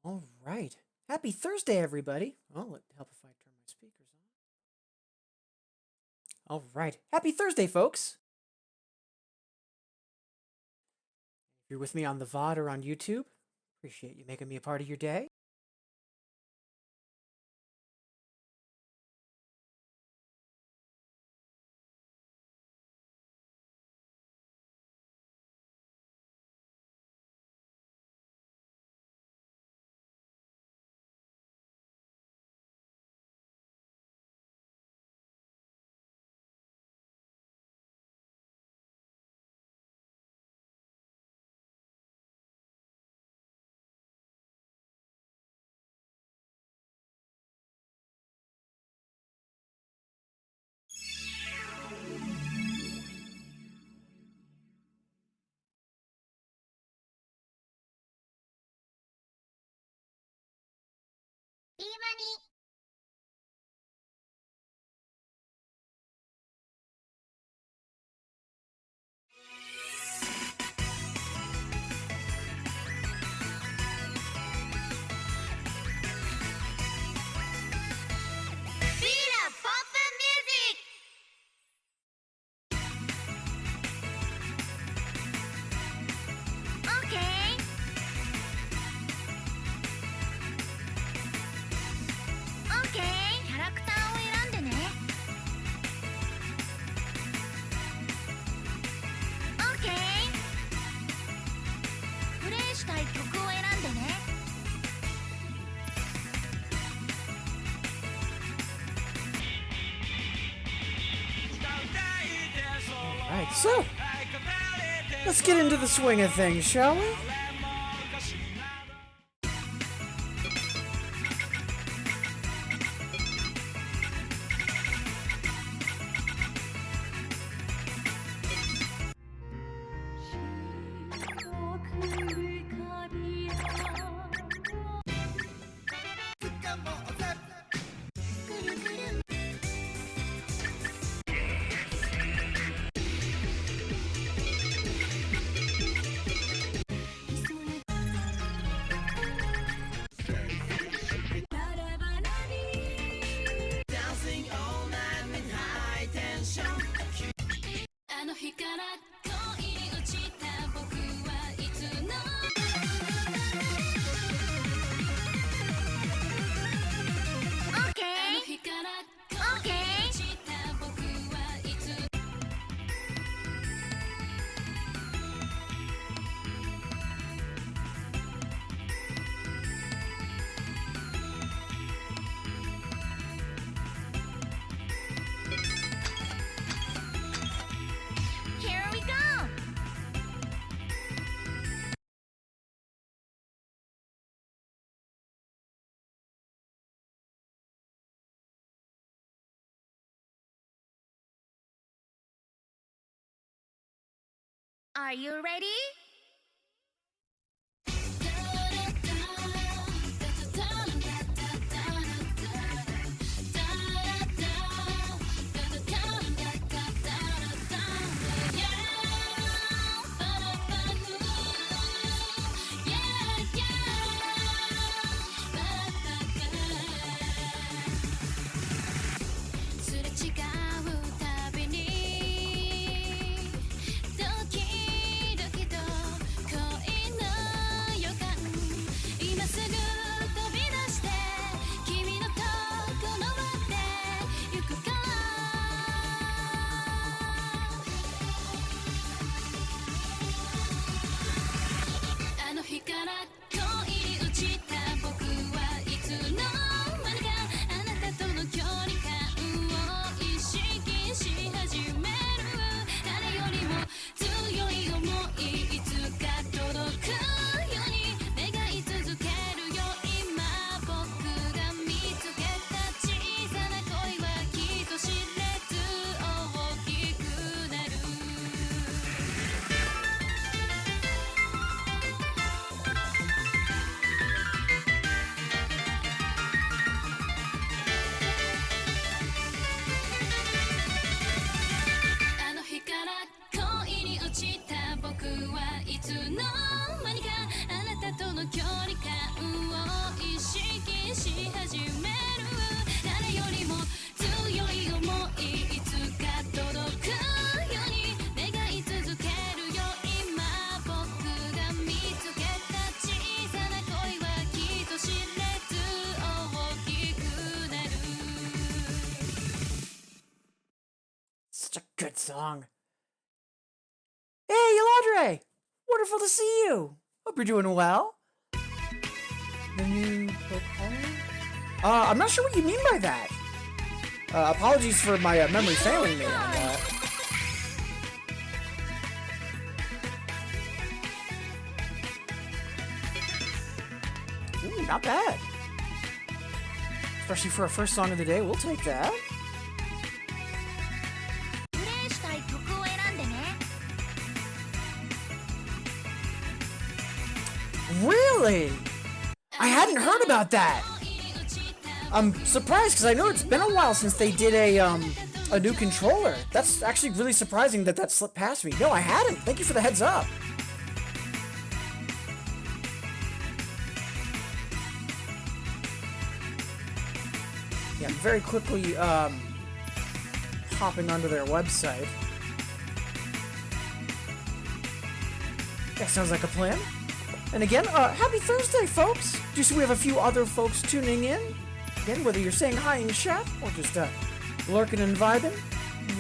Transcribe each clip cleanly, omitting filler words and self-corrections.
All right. Happy Thursday, everybody. Oh, it help if I turn my speakers on. All right. Happy Thursday, folks. If you're with me on the VOD or on YouTube, appreciate you making me a part of your day. Alright, so let's get into the swing of things, shall we? Are you ready? Such a good song. Hey, Yolandre! Wonderful to see you. Hope you're doing well. The new popn? I'm not sure what you mean by that. Apologies for my memory failing me on that. Ooh, not bad. Especially for a first song of the day, we'll take that. Really? I hadn't heard about that. I'm surprised because I know it's been a while since they did a new controller. That's actually really surprising that that slipped past me. No, I hadn't. Thank you for the heads up. Yeah, I'm very quickly hopping onto their website. That sounds like a plan. And again, happy Thursday, folks! Do you see we have a few other folks tuning in? Again, whether you're saying hi in chat or just lurking and vibing,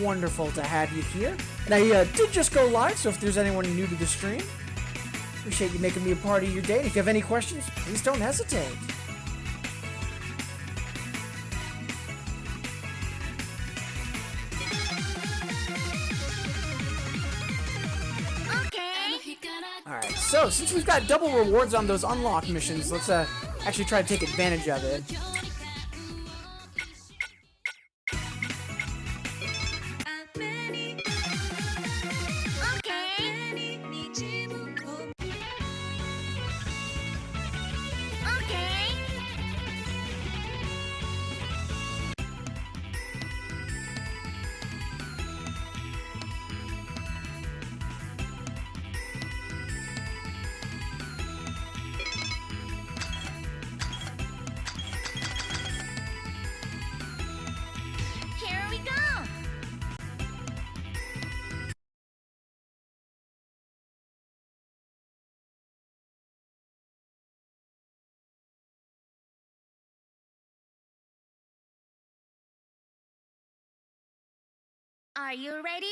wonderful to have you here. And I did just go live, so if there's anyone new to the stream, appreciate you making me a part of your day. And if you have any questions, please don't hesitate. Alright, so since we've got double rewards on those unlock missions, let's actually try to take advantage of it. Are you ready?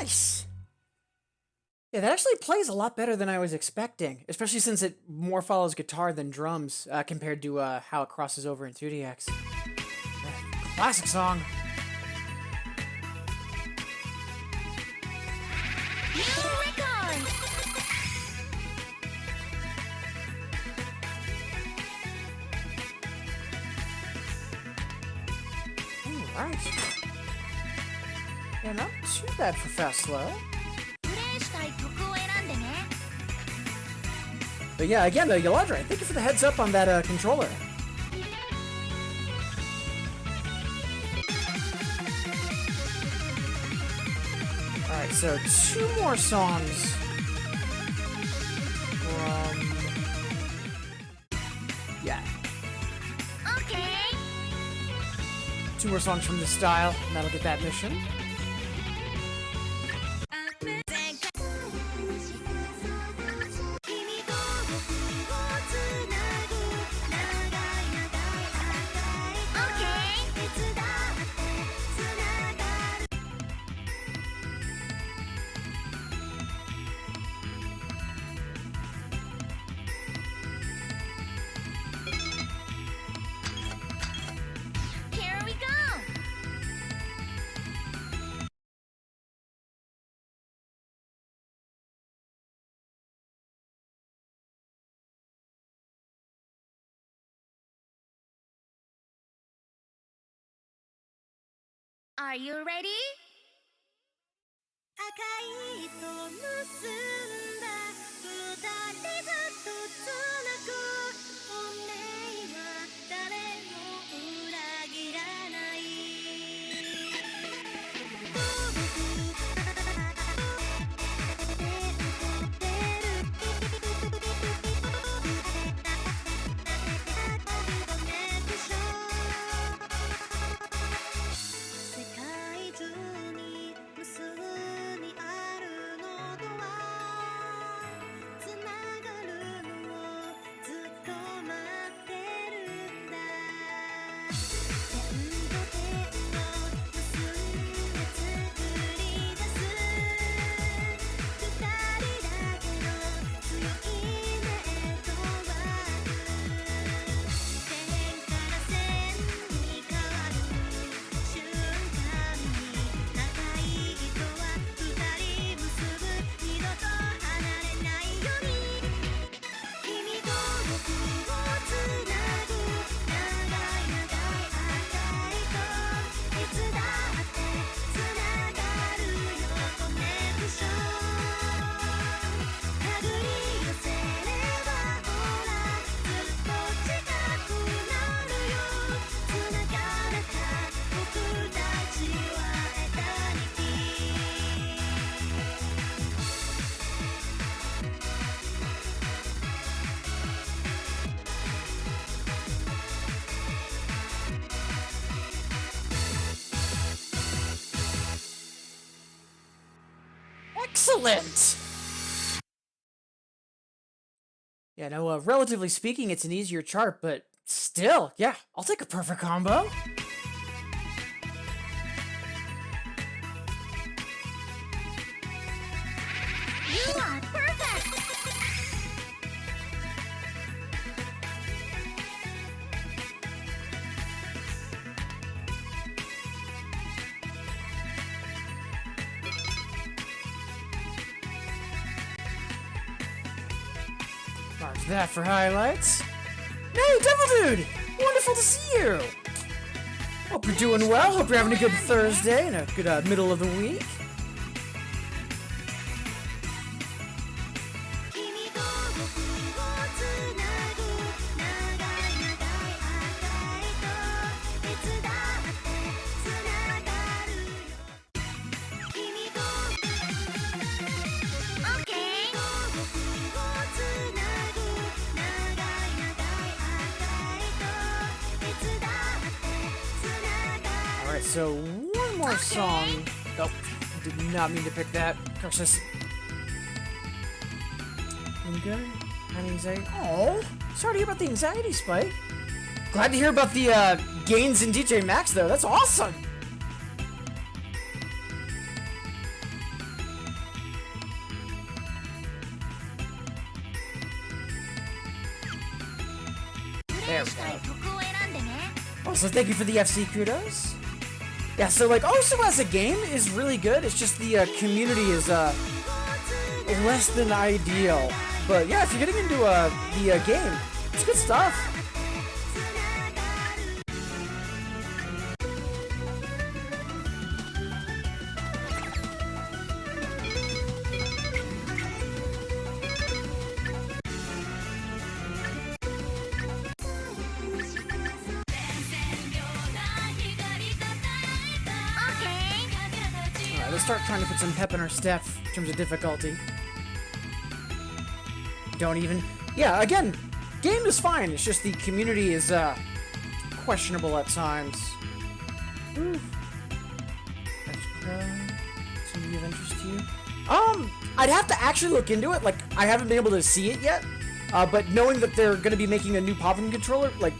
Nice. Yeah, that actually plays a lot better than I was expecting, especially since it more follows guitar than drums compared to how it crosses over in 2DX. Classic song. Alright. Yeah, not too bad for fast slow. But yeah, again, Yolandre, thank you for the heads up on that controller. Alright, so 2 more songs from 2 more songs from this style, and that'll get that mission. Here we go! Are you ready? 赤い糸結んだ二人ずっとつなぐ運命は誰も裏切らない遠くて世界中に無数にあるのとはつながるのをずっと待ってるんだ点と点を結んで作り出す二人だけの強いネットワーク点から線に変わる瞬間に長い糸は二人結ぶ二度と離れないように君と僕をつなぐ長い長い赤い糸いつだってつながるよコネクション手繰り寄せればほらずっと近くなるよつながれた僕たちはエタニティExcellent! Yeah, no, relatively speaking, it's an easier chart, but still, yeah, I'll take a perfect combo. You are perfect! Mark that for highlights. Hey, Devil Dude! Wonderful to see you! Hope you're doing well. Hope you're having a good Thursday and a good middle of the week. 君と僕をつなぐ長い長い赤い糸いつだってつながるよ君と OK 僕をつなぐ長い長い赤い糸いつだってつながる Alright, so one more song. Oh, did not mean to pick that. Curses. Okay. Having anxiety. Oh, sorry to hear about the anxiety spike. Glad to hear about the gains in DJ Max, though. That's awesome. There we go. 曲を選んでね Also, thank you for the FC kudos. Yeah, so like, also as a game is really good. It's just the community is less than ideal. But yeah, if you're getting into the game, it's good stuff. Alright, let's start trying to put some pep in our step in terms of difficulty. Don't even... Yeah, again, game is fine. It's just the community is questionable at times. Ooh. Seem to be of interest to you. I'd have to actually look into it. Like, I haven't been able to see it yet. But knowing that they're going to be making a new popn controller, like,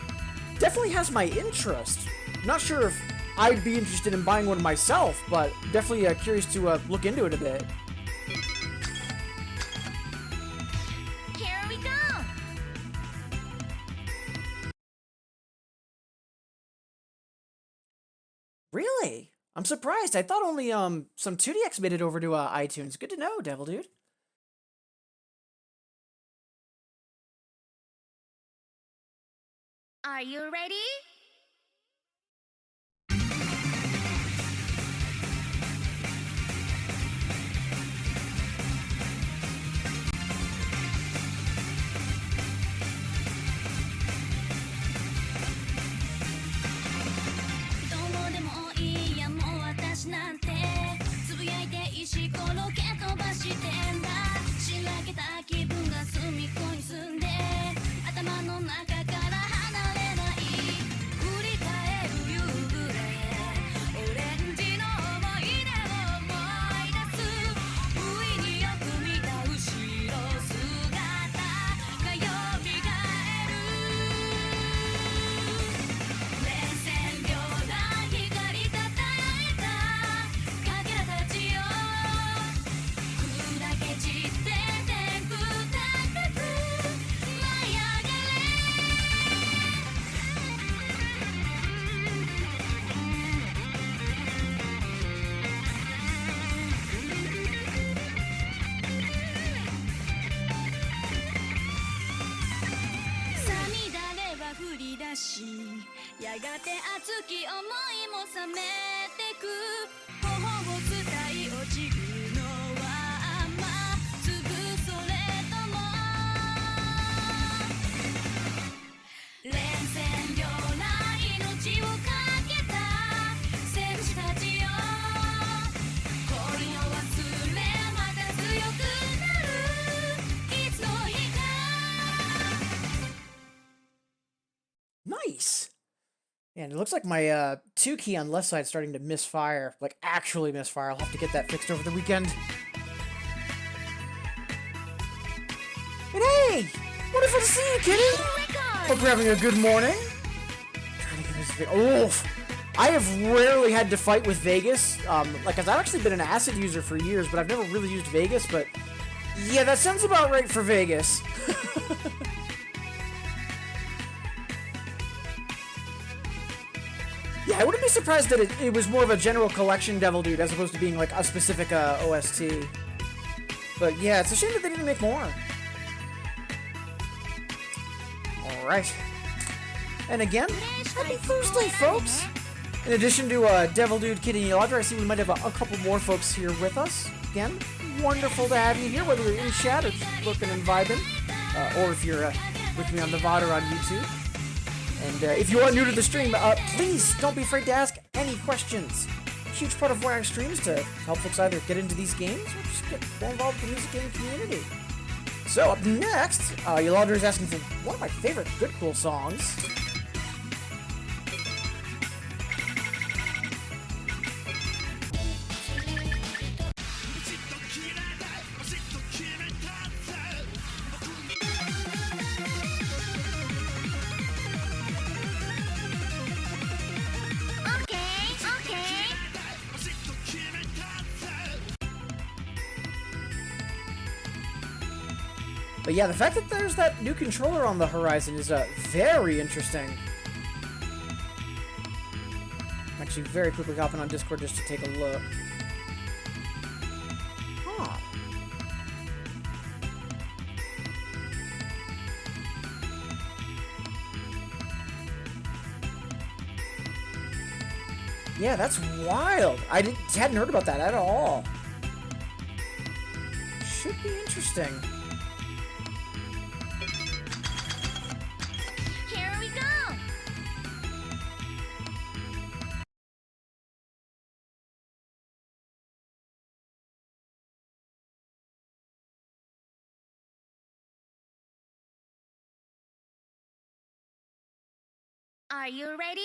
definitely has my interest. Not sure if I'd be interested in buying one myself, but definitely curious to look into it a bit. Here we go. Really? I'm surprised. I thought only some 2DX made it over to iTunes. Good to know, Devil Dude. Are you ready? どうでもいいやもう私なんてつぶやいて石ころ蹴飛ばしてんだしらけた気分が隅っこに住んで頭の中から離れない振り返る夕暮れオレンジの思い出を思い出す不意によく見た後ろ姿がよみがえる連戦秒な光り輝いたかけらたちよ砕け散って天空高く舞い上がれさみだれは降り出しやがて熱き想いも冷めてく頬を伝い落ちるのは雨粒それとも連戦ような命をかけた戦士たちよ恋を忘れまた強くなるいつの日かNice. And it looks like my 2 key on left side is starting to misfire. Like, actually misfire. I'll have to get that fixed over the weekend. And hey! Wonderful to see you, kitty! Hope you're having a good morning. Trying to get this oh! I have rarely had to fight with Vegas. Like, 'cause I've actually been an acid user for years, but I've never really used Vegas, but... Yeah, that sounds about right for Vegas. Yeah, I wouldn't be surprised that it was more of a general collection Devil Dude as opposed to being like a specific OST. But yeah, it's a shame that they didn't make more. Alright. And again, happy Thursday, folks! In addition to Devil Dude, Kid, and Yolodra, I see we might have a couple more folks here with us. Again, wonderful to have you here, whether you're in chat or just looking and vibing. Or if you're with me on the VOD or on YouTube. And if you are new to the stream, please don't be afraid to ask any questions. A huge part of why I stream is to help folks either get into these games or just get more involved with the music game community. So up next, Yolodra is asking for one of my favorite Good Cool songs. But yeah, the fact that there's that new controller on the horizon is very interesting. I'm actually very quickly hopping on Discord just to take a look. Huh. Yeah, that's wild. I hadn't heard about that at all. Should be interesting. Here we go. Are you ready?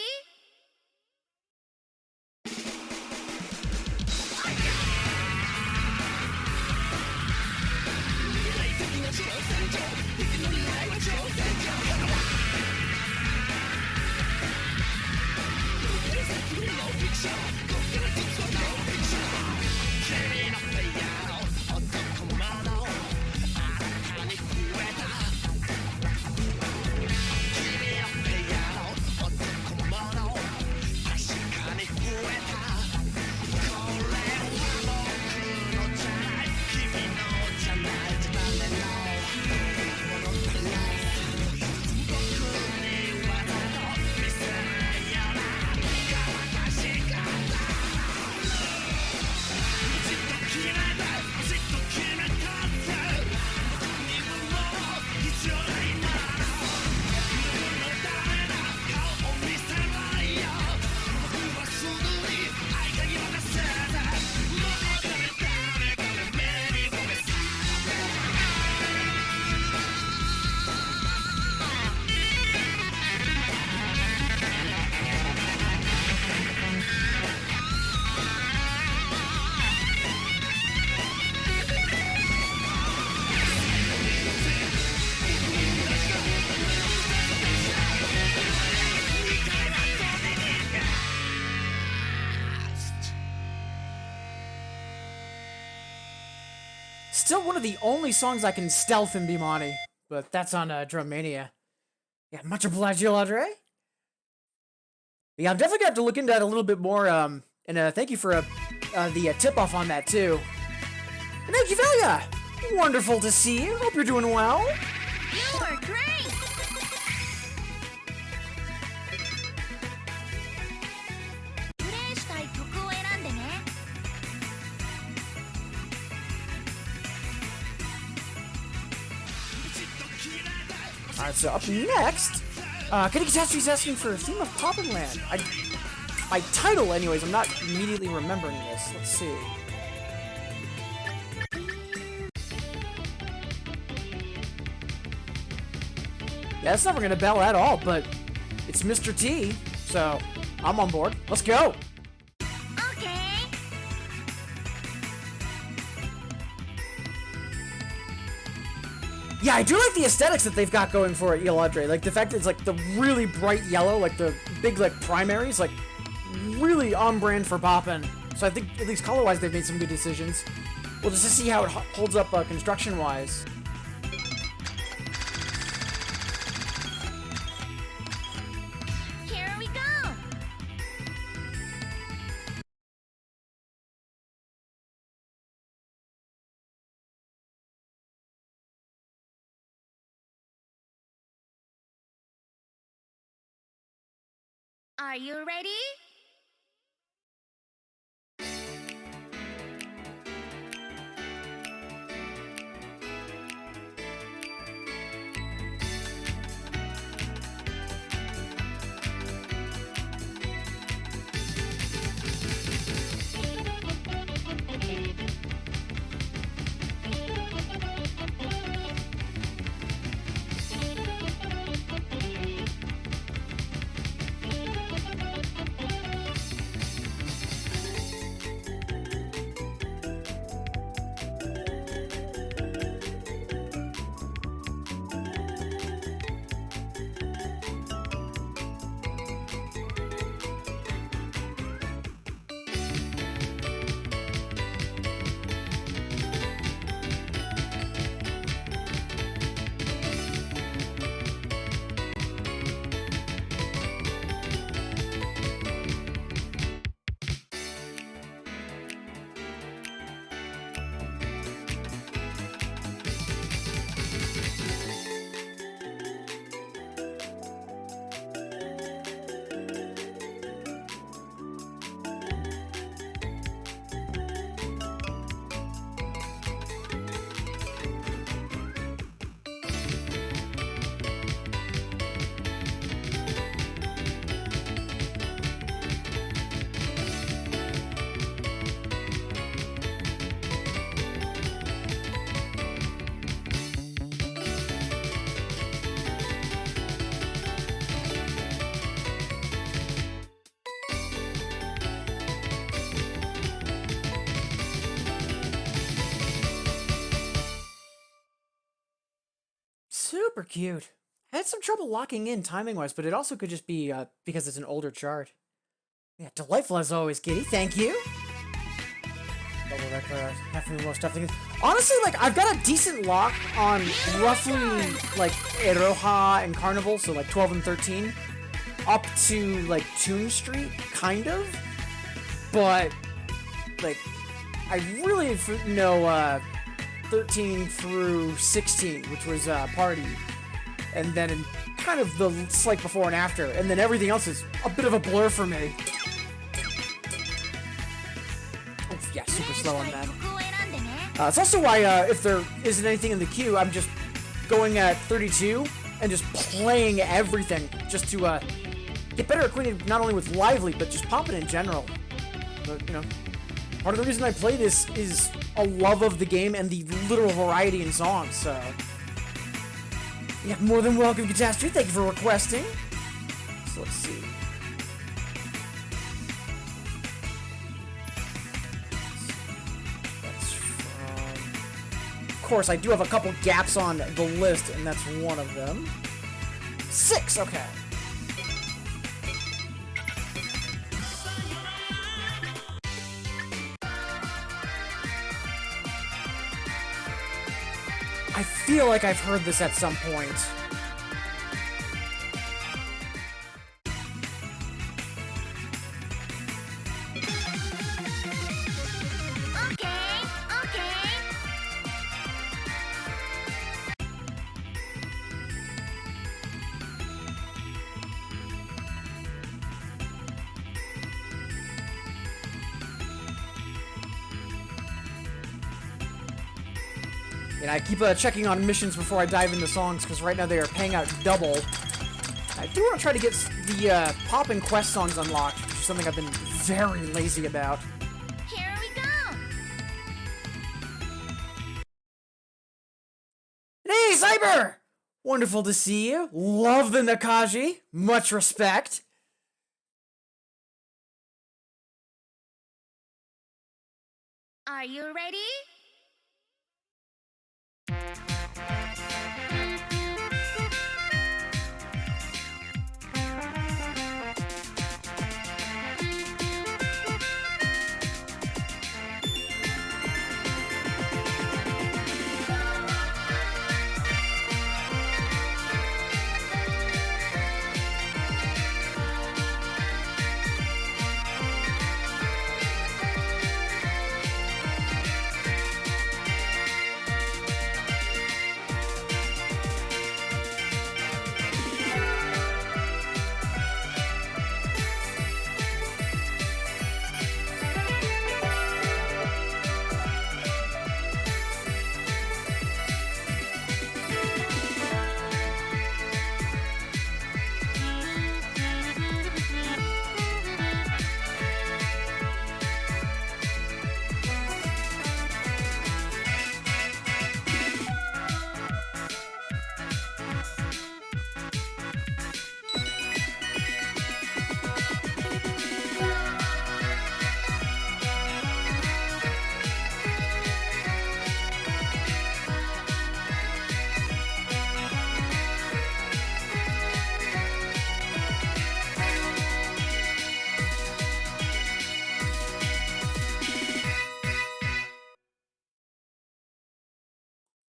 Still one of the only songs I can stealth in Bimani, but that's on Drum Mania. Yeah, much obliged, Yoladre. Yeah, I'm definitely gonna have to look into that a little bit more. And thank you for the tip-off on that too. And thank you, Velia. Wonderful to see you. Hope you're doing well. You are great! Alright, so up next, Kitty Catastrophe's asking for a theme of Poppenland. By title, anyways, I'm not immediately remembering this. Let's see. Yeah, that's not ringing a bell at all, but it's Mr. T, so I'm on board. Let's go! Yeah, I do like the aesthetics that they've got going for it, Eladre. Like, the fact that it's, like, the really bright yellow, like, the big, like, primaries, like, really on brand for Poppin'. So I think, at least color-wise, they've made some good decisions. We'll just see how it holds up construction-wise. Here we go! Are you ready? Super cute. I had some trouble locking in timing-wise, but it also could just be because it's an older chart. Yeah, delightful as always, Kitty. Thank you. Double record, half more stuff. Honestly, like, I've got a decent lock on roughly, like, Eroha and Carnival, so, like, 12 and 13, up to, like, Toon Street, kind of. But, like, I really know, 13 through 16, which was Party, and then in kind of the slight before and after, and then everything else is a bit of a blur for me. Oh, yeah, super slow on that. It's also why, if there isn't anything in the queue, I'm just going at 32 and just playing everything, just to get better acquainted not only with Lively, but just Poppin' in general. But, you know, part of the reason I play this is a love of the game and the literal variety in songs, so... Yeah, more than welcome, Catastrophe. Thank you for requesting. So let's see. That's from... Of course, I do have a couple gaps on the list, and that's one of them. 6, okay. I feel like I've heard this at some point. And I keep checking on missions before I dive into songs, because right now they are paying out double. I do want to try to get the Pop and Quest songs unlocked, which is something I've been very lazy about. Here we go. Hey, Cyber! Wonderful to see you. Love the Nakaji. Much respect. Are you ready?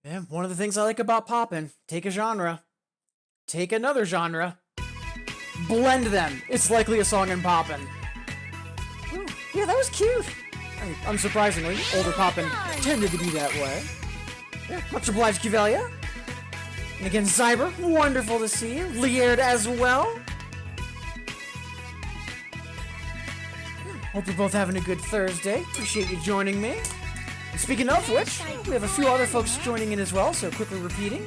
Yeah, one of the things I like about poppin', take a genre, take another genre, blend them. It's likely a song in poppin'. Ooh, yeah, that was cute. I mean, unsurprisingly, older poppin' tended to be that way. Yeah, much obliged, Kivelia. And again, Cyber, wonderful to see you. Lierd as well. Hope you're both having a good Thursday. Appreciate you joining me. And speaking of which, we have a few other folks joining in as well, so quickly repeating.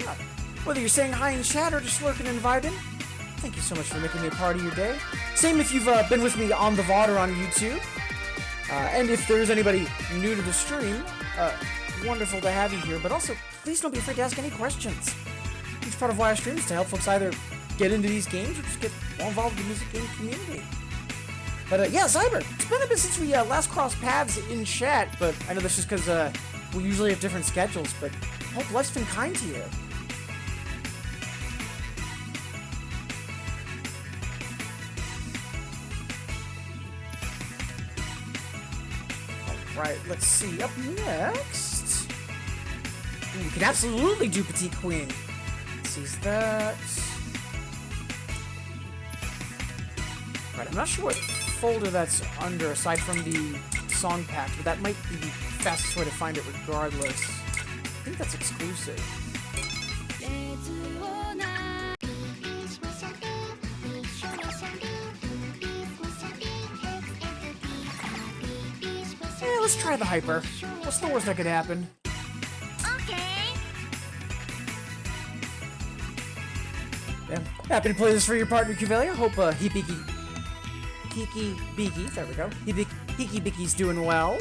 Whether you're saying hi in chat or just lurking and vibing, thank you so much for making me a part of your day. Same if you've been with me on the VOD or on YouTube. And if there's anybody new to the stream, wonderful to have you here. But also, please don't be afraid to ask any questions. Huge part of why I stream is to help folks either get into these games or just get more involved in the music game community. But yeah, Cyber, it's been a bit since we last crossed paths in chat, but I know that's just because we usually have different schedules, but I hope life's been kind to you. Alright, let's see, up next... Ooh, we can absolutely do Petite Queen. Let's see that... Right, I'm not sure what folder that's under aside from the song pack, but that might be the fastest way to find it regardless. I think that's exclusive. Yeah, let's try the hyper. What's the worst that could happen? Okay. Yeah, happy to play this for your partner, Kuvelia. Hope Hiki Biki, there we go. Hiki Biki's doing well.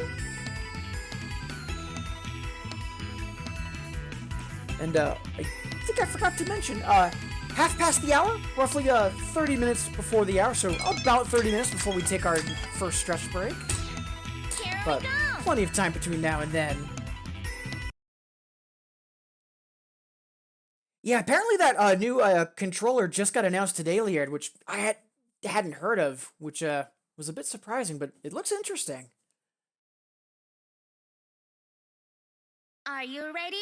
And I think I forgot to mention, half past the hour, roughly 30 minutes before the hour, so about 30 minutes before we take our first stretch break. Here But we go. plenty of time between now and then. Yeah, apparently that new controller just got announced today, Lierd, which I hadn't heard of, which was a bit surprising, but it looks interesting. Are you ready?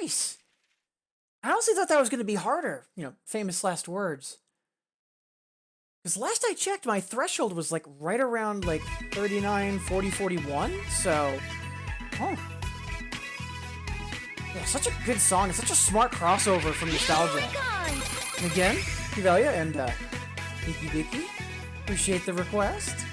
Nice. I honestly thought that was going to be harder. You know, famous last words. Because last I checked, my threshold was like right around like 39, 40, 41. So, oh. Yeah, such a good song. It's such a smart crossover from nostalgia. And again, Kivelia and Diki Diki, appreciate the request.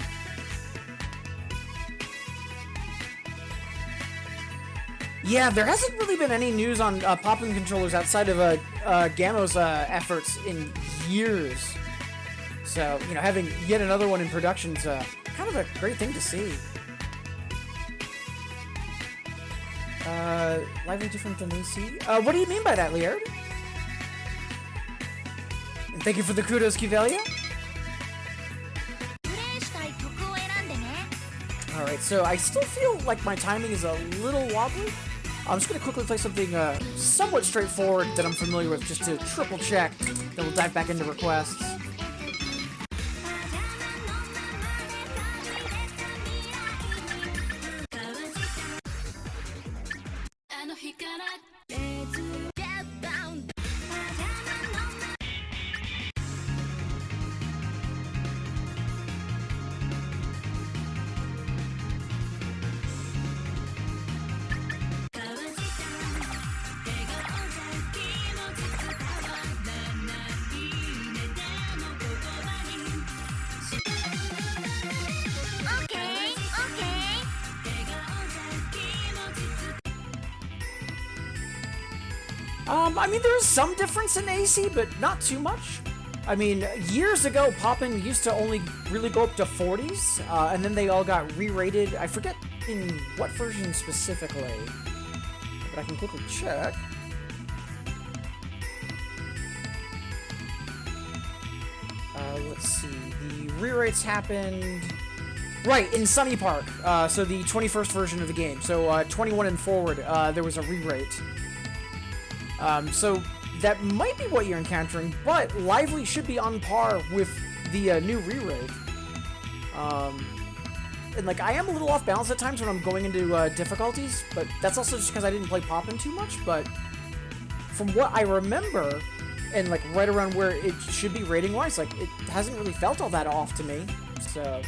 Yeah, there hasn't really been any news on Popn controllers outside of Gamo's efforts in years. So, you know, having yet another one in production is kind of a great thing to see. Lively different than AC? What do you mean by that, Liard? And thank you for the kudos, Kivelia. Alright, so I still feel like my timing is a little wobbly. I'm just going to quickly play something somewhat straightforward that I'm familiar with just to triple check. Then we'll dive back into requests. I mean, there's some difference in AC, but not too much. I mean, years ago, Popn used to only really go up to 40s, and then they all got re-rated. I forget in what version specifically, but I can quickly check. Let's see, the re-rates happened... Right, in Sunny Park, so the 21st version of the game. So, 21 and forward, there was a re-rate. So that might be what you're encountering, but Lively should be on par with the new re-rate. And like, I am a little off balance at times when I'm going into difficulties, but that's also just because I didn't play Popn too much, but from what I remember, and like right around where it should be rating-wise, like, it hasn't really felt all that off to me, so...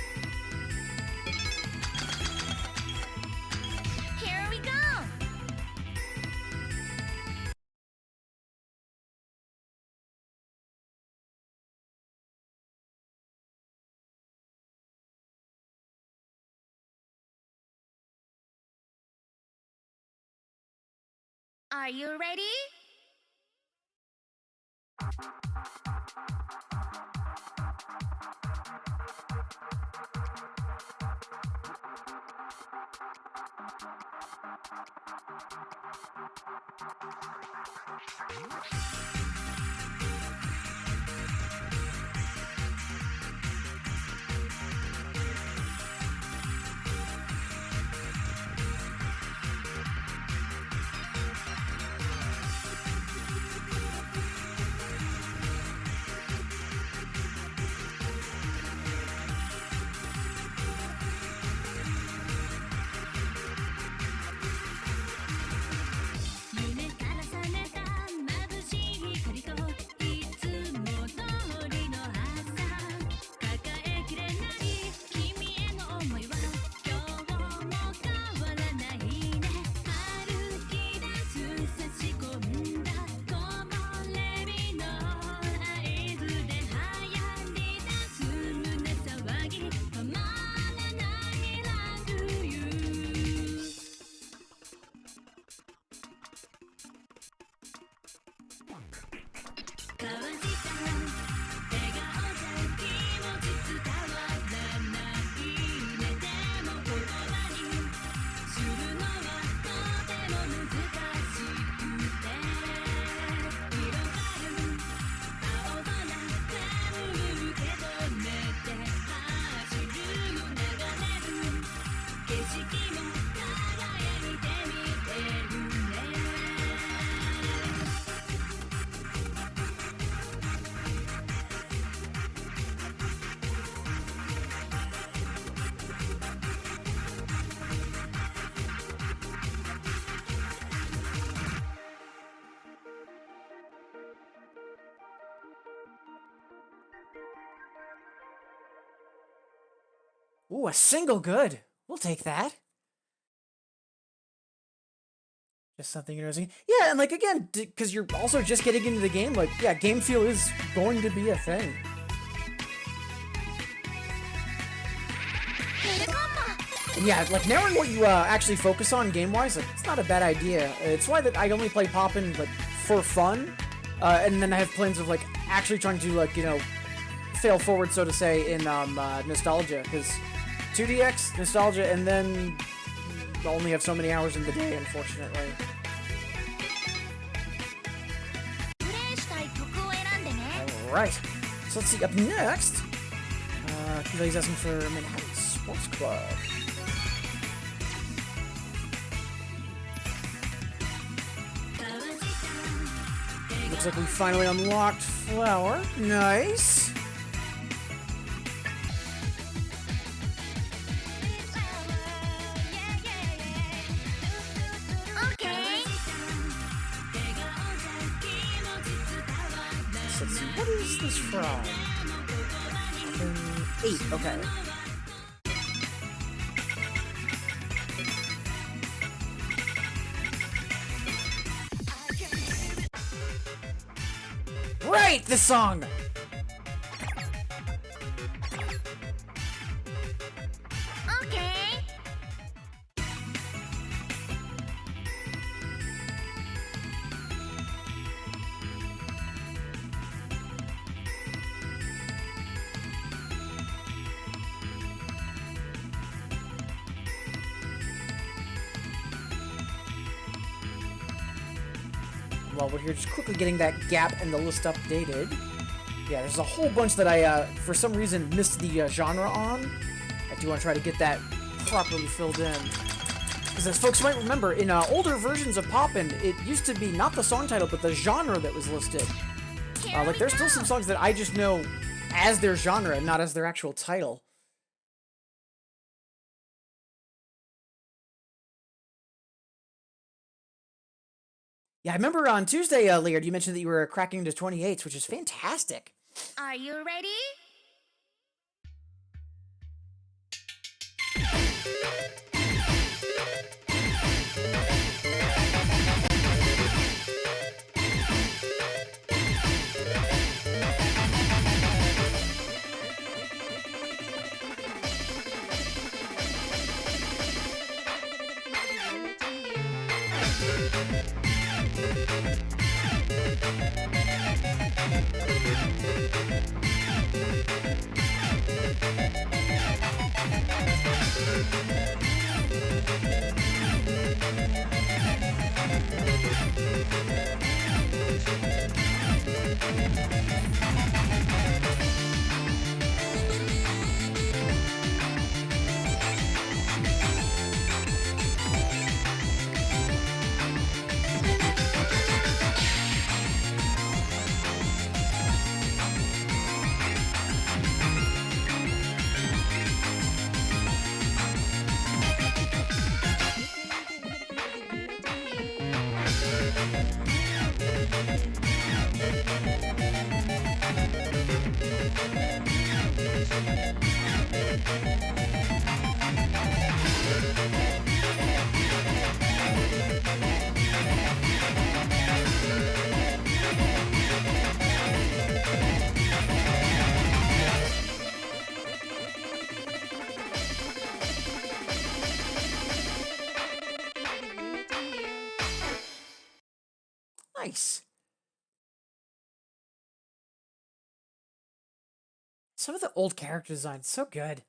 Are you ready? Ooh, a single good. We'll take that. Just something interesting. Yeah, and like again, because you're also just getting into the game, like, yeah, game feel is going to be a thing. And yeah, like narrowing what you actually focus on game-wise, like, it's not a bad idea. It's why that I only play Pop'n like for fun, and then I have plans of like actually trying to like, you know, fail forward, so to say, in nostalgia, because 2DX, nostalgia, and then I only have so many hours in the day, unfortunately. Alright, so let's see, up next, Kiva's asking for Manhattan Sports Club. Looks like we finally unlocked Flower. Nice. Let's see, what is this from? 8, okay. Right, this song! Okay. While we're here, just quickly getting that gap in the list updated. Yeah, there's a whole bunch that I, for some reason, missed the genre on. I do want to try to get that properly filled in. Because as folks might remember, in older versions of Pop'n, it used to be not the song title, but the genre that was listed. Like, there's still some songs that I just know as their genre, not as their actual title. Yeah, I remember on Tuesday, Leard, you mentioned that you were cracking into 28s, which is fantastic. Are you ready? Nice. Some of the old character designs, so good.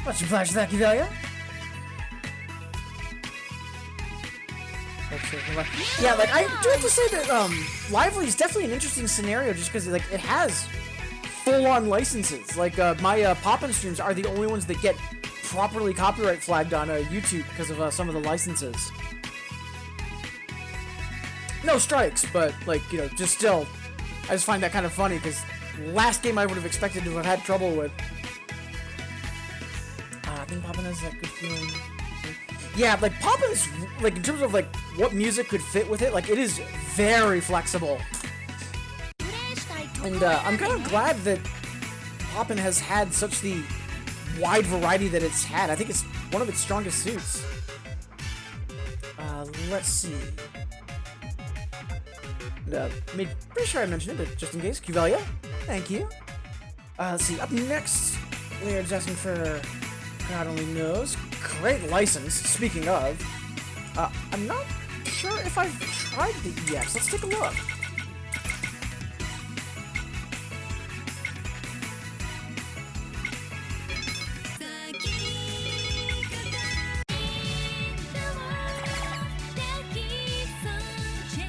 Much obliged, thank you, Valia. Yeah, like, I do have to say that, Lively is definitely an interesting scenario just because, like, it has full-on licenses. Like, my, Pop'n streams are the only ones that get properly copyright flagged on, YouTube because of, some of the licenses. No strikes, but, like, you know, just still, I just find that kind of funny, because last game I would have expected to have had trouble with. I think Pop'n has that good feeling. Yeah, like, Pop'n's, like, in terms of, like, what music could fit with it, like, it is very flexible. And, I'm kind of glad that Pop'n has had such the wide variety that it's had. I think it's one of its strongest suits. Let's see. Pretty sure I mentioned it, but just in case. Cuvelia, thank you. Let's see. Up next, Laird's asking for God only knows. Great license. Speaking of, I'm not sure if I've tried the EX. Let's take a look.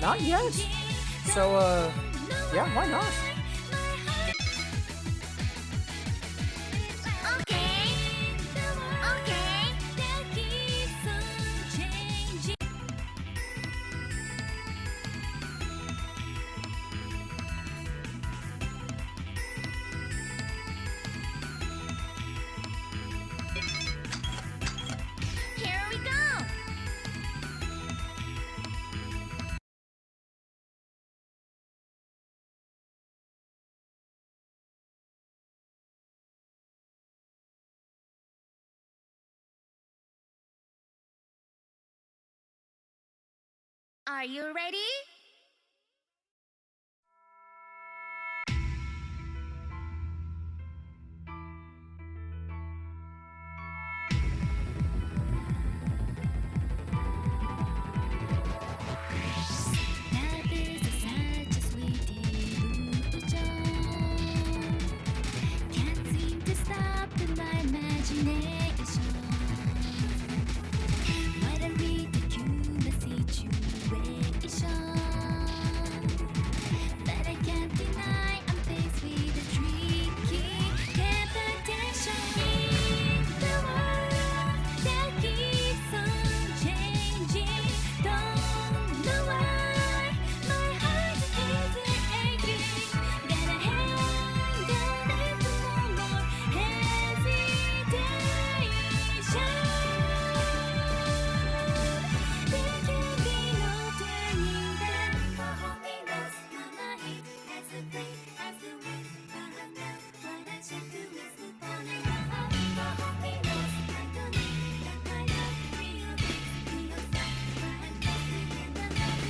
Not yet. So, yeah, why not? Are you ready? Love is such a sweet illusion. Can't seem to stop in my imagination. What a ridiculous situation. But I can't deny I'm faced with a tricky temptation. The world that keeps on changing. Don't know why my heart is aching. Gotta handle it no more hesitation. There can be no turning back. Only knows my mind as the play, as the wind. What I should do is to fall in love. Only knows I don't need that my love real feels like I'm dancing in the night.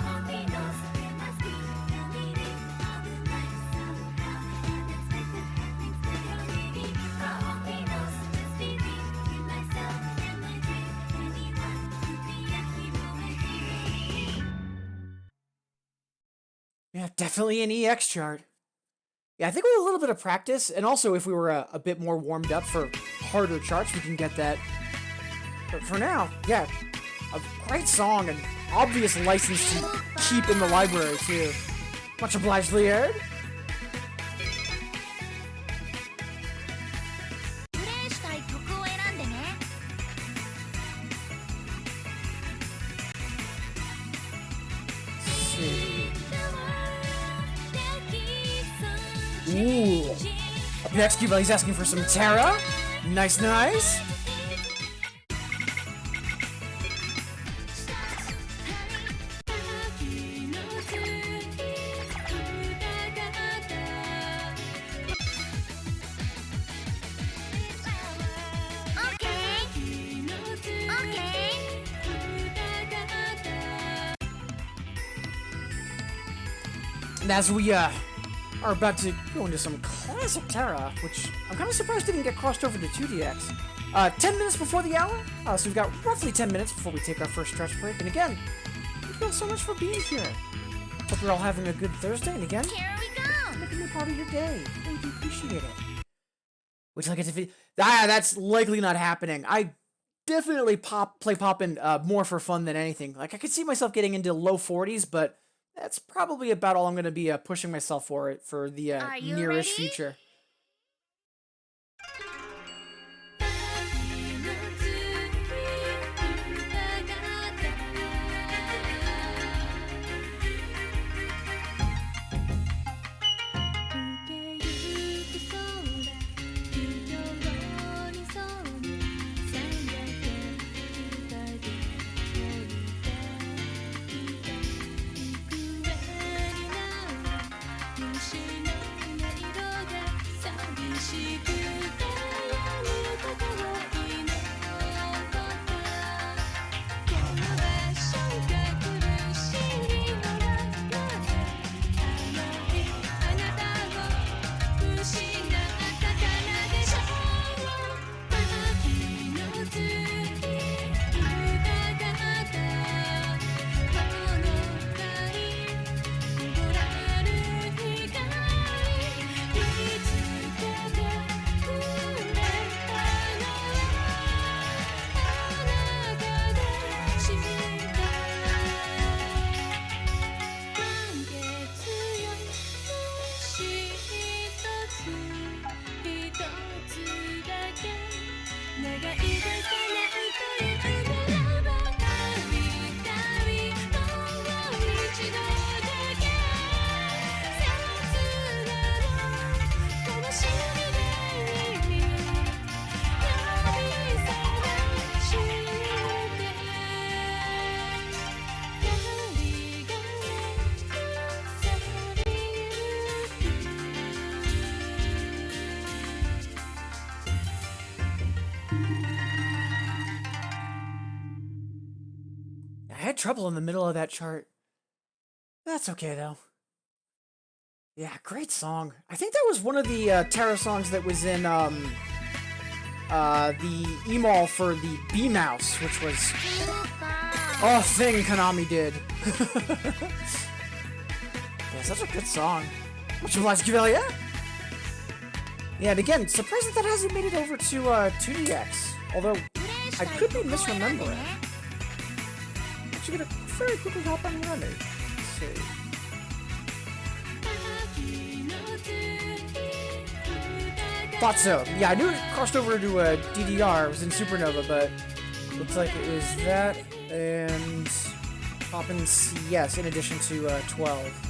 Only knows there must be the meaning of the night somehow. Unexpected happenings that you're leaving. Only knows this feeling in myself and my dream. Anyone could be a hero and healing. Yeah, definitely an EX chart. Yeah, I think with a little bit of practice, and also if we were a bit more warmed up for harder charts, we can get that. But for now, yeah, a great song and obvious license to keep in the library, too. Much obliged, Liard. プレイしたい曲を選んでね。Let's see. Ooh. Ooh. Up next, Cuvelli's asking for some Terra. Nice, nice. And as we are about to go into some classic Terra, which I'm kind of surprised didn't get crossed over to 2DX. 10 minutes before the hour, so we've got roughly 10 minutes before we take our first stretch break. And again, thank you all so much for being here. Hope you're all having a good Thursday, and again, Here we go. making me part of your day. Thank you, appreciate it. Wait till I get to that's likely not happening. I definitely play Popin more for fun than anything. Like, I could see myself getting into low 40s, but that's probably about all I'm going to be pushing myself for the nearest ready? future. trouble in the middle of that chart. That's okay, though. Yeah, great song. I think that was one of the Terra songs that was in the email for the B-Mouse, which was a thing Konami did. Yeah, such a good song. Much obliged, Cavalier. Yeah, and again, surprised that hasn't made it over to 2DX. Although, I could be misremembering. I'm actually gonna very quickly hop on Remy. Let's see. Thought so. Yeah, I knew it crossed over to DDR. It was in Supernova, but looks like it was that and Popn CS in addition to 12.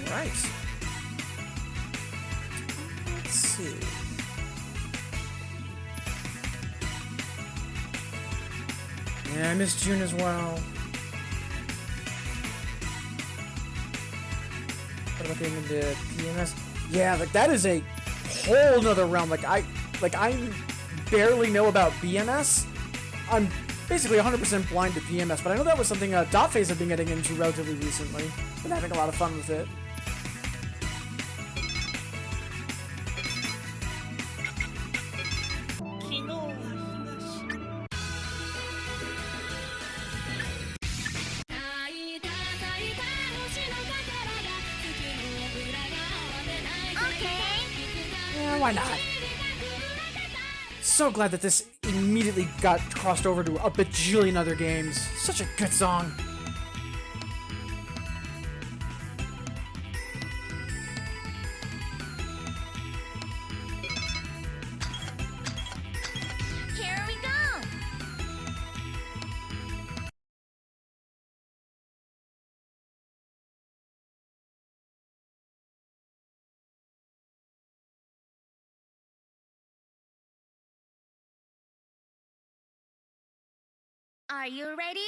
Right. Let's see. Yeah, I missed June as well. What about getting into PMS? Yeah, like that is a whole nother realm. Like I barely know about BMS. I'm basically 100% blind to PMS, but I know that was something Dotface have been getting into relatively recently. Been having a lot of fun with it. Yeah, why not? So glad that this immediately got crossed over to a bajillion other games. Such a good song. Here we go. Are you ready?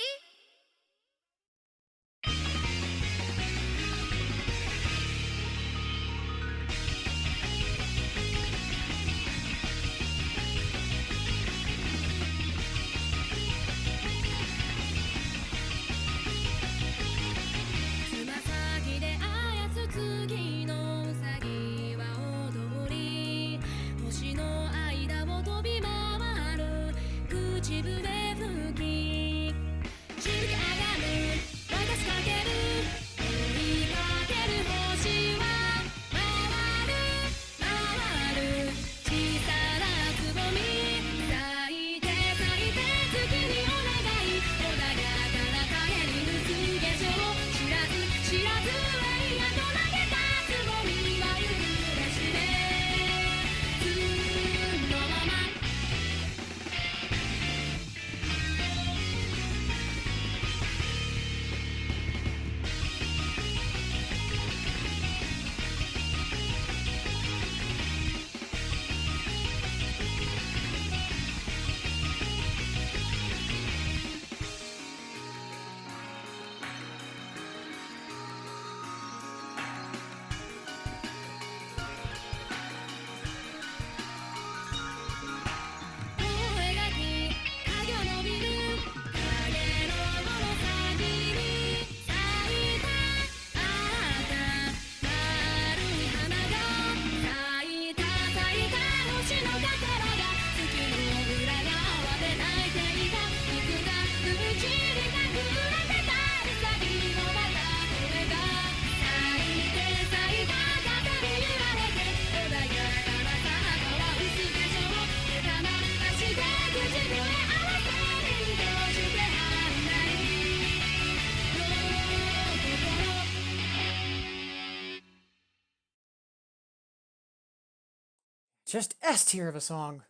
Just S tier of a song.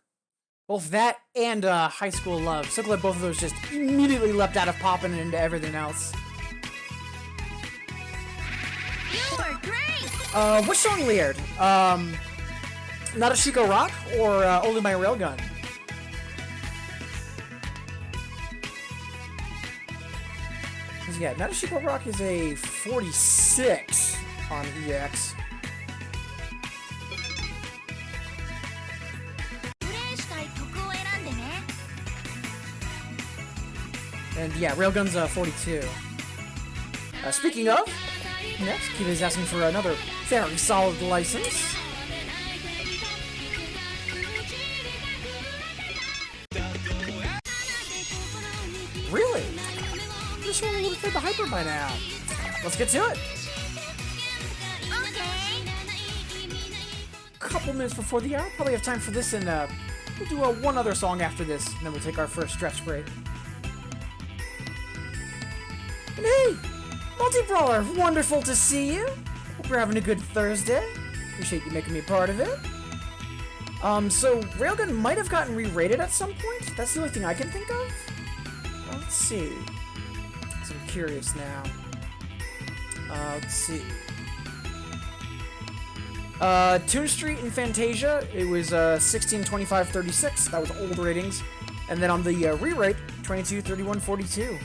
Both that and High School Love. So glad both of those just immediately leapt out of Popn and into everything else. You were great. Which song leered? Nadeshiko Rock or Only My Railgun? Because yeah, Nadeshiko Rock is a 46 on EX. プレイしたい曲を選んでね。And yeah, Railgun's 42. Speaking of, next, Kiva's asking for another very solid license. Really? This one would have played the hyper by now. Let's get to it. Couple minutes before the hour, probably have time for this, and we'll do one other song after this, and then we'll take our first stretch break. And hey, Multi-Brawler, wonderful to see you. Hope you're having a good Thursday. Appreciate you making me a part of it. So Railgun might have gotten re-rated at some point. That's the only thing I can think of. Well, let's see. So I'm curious now. Let's see. Toon Street and Fantasia, it was 16, 25, 36. That was old ratings. And then on the re-rate, 22, 31, 42.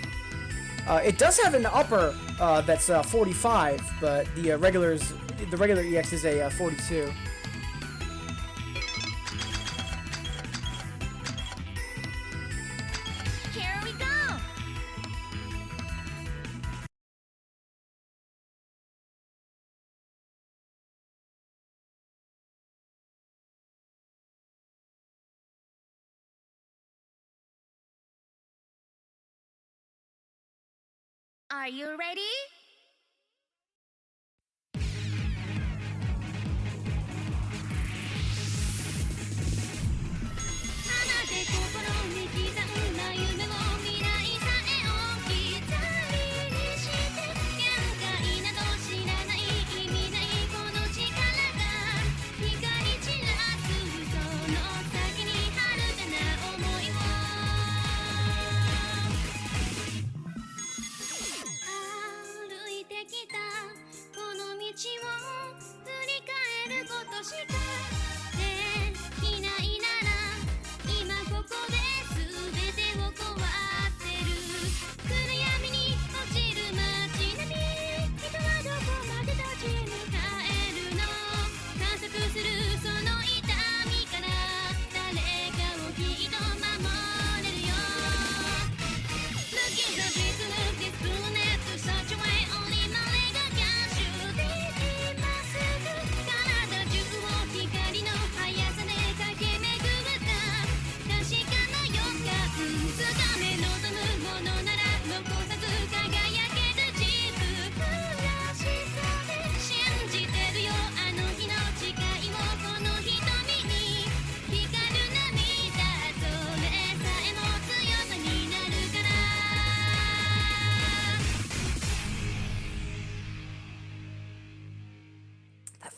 It does have an upper that's 45, but the regular EX is a 42. Here we go. Are you ready?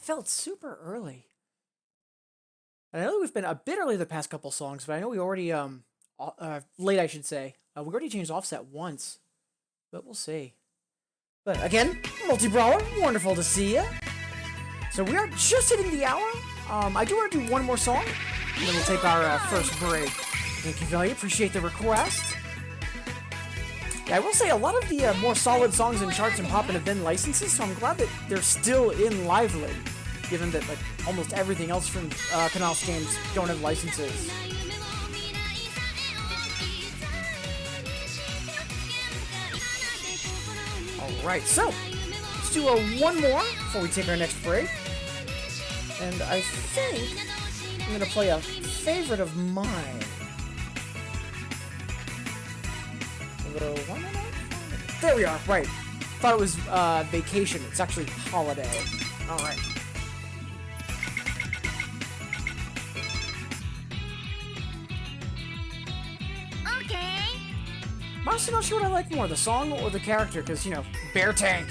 Felt super early. And I know we've been a bit early the past couple songs, but I know we already, late I should say. We already changed offset once, but we'll see. But again, Multi-Brawler, wonderful to see you. So we are just hitting the hour. I do want to do one more song, and then we'll take our first break. Thank you, Valia. Appreciate the request. Yeah, I will say a lot of the more solid songs and charts and Pop'n have been licenses, so I'm glad that they're still in Lively, given that like almost everything else from Cona's games don't have licenses. Alright, so let's do one more before we take our next break. And I think I'm going to play a favorite of mine. There we are, right. Thought it was vacation. It's actually holiday. Alright. Okay. I'm honestly not sure what I like more, the song or the character, because, you know, Bear Tank.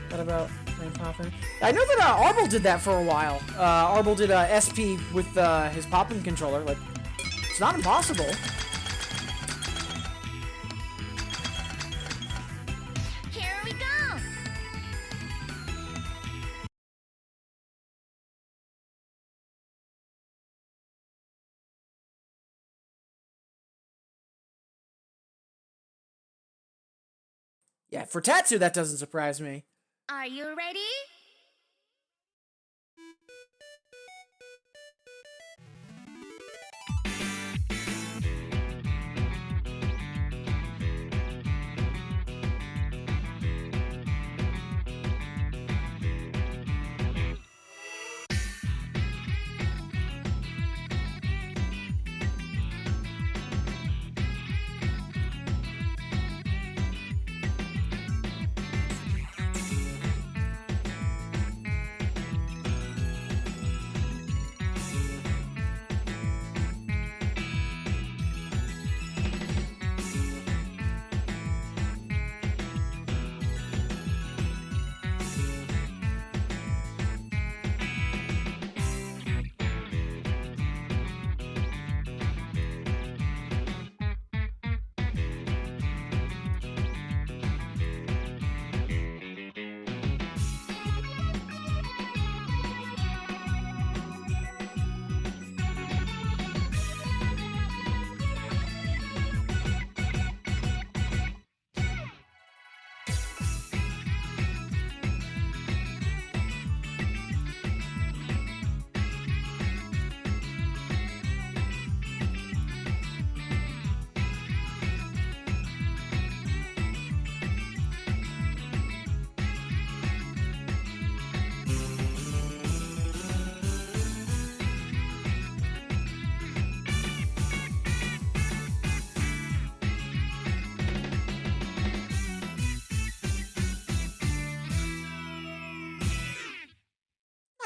What about Pop'n? I know that Arbol did that for a while. Arbol did SP with his Pop'n controller. Like, it's not impossible. Here we go. Yeah, for Tatsu, that doesn't surprise me. Are you ready?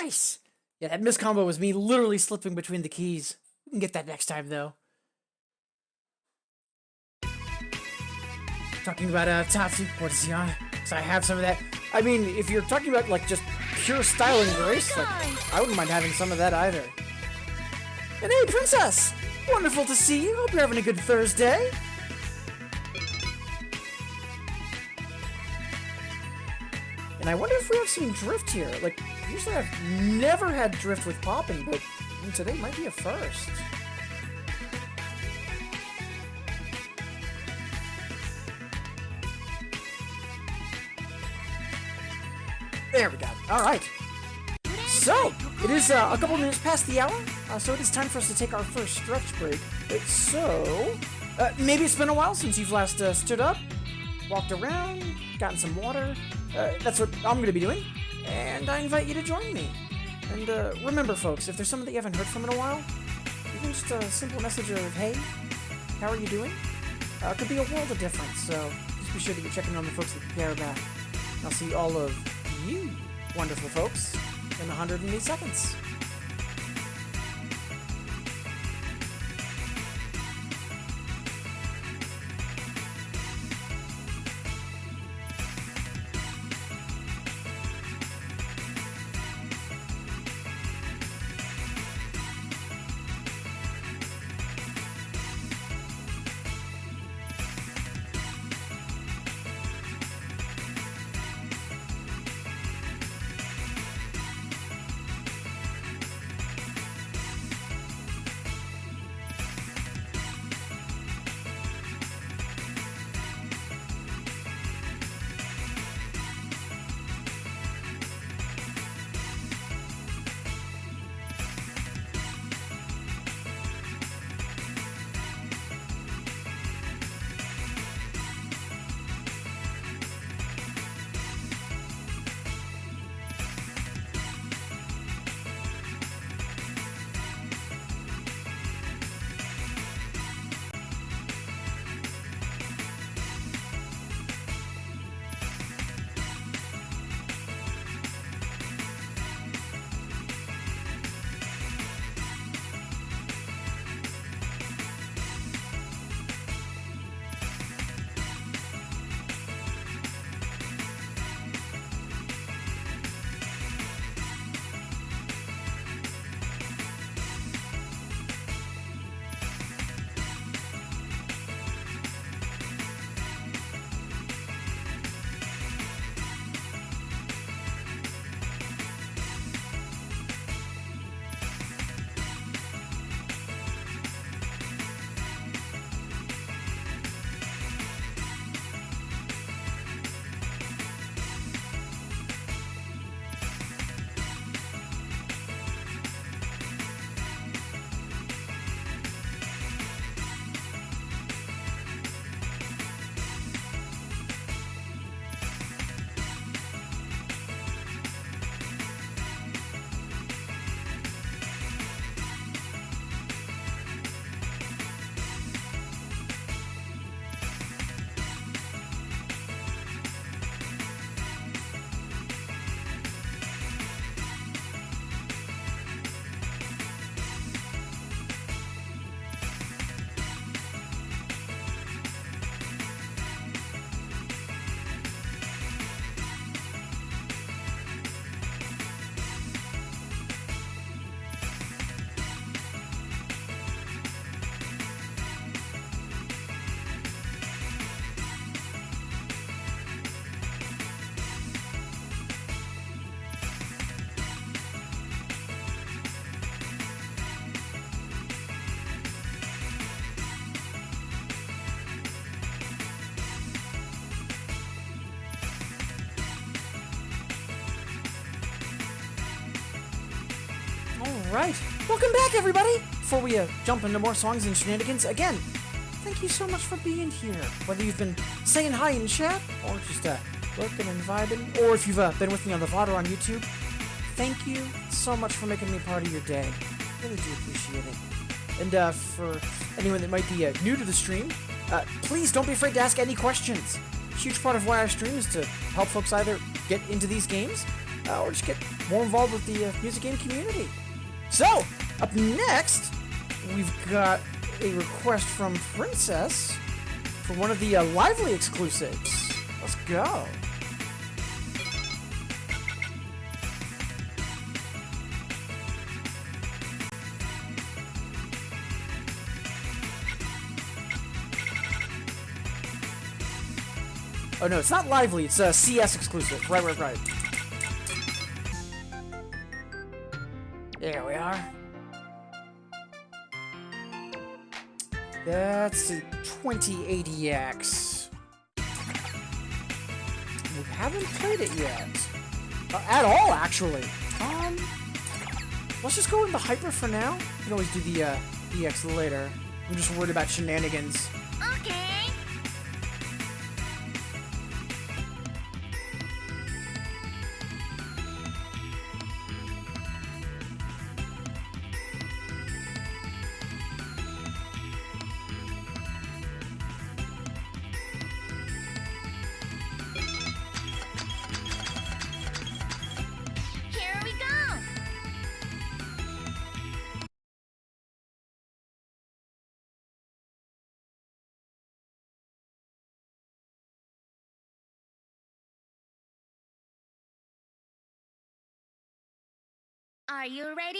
Nice. Yeah, that miss combo was me literally slipping between the keys. We can get that next time, though. Talking about Tatsu, what is he on? So I have some of that. I mean, if you're talking about, like, just pure style and grace, like, I wouldn't mind having some of that either. And hey, Princess! Wonderful to see you. Hope you're having a good Thursday. And I wonder if we have some drift here. Like, usually I've never had drift with Poppin, but today might be a first. There we go. All right. So, it is a couple minutes past the hour, so it is time for us to take our first stretch break. Maybe it's been a while since you've last stood up, walked around, gotten some water. That's what I'm going to be doing, and I invite you to join me. And remember, folks, if there's someone that you haven't heard from in a while, even just a simple message of, hey, how are you doing? Could be a world of difference, so just be sure that you're checking on the folks that you care about. And I'll see all of you wonderful folks in 108 seconds. Alright, welcome back everybody! Before we jump into more songs and shenanigans, again, thank you so much for being here. Whether you've been saying hi in chat, or just lurking and vibing, or if you've been with me on the VOD or on YouTube, thank you so much for making me part of your day. Really do appreciate it. And for anyone that might be new to the stream, please don't be afraid to ask any questions. A huge part of why I stream is to help folks either get into these games, or just get more involved with the music game community. So, up next, we've got a request from Princess for one of the Lively exclusives. Let's go. Oh no, it's not Lively, it's a CS exclusive. Right. There we are. That's a 2080X. We haven't played it yet. At all, actually. Let's just go into Hyper for now. We can always do the EX later. I'm just worried about shenanigans. Okay. Here we go. Are you ready?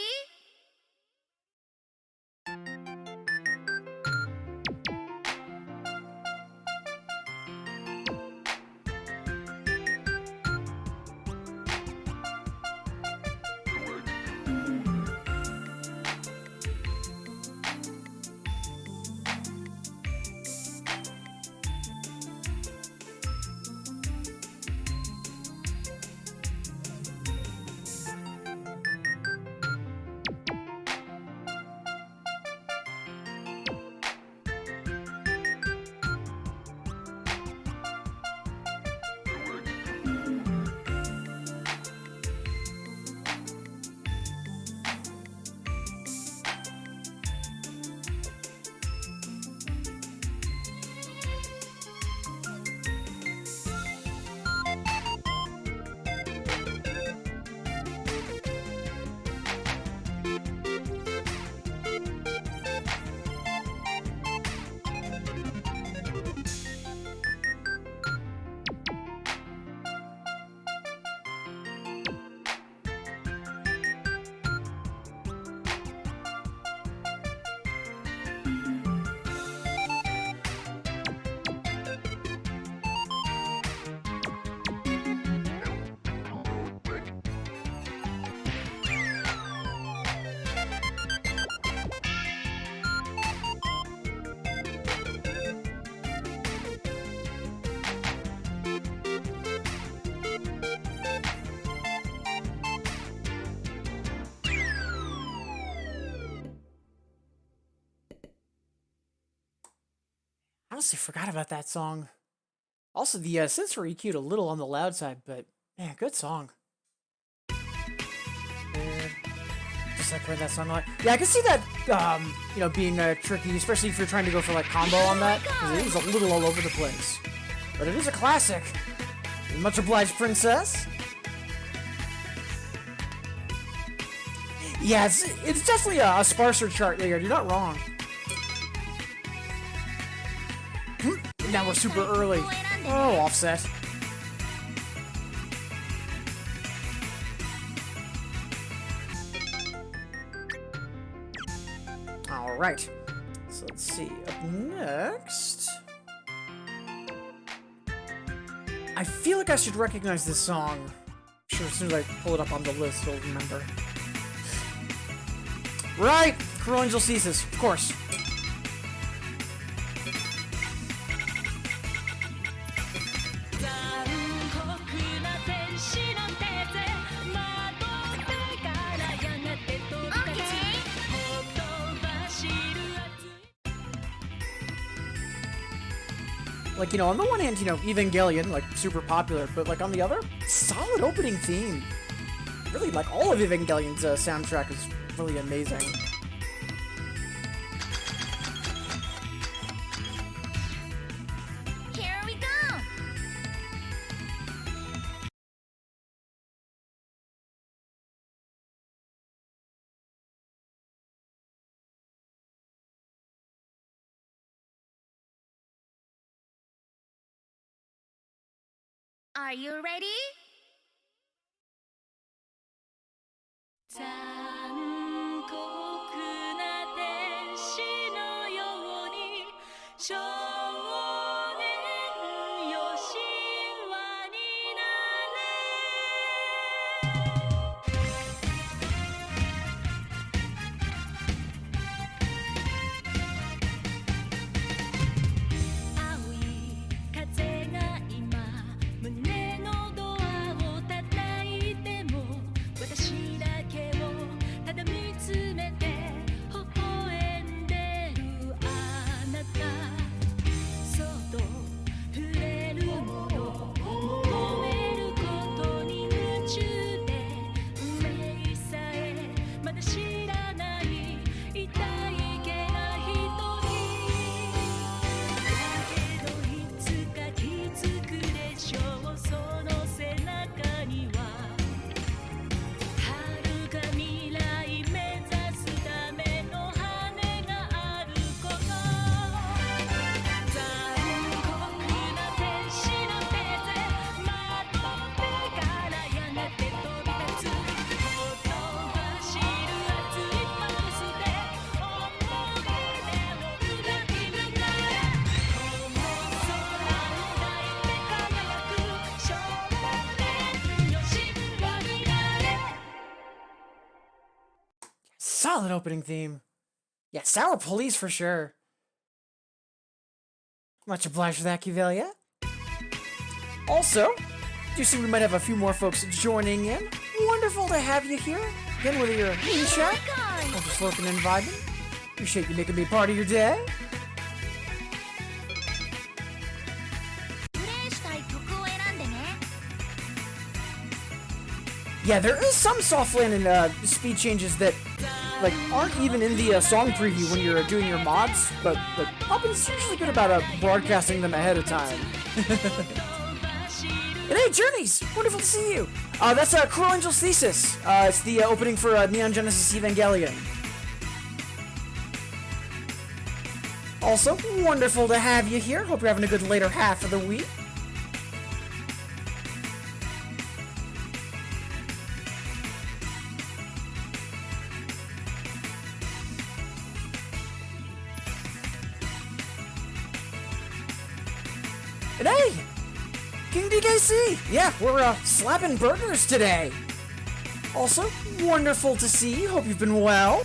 Honestly, forgot about that song. Also, the sensor EQ'd a little on the loud side, but man, good song. Just like playing that song a lot. Yeah, I can see that, being tricky, especially if you're trying to go for like combo on that, because it is a little all over the place. But it is a classic. Much obliged, Princess. Yeah, it's definitely a sparser chart there. You're not wrong. Now we're super early. Oh, offset. Alright. So let's see. Up next. I feel like I should recognize this song. I'm sure as soon as I pull it up on the list, I'll remember. Right! Cruel Angel Ceases, of course. Like, on the one hand, Evangelion, like, super popular, but, like, on the other, solid opening theme. Really, like, all of Evangelion's soundtrack is really amazing. Are you ready? 残酷な天使のように少年よ神話になれ青い風が今胸のドアを叩いても私だけをただ見つめて微笑んでるあなたそっと触れるもの求めることに夢中で運命さえまだ知らない痛いけな瞳だけどいつか気づくでしょうその背中には遥か未来目指すための羽があること残酷な天使の手でまとってからやがて飛び立つほとばしる熱いパルスで思い出を描きながらこの空を抱いて輝く少年よ神話になれ Solid opening theme. Yeah, Sour Police for sure. Much obliged for that, Kivelia. Also, do you see we might have a few more folks joining in? Wonderful to have you here. Again, whether you're in chat or just lurking and vibing. Appreciate you making me part of your day. プレイしたい曲を選んでね Yeah, there is some soft landing speed changes that like aren't even in the song preview when you're doing your mods, but Popn's usually good about broadcasting them ahead of time. And hey, Journeys! Wonderful to see you! That's Cruel Angel's Thesis. It's the opening for Neon Genesis Evangelion. Also, wonderful to have you here. Hope you're having a good later half of the week. And hey! King DKC! Yeah, we're slapping burgers today. Also, wonderful to see you. Hope you've been well.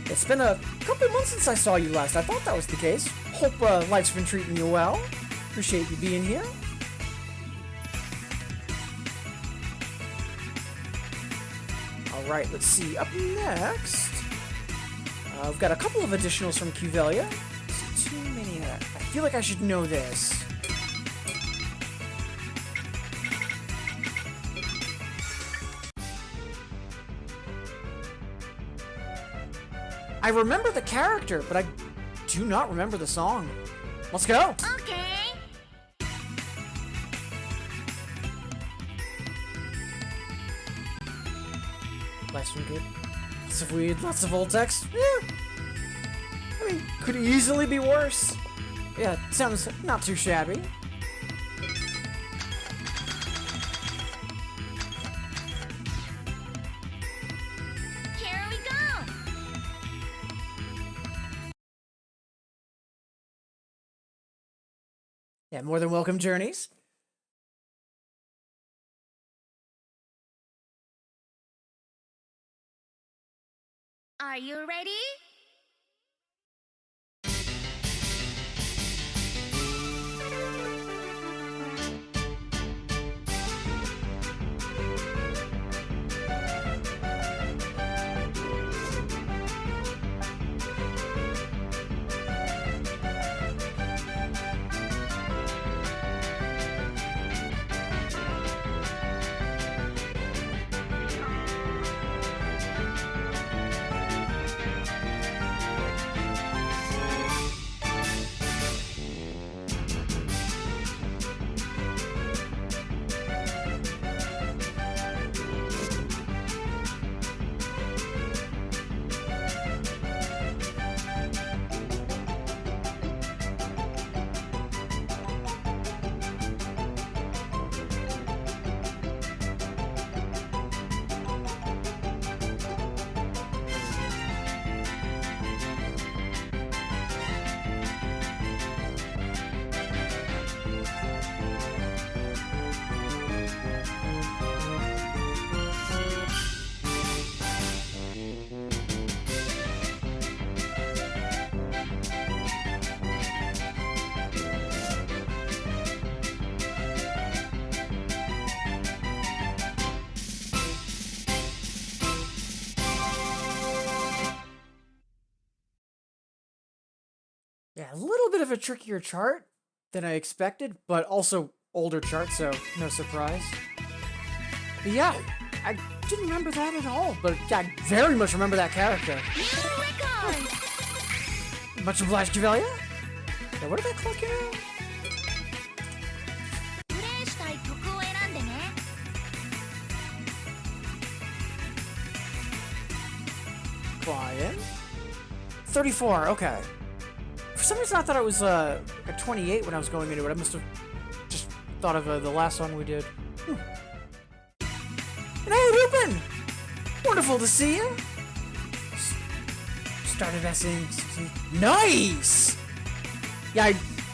It's been a couple months since I saw you last. I thought that was the case. Hope life's been treating you well. Appreciate you being here. Alright, let's see. Up next, we've got a couple of additionals from Cuvelia. Too many. I feel like I should know this. I remember the character, but I do not remember the song. Let's go! Okay. Life's been good. Lots of weed, lots of old text. Yeah. I mean, could easily be worse. Yeah, sounds not too shabby. Here we go. Yeah, more than welcome, Journeys. Are you ready? 「Yeah, a little bit of a trickier chart than I expected, but also older chart, so no surprise. But yeah, I didn't remember that at all, but I very much remember that character. Much obliged, Juvelia. Yeah, what did that clock get out? プレイしたい曲を選んでね。 Client. 34, okay. For some reason I thought it was a 28 when I was going into it. I must have just thought of the last song we did. And hey, Ruben! Wonderful to see you. Started essing. Nice! Yeah,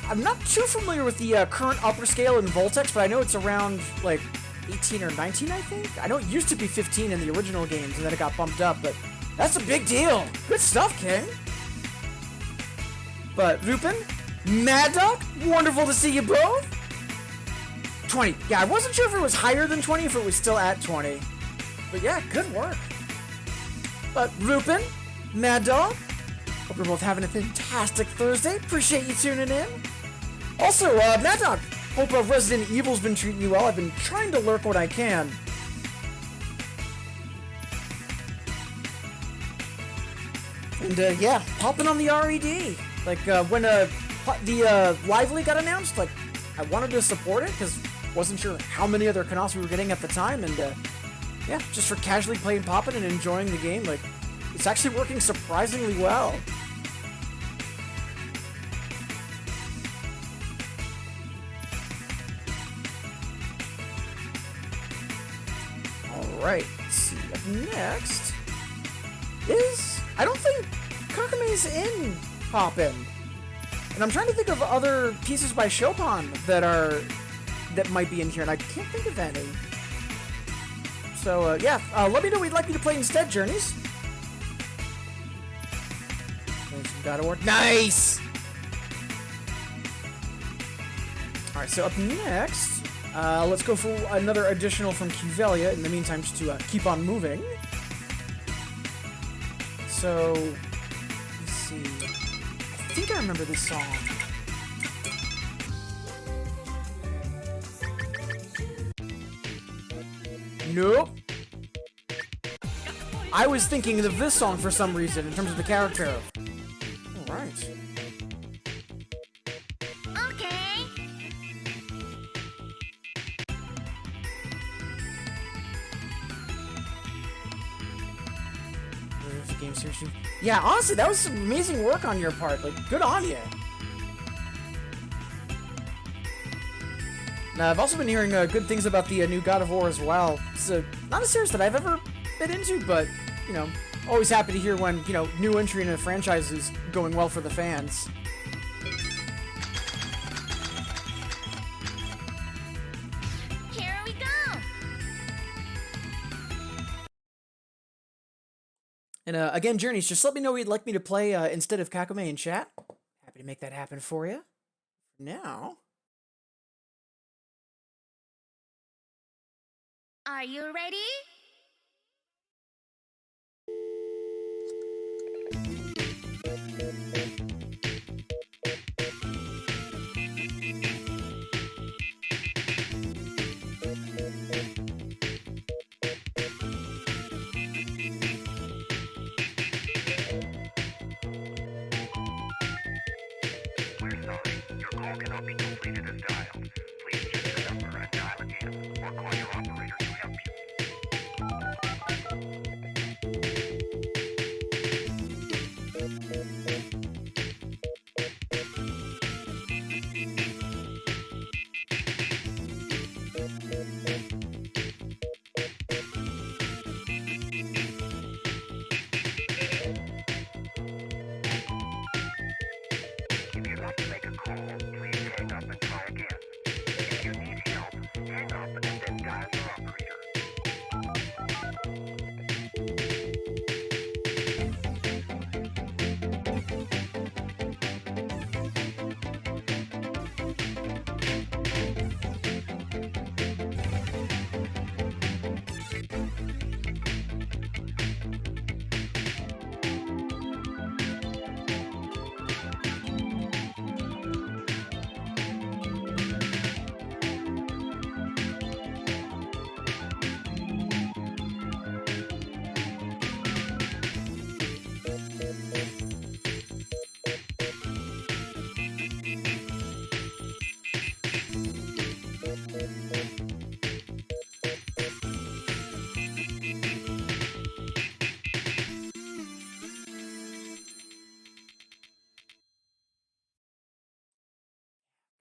I'm not too familiar with the current upper scale in Voltex, but I know it's around, like, 18 or 19, I think? I know it used to be 15 in the original games, and then it got bumped up, but that's a big deal! Good stuff, King! But, Rupin, Mad Dog, wonderful to see you both! 20. Yeah, I wasn't sure if it was higher than 20, if it was still at 20. But yeah, good work. But, Rupin, Mad Dog, hope you're both having a fantastic Thursday. Appreciate you tuning in. Also, Mad Dog, hope Resident Evil's been treating you well. I've been trying to lurk when I can. And, yeah, popping on the RED. Like, when the Lively got announced, like, I wanted to support it, because wasn't sure how many other Konas we were getting at the time, and, yeah, just for casually playing Pop'n and enjoying the game, like, it's actually working surprisingly well. Alright, let's see, up next is, I don't think Kakame's in Pop'n. And I'm trying to think of other pieces by Chopin that might be in here, and I can't think of any. So, yeah, let me know what you'd like me to play instead, Journeys. There's some God of War. Nice! Alright, so up next, let's go for another additional from Cuvelia. In the meantime, just to keep on moving. So, let's see. I think I remember this song. Nope. I was thinking of this song for some reason in terms of the character. Alright. Okay. The game series. Yeah, honestly, that was some amazing work on your part. Like, good on you. Now, I've also been hearing good things about the new God of War as well. It's not a series that I've ever been into, but, you know, always happy to hear when, you know, new entry in a franchise is going well for the fans. Here we go. And again, Journeys, just let me know what you'd like me to play instead of Kakome in chat. Happy to make that happen for you. Now... Are you ready? We're sorry, your call cannot be completed as dialed. Please check the number and dial again, or call your operator to help you.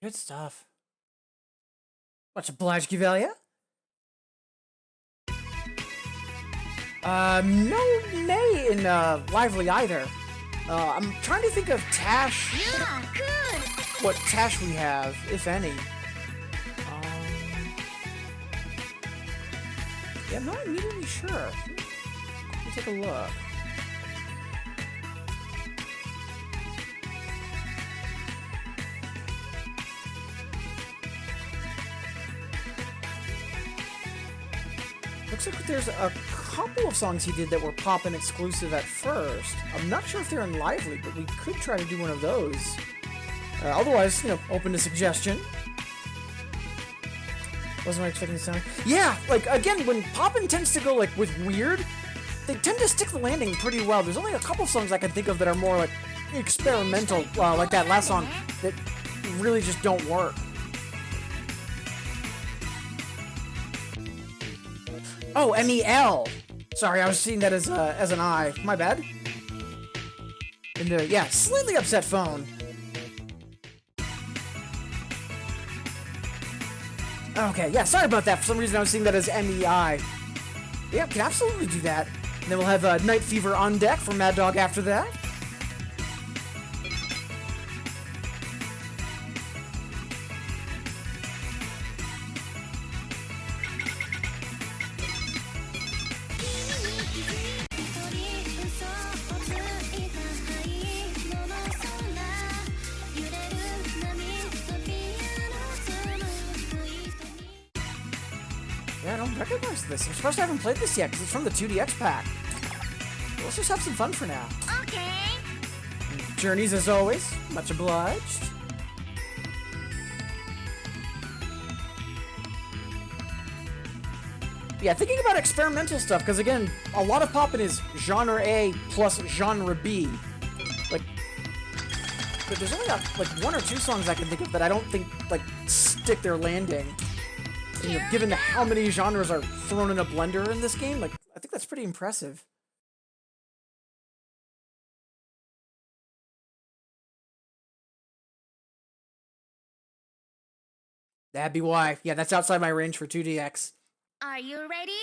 Good stuff. Much obliged, Givelia. No May in Lively either. I'm trying to think of Tash. Yeah, good. What Tash we have, if any. Yeah, I'm not immediately sure. Let me take a look. Looks like there's a couple of songs he did that were Pop'n exclusive at first. I'm not sure if they're in Lively, but we could try to do one of those. Otherwise, you know, open to suggestion. Wasn't expecting the sound. Yeah, like, again, when Pop'n tends to go, like, with weird, they tend to stick the landing pretty well. There's only a couple songs I can think of that are more, like, experimental, like that last song, that really just don't work. Oh, M-E-L. Sorry, I was seeing that as an I. My bad. And, yeah, slightly upset phone. Okay, yeah, sorry about that. For some reason I was seeing that as M-E-I. Yeah, can absolutely do that. And then we'll have Night Fever on deck for Mad Dog after that. Yeah, I don't recognize this. I'm surprised I haven't played this yet, because it's from the 2DX pack. Let's just have some fun for now. Okay. Journeys, as always. Much obliged. Yeah, thinking about experimental stuff, because again, a lot of Pop'n is genre A plus genre B. Like, but there's only like one or two songs I can think of that I don't think, like, stick their landing. And, you know, given how many genres are thrown in a blender in this game, like, I think that's pretty impressive. That'd be why. Yeah, that's outside my range for 2DX. Are you ready?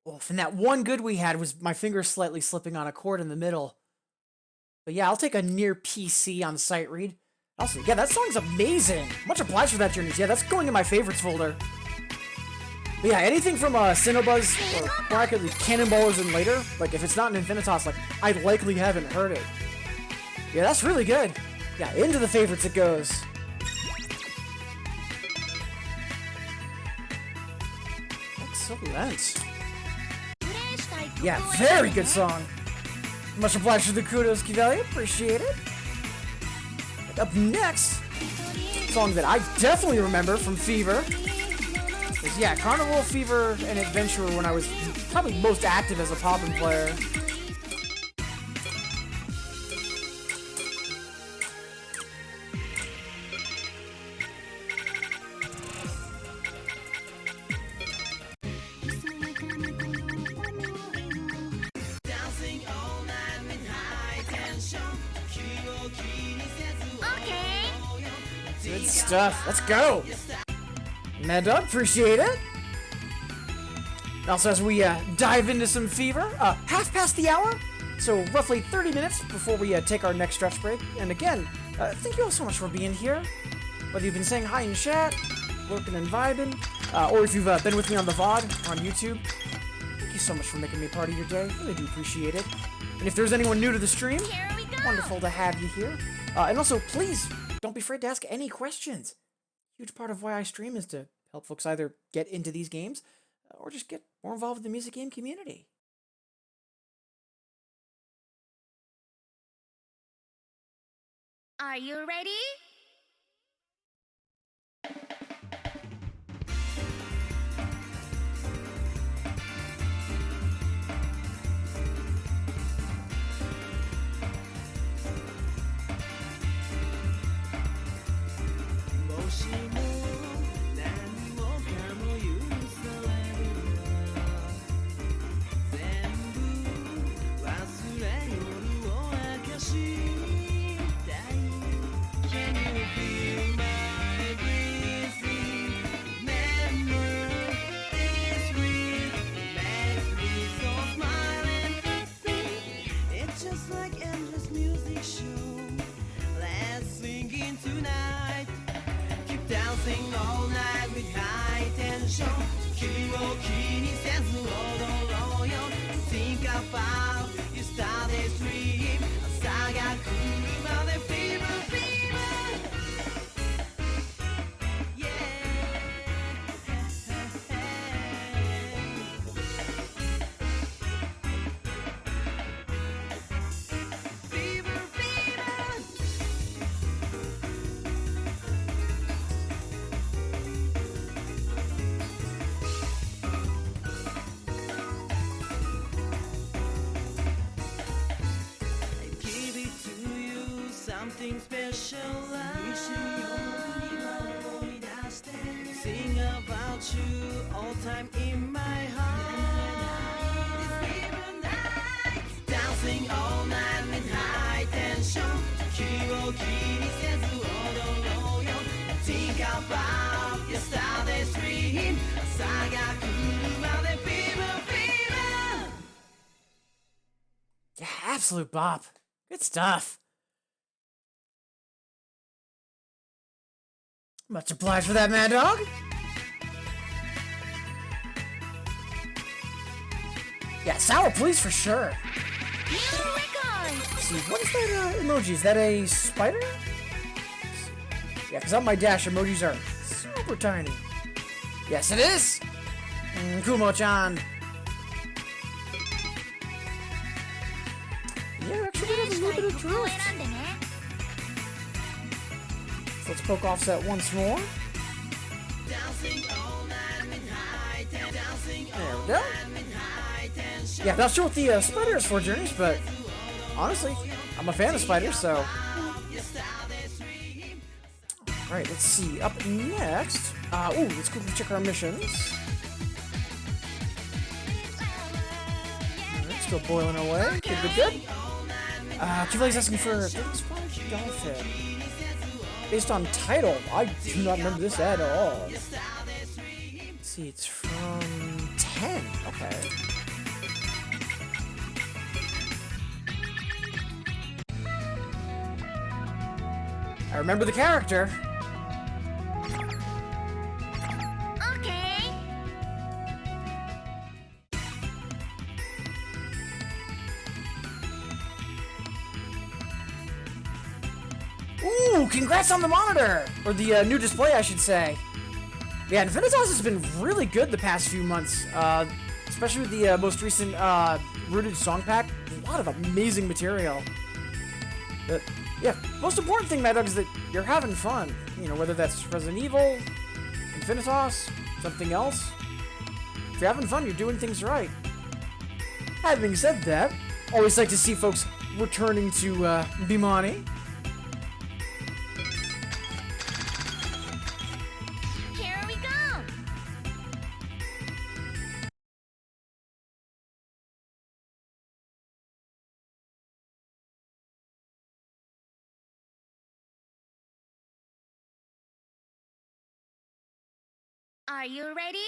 Oof, and that one good we had was my finger slightly slipping on a chord in the middle. But yeah, I'll take a near PC on sight read. Also, yeah, that song's amazing. Much obliged for that, Journeys. Yeah, that's going in my favorites folder. But yeah, anything from Cinnabuzz or more accurately Cannonballers and later, like if it's not an Infinitas, like I likely haven't heard it. Yeah, that's really good. Yeah, into the favorites it goes. Excellent. Yeah, very good song. Much obliged for the kudos, Kivelia. Appreciate it. And up next, a song that I definitely remember from Fever is, yeah, Carnival Fever and Adventurer when I was probably most active as a Pop'n player. Good stuff. Let's go. Mad Dog, appreciate it. Also, as we dive into some Fever, half past the hour, so roughly 30 minutes before we take our next stretch break. And again, thank you all so much for being here. Whether you've been saying hi in chat, lurking and vibing, or if you've been with me on the VOD on YouTube, thank you so much for making me a part of your day. Really do appreciate it. And if there's anyone new to the stream, wonderful to have you here. And also, please, don't be afraid to ask any questions. Huge part of why I stream is to help folks either get into these games or just get more involved with the music game community. Are you ready? Something special sing about you all time in my heart. Dancing all night with high tension. Think about yesterday's dream. Fever. Yeah, absolute bop. Good stuff. Much obliged for that, Mad Dog. Yeah, sour please for sure. Let's see, what is that emoji? Is that a spider? Yeah, because on my dash, emojis are super tiny. Yes, it is. Kumo-chan. Yeah, actually, we have a little bit of drift. So let's poke offset once more. There we go. Yeah, not sure what the spider is for, Journeys, but honestly, I'm a fan of spiders, so. Alright, let's see. Up next. Let's quickly check our missions. Alright, still boiling away. Good. Kivali's asking for a dolphin. Based on title, I do not remember this at all. Let's see, it's from 10. Okay. I remember the character. Okay. Ooh, congrats on the monitor! Or the new display, I should say. Yeah, Infinitas has been really good the past few months. Especially with the most recent Rooted song pack. A lot of amazing material. But, yeah, most important thing, Mad Dog, is that you're having fun. You know, whether that's Resident Evil, Infinitas, something else. If you're having fun, you're doing things right. Having said that, always like to see folks returning to Bimani. Here we go! Are you ready?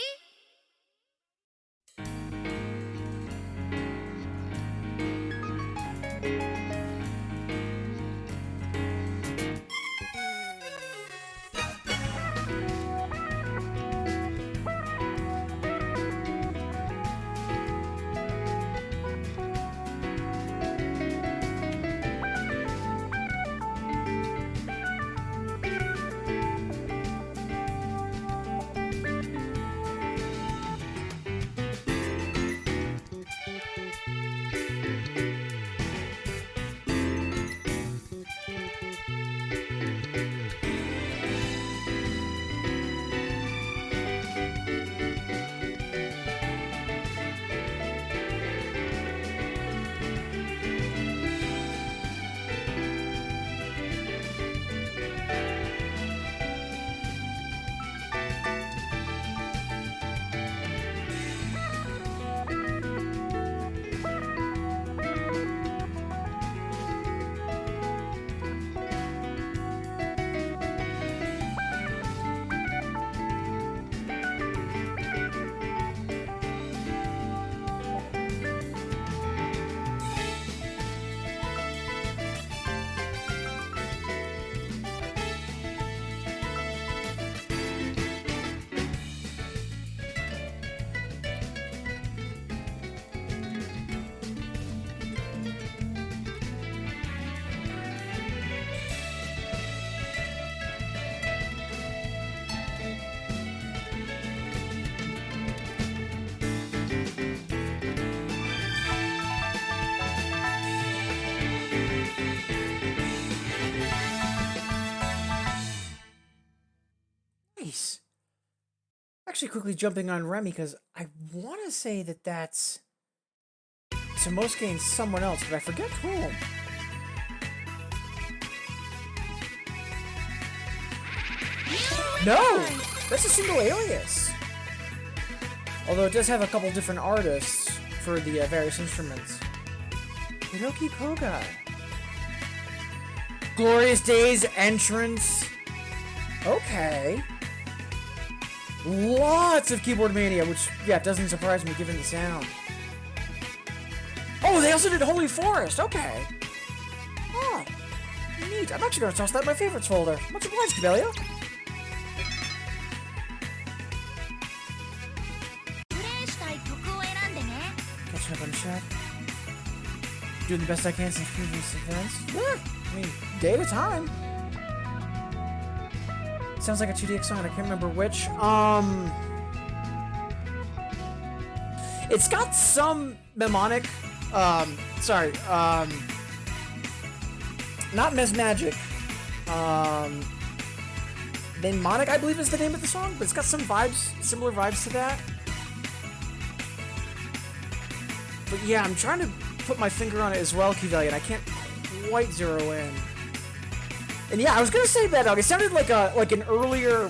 Nice. Actually, quickly jumping on Remy, because I want to say that that's Tomosuke and someone else, but I forget whom. No! That's a single alias. Although it does have a couple different artists for the various instruments. Hiroki Koga. Glorious Days entrance. Okay. Lots of keyboard mania, which, yeah, doesn't surprise me given the sound. Oh, they also did Holy Forest. Okay. Oh, neat. I'm actually going to toss that in my favorites folder. Much obliged, Cabello. Catching up on chat. Doing the best I can since previous events. Yeah, I mean, day at a time. Sounds like a 2DX song, I can't remember which. It's got some mnemonic, not Mesmagic, Mnemonic, I believe is the name of the song, but it's got some vibes, similar vibes to that. But yeah, I'm trying to put my finger on it as well, Kivalian. I can't quite zero in. And yeah, I was gonna say that, it sounded like an earlier,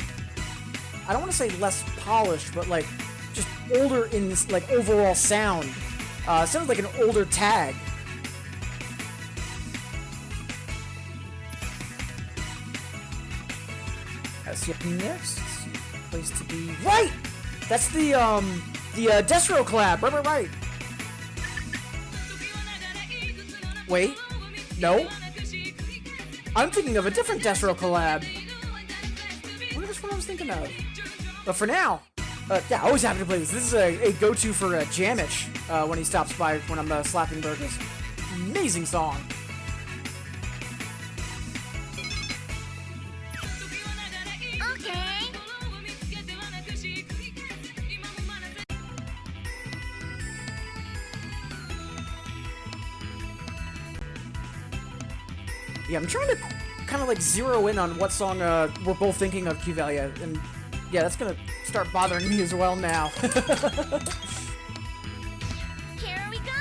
I don't want to say less polished, but like just older in this, like, overall sound. It sounded like an older tag. That's up next place to be. Right, that's the Destro collab. Right. Wait, no. I'm thinking of a different Destro collab. I wonder which one I was thinking of. But for now, yeah, always happy to play this. This is a go-to for Jamich when he stops by when I'm slapping burgers. Amazing song. Yeah, I'm trying to kind of like zero in on what song we're both thinking of, Q-Valia, and yeah, that's gonna start bothering me as well now. Here we go!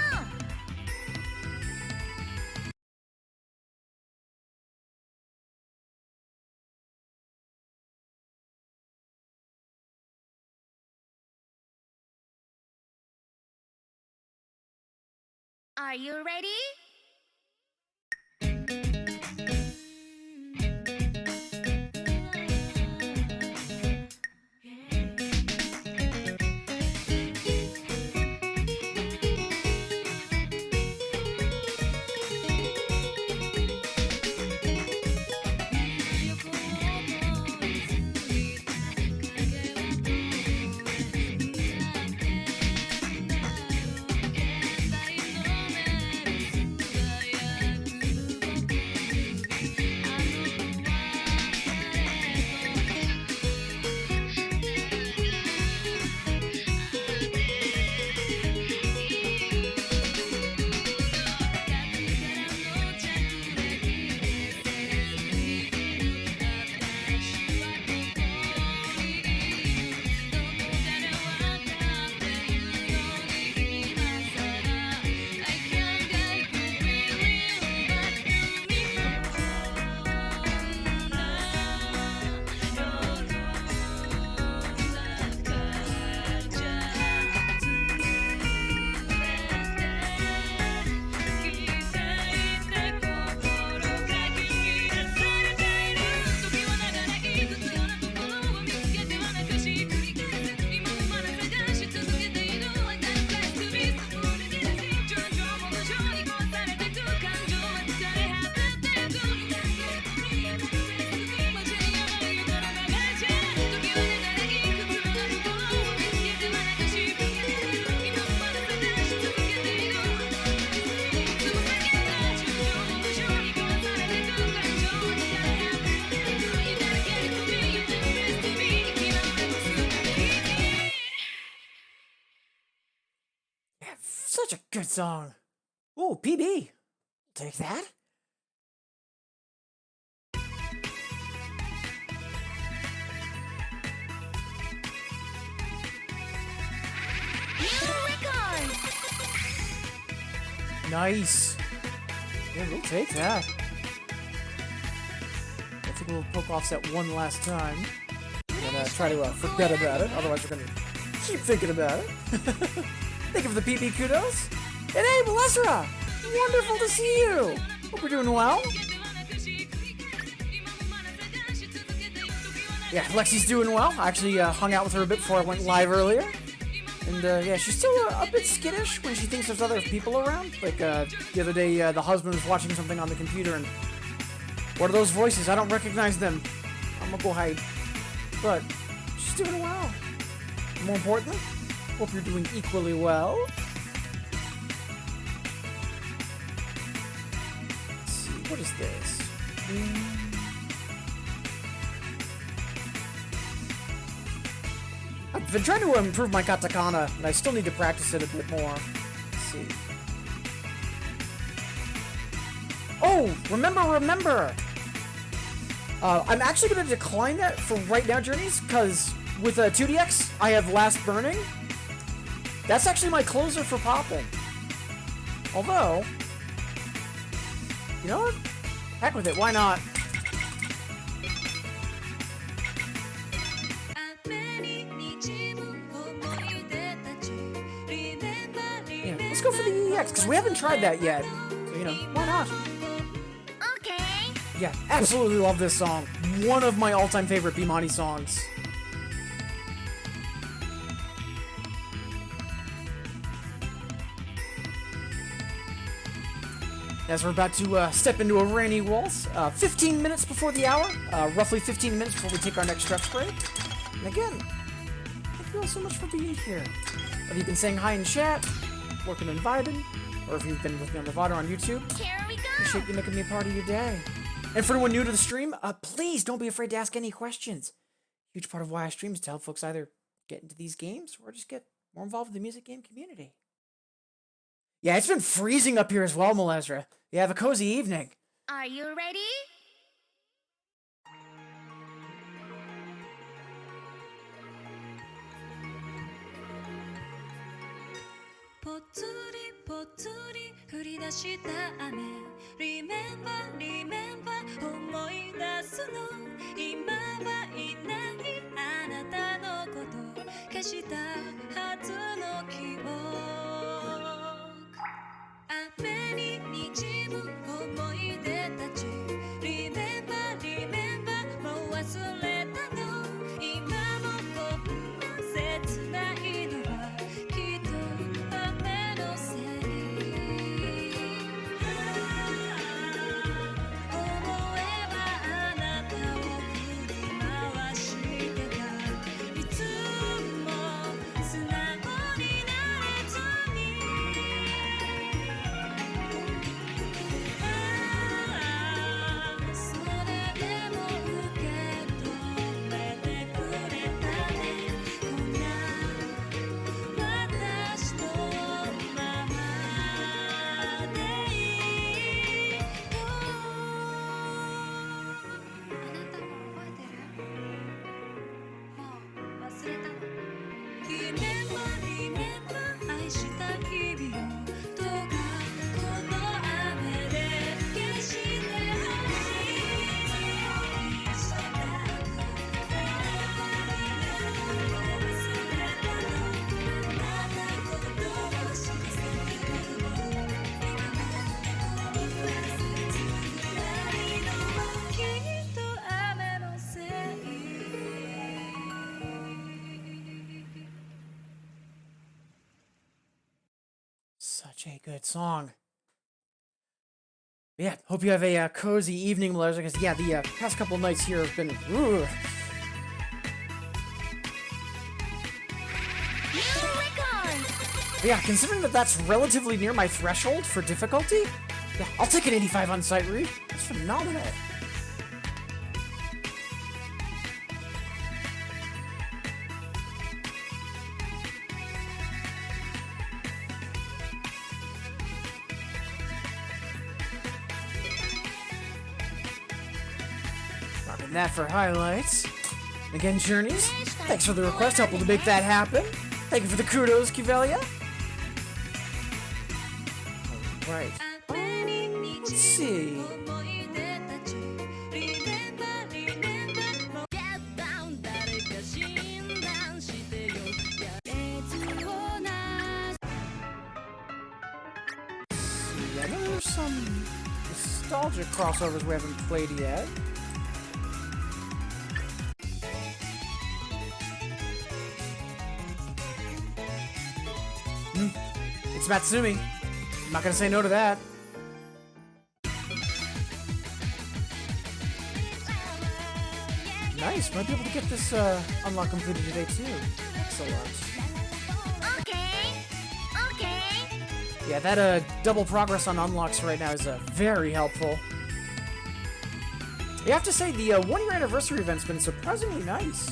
Are you ready? Such a good song. Ooh, PB. Take that. New record! Nice. Yeah, we'll take that. I think we'll poke offset one last time. And try to forget about it, otherwise we're gonna keep thinking about it. Thank you for the PB kudos. And hey, Melesra! Wonderful to see you! Hope you're doing well. Yeah, Lexi's doing well. I actually hung out with her a bit before I went live earlier. And yeah, she's still a bit skittish when she thinks there's other people around. Like the other day, the husband was watching something on the computer and... What are those voices? I don't recognize them. I'm gonna go hide. But she's doing well. More importantly, hope you're doing equally well. Let's see, what is this? I've been trying to improve my katakana, and I still need to practice it a bit more. Let's see. Oh, remember! I'm actually going to decline that for right now, Journeys, because with 2DX, I have Last Burning. That's actually my closer for popn. Although, you know what? Heck with it, why not? Yeah, let's go for the EX, because we haven't tried that yet. So, you know, why not? Okay. Yeah, absolutely love this song. One of my all-time favorite Bimani songs. As we're about to step into a rainy waltz, 15 minutes before the hour, roughly 15 minutes before we take our next stretch break. And again, thank you all so much for being here. Whether you've been saying hi in chat, working and vibing, or if you've been with me on the VOD or on YouTube, Here we go! appreciate you making me a part of your day. And for anyone new to the stream, please don't be afraid to ask any questions. Huge part of why I stream is to help folks either get into these games or just get more involved with the music game community. Yeah, it's been freezing up here as well, Melesra. Yeah, have a cozy evening. Are you ready? ぽつりぽつり降り出した雨 Remember, remember 思い出すの今はいないあなたのこと消したはずの記憶雨に滲む思い出たち Remember, remember もう忘れたの今もこんな切ないのはきっと雨のせい思えばあなたを振り回してたいつも素直になれずにそれでも受け止めてくれたねこんな私のままでいいよあなたも覚えてるもう忘れたの Remember, remember 愛した日々をどうかこの雨で消してほしいしたく忘れたのあなたことを知りせるの今もこんな切ないのはきっと雨のせい Such a good song. Yeah, hope you have a cozy evening, Melissa, because, yeah, the past couple nights here have been... Ooh. Yeah, considering that that's relatively near my threshold for difficulty, yeah, I'll take an 85 on sight read. That's phenomenal. Marking that for highlights. Again, Journeys, thanks for the request, helping to make that happen. Thank you for the kudos, Kivelia. Alright. Let's see. Yeah, I know there's some nostalgia crossovers we haven't played yet. It's Matsumi. I'm not gonna say no to that. Nice, might be able to get this unlock completed today too. Excellent. Okay. Yeah, that double progress on unlocks right now is very helpful. You have to say the 1 year anniversary event's been surprisingly nice.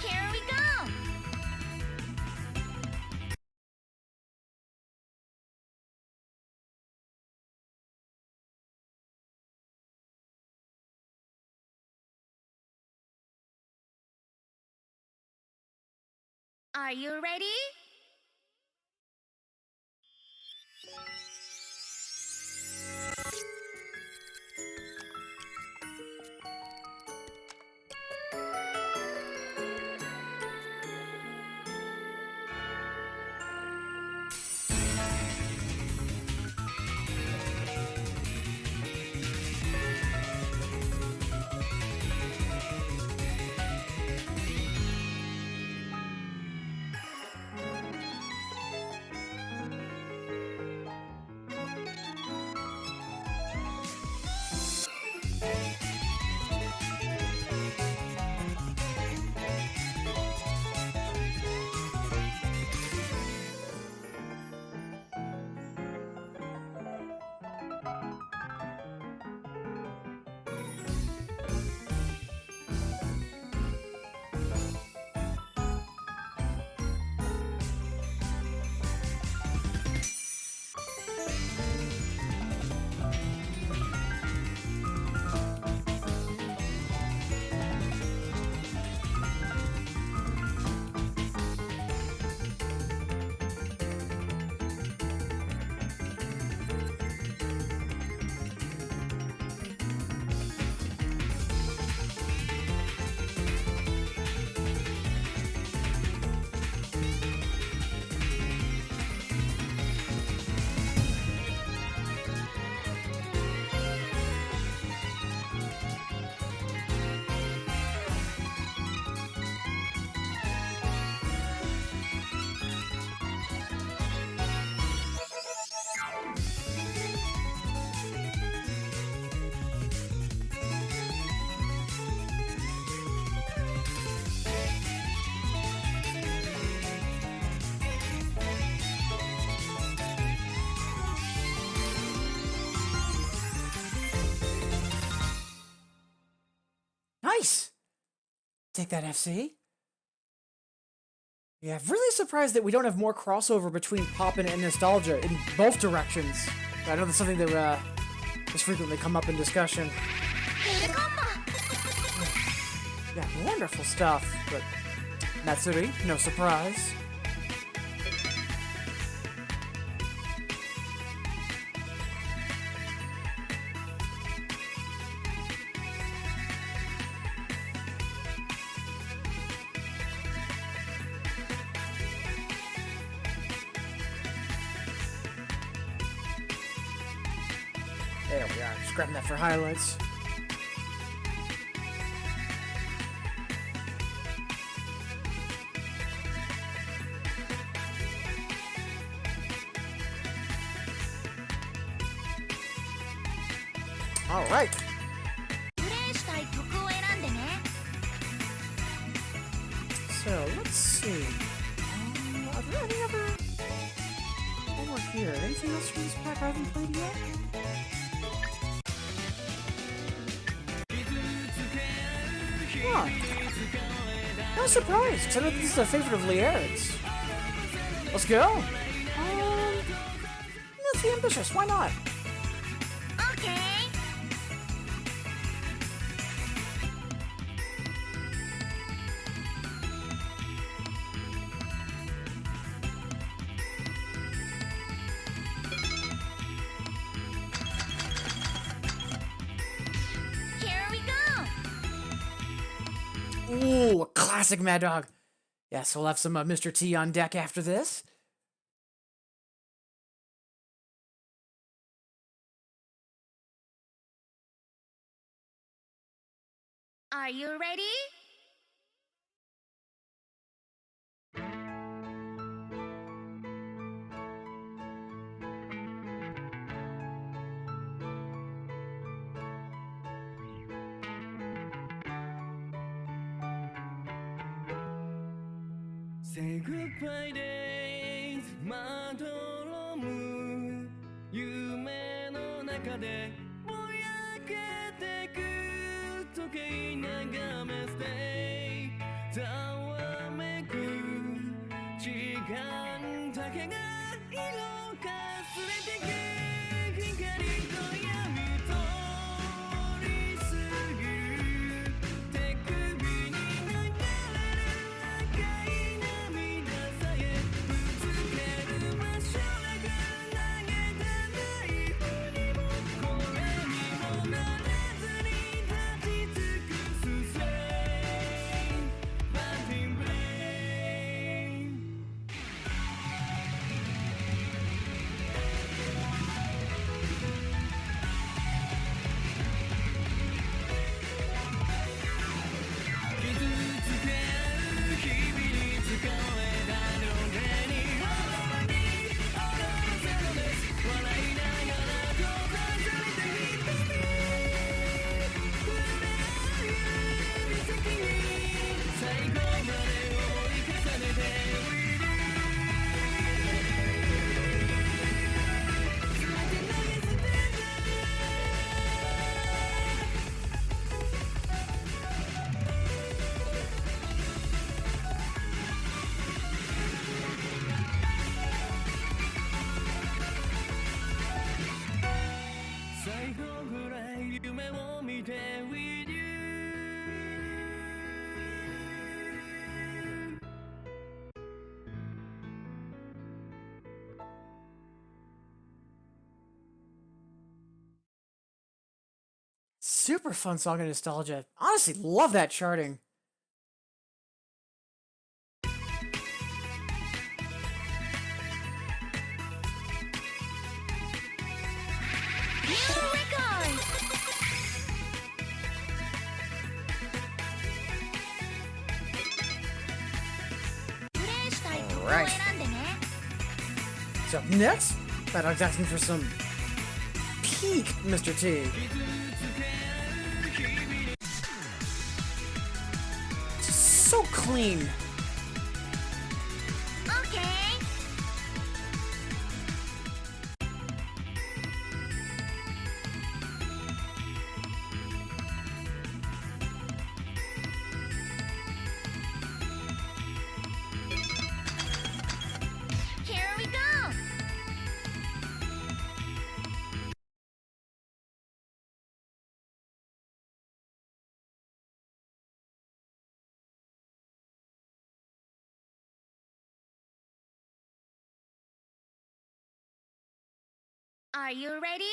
Here we go. Are you ready? Take that, FC. Yeah, I'm really surprised that we don't have more crossover between Poppin and Nostalgia in both directions. I know that's something that has frequently come up in discussion. Yeah, wonderful stuff, but Matsuri, no surprise. There we are, just grabbing that for highlights. All right. So let's see. Are there any other? Over here, anything else from this pack I haven't played yet? Huh. No surprise, because I know this is a favorite of Lierd's. Let's go. Let's be ambitious. Why not? Ooh, a classic Mad Dog. Yes, we'll have some Mr. T on deck after this. Are you ready? Say goodbye days まどろむ夢の中でぼやけてく時計眺め Stay ざわめく時間だけが色かすれてく光と闇通り過ぎる手首に流れる赤い涙さえぶつける場所なく投げたナイフにもこれにもならずに立ち尽くす Say PopnLively傷つける日々に疲れた両手に頬に踊らせるです笑いながら閉ざされた瞳触れ合う指先に最後まで追い重ねている全て投げ捨てた最後ぐらい夢を見て with you Super fun song of nostalgia. Honestly, love that charting. New record! Alright. So up next, Mad Dog's asking for some peak Mr. T. So clean. Okay. Are you ready?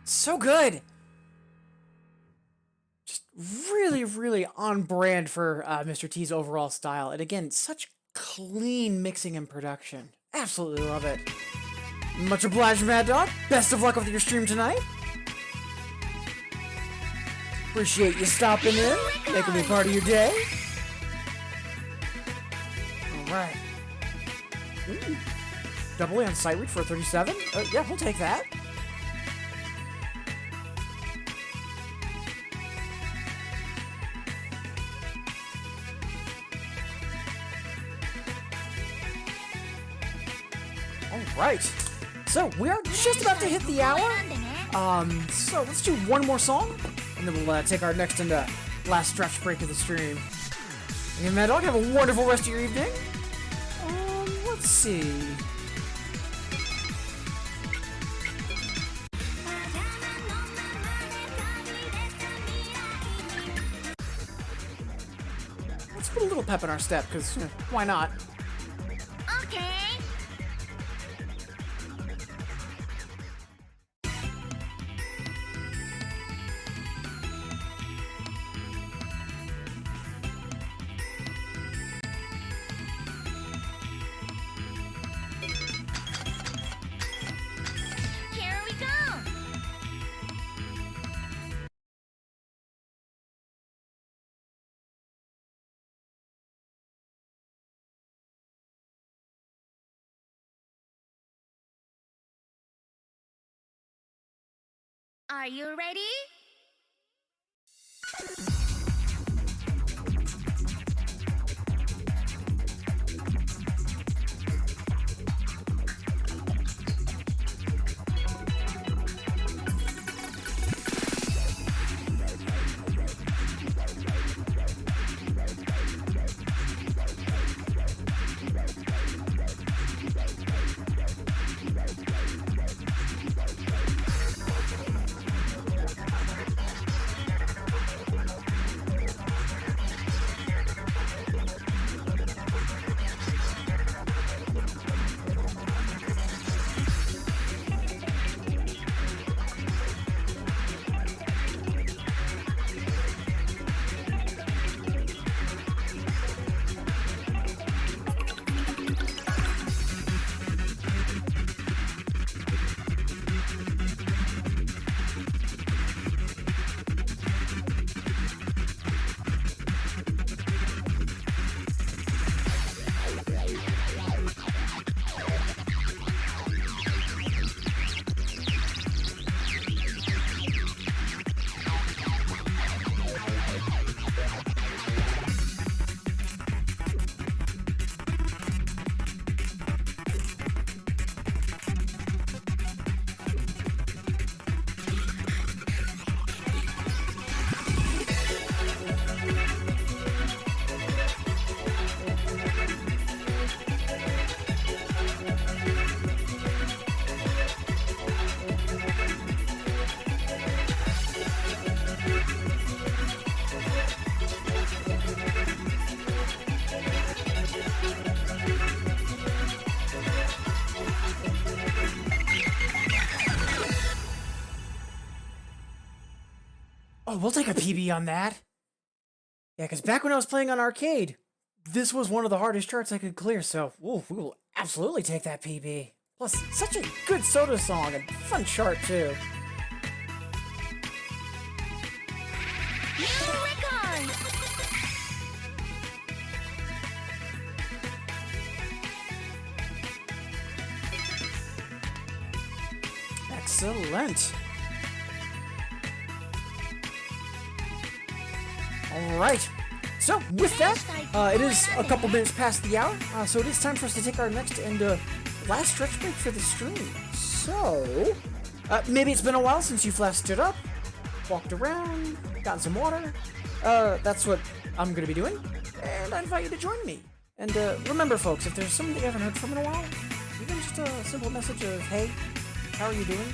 So good. Just really, really on brand for Mr. T's overall style. And again, such clean mixing and production. Absolutely love it. Much obliged, Mad Dog. Best of luck with your stream tonight. Appreciate you stopping in, making me part of your day. Alright. Double A on sight read for a 37? Yeah, we'll take that. Alright. So, we're just about to hit the hour. So let's do one more song, and then we'll take our next and last stretch break of the stream. And Mad Dog, have a wonderful rest of your evening. Let's see. Let's put a little pep in our step, because why not? Okay. Here we go. Are you ready? Oh, we'll take a PB on that. Yeah, because back when I was playing on arcade, this was one of the hardest charts I could clear, so ooh, we will absolutely take that PB. Plus, such a good Soda song and fun chart, too. New record! Excellent. All right. So, with that, it is a couple minutes past the hour, so it is time for us to take our next and last stretch break for the stream. So, maybe it's been a while since you've last stood up, walked around, gotten some water. That's what I'm going to be doing, and I invite you to join me. And remember, folks, if there's someone that you haven't heard from in a while, even just a simple message of, hey, how are you doing?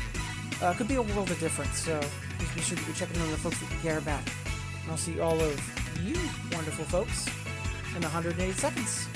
Could be a world of difference, so please be sure to be checking in on the folks that you care about. And I'll see all of you wonderful folks in 180 seconds.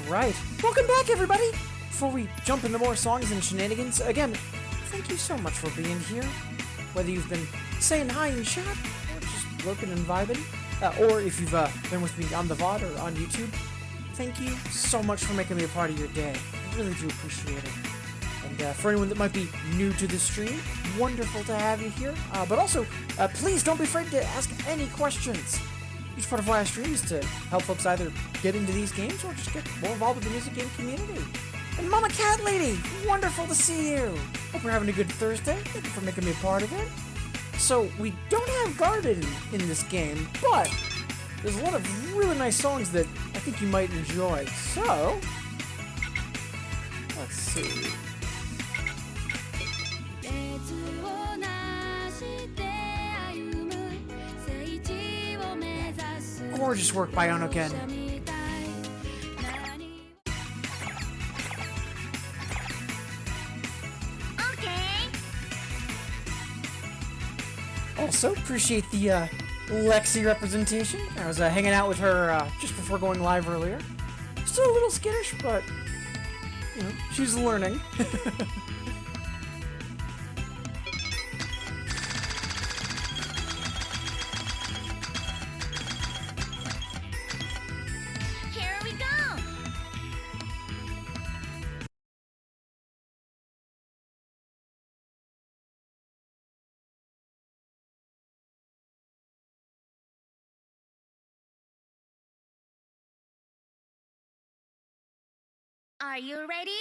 Alright, welcome back everybody! Before we jump into more songs and shenanigans, again, thank you so much for being here. Whether you've been saying hi in chat, or just lurking and vibing, or if you've been with me on the VOD or on YouTube, thank you so much for making me a part of your day. I really do appreciate it. And for anyone that might be new to the stream, wonderful to have you here. But also, please don't be afraid to ask any questions. Each part of why I stream is to help folks either get into these games or just get more involved with the music game community. And Mama Cat Lady, wonderful to see you. Hope you're having a good Thursday. Thank you for making me a part of it. So, we don't have garden in this game, but there's a lot of really nice songs that I think you might enjoy. So, let's see. をなして歩む聖地を目指す Gorgeous work by Onoken. みたい何 Also, appreciate the Lexi representation. I was hanging out with her just before going live earlier. Still a little skittish, but, you know, she's learning. Here we go! Are you ready?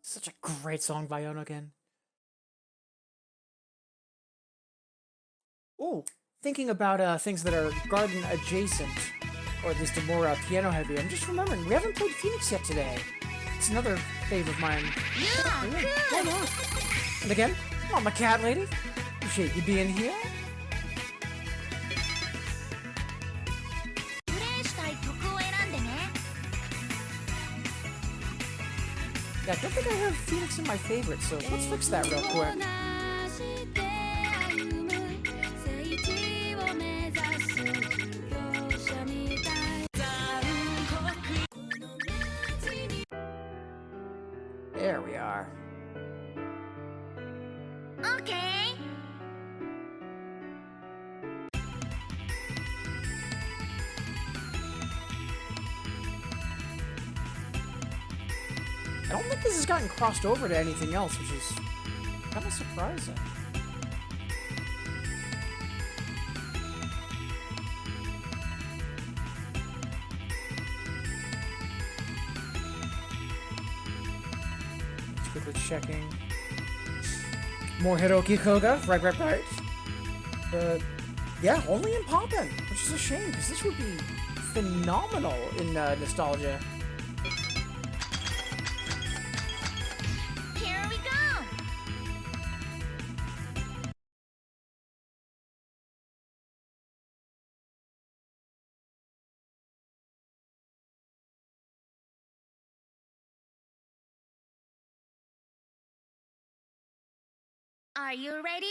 Such a great song by Onoken. Oh, thinking about things that are garden adjacent, or at least a more piano heavy. I'm just remembering, we haven't played Phoenix yet today. It's another fave of mine. Why not? And again, Mama Cat Lady, appreciate you being here. プレイしたい曲を選んでね Yeah, I don't think I have Phoenix in my favorites, so let's fix that real quick. 歩む聖地を目指す容赦みたい There we are. Okay. I don't think this has gotten crossed over to anything else, which is kind of surprising. Just quickly checking. More Hiroki Koga, right. Yeah, only in PopnM, which is a shame, because this would be phenomenal in nostalgia. Are you ready?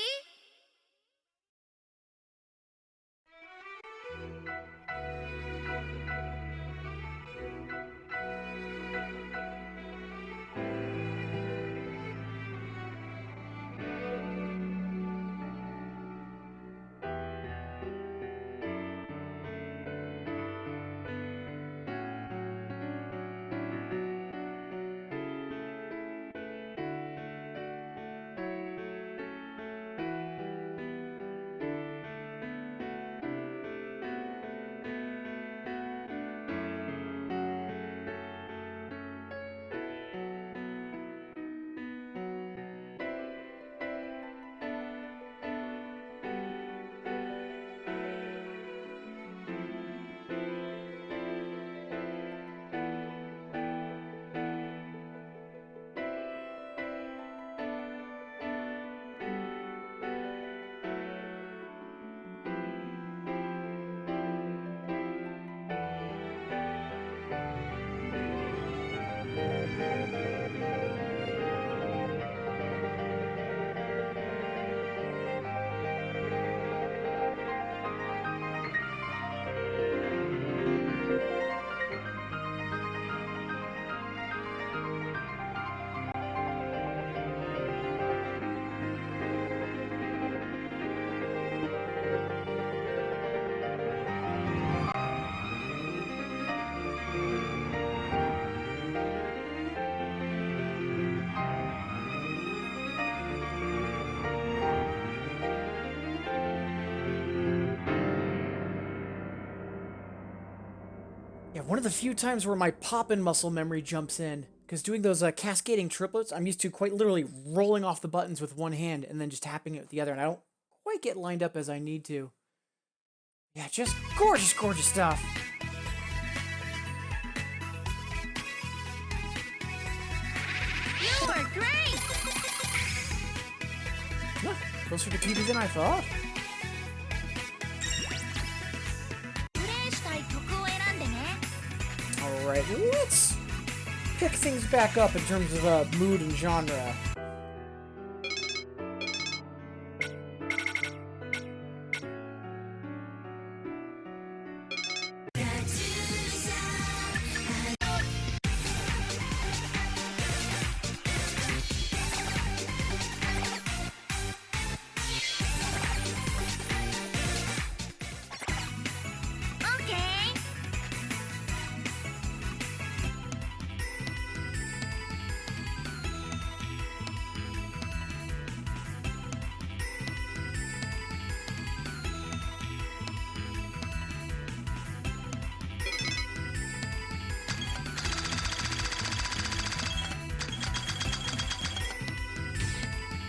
Yeah, one of the few times where my poppin muscle memory jumps in, because doing those cascading triplets, I'm used to quite literally rolling off the buttons with one hand and then just tapping it with the other, and I don't quite get lined up as I need to. Yeah, just gorgeous, gorgeous stuff. You were great! Huh, closer to PB than I thought. プレイしたい曲を選んでね。 Alright, let's pick things back up in terms of mood and genre. Okay.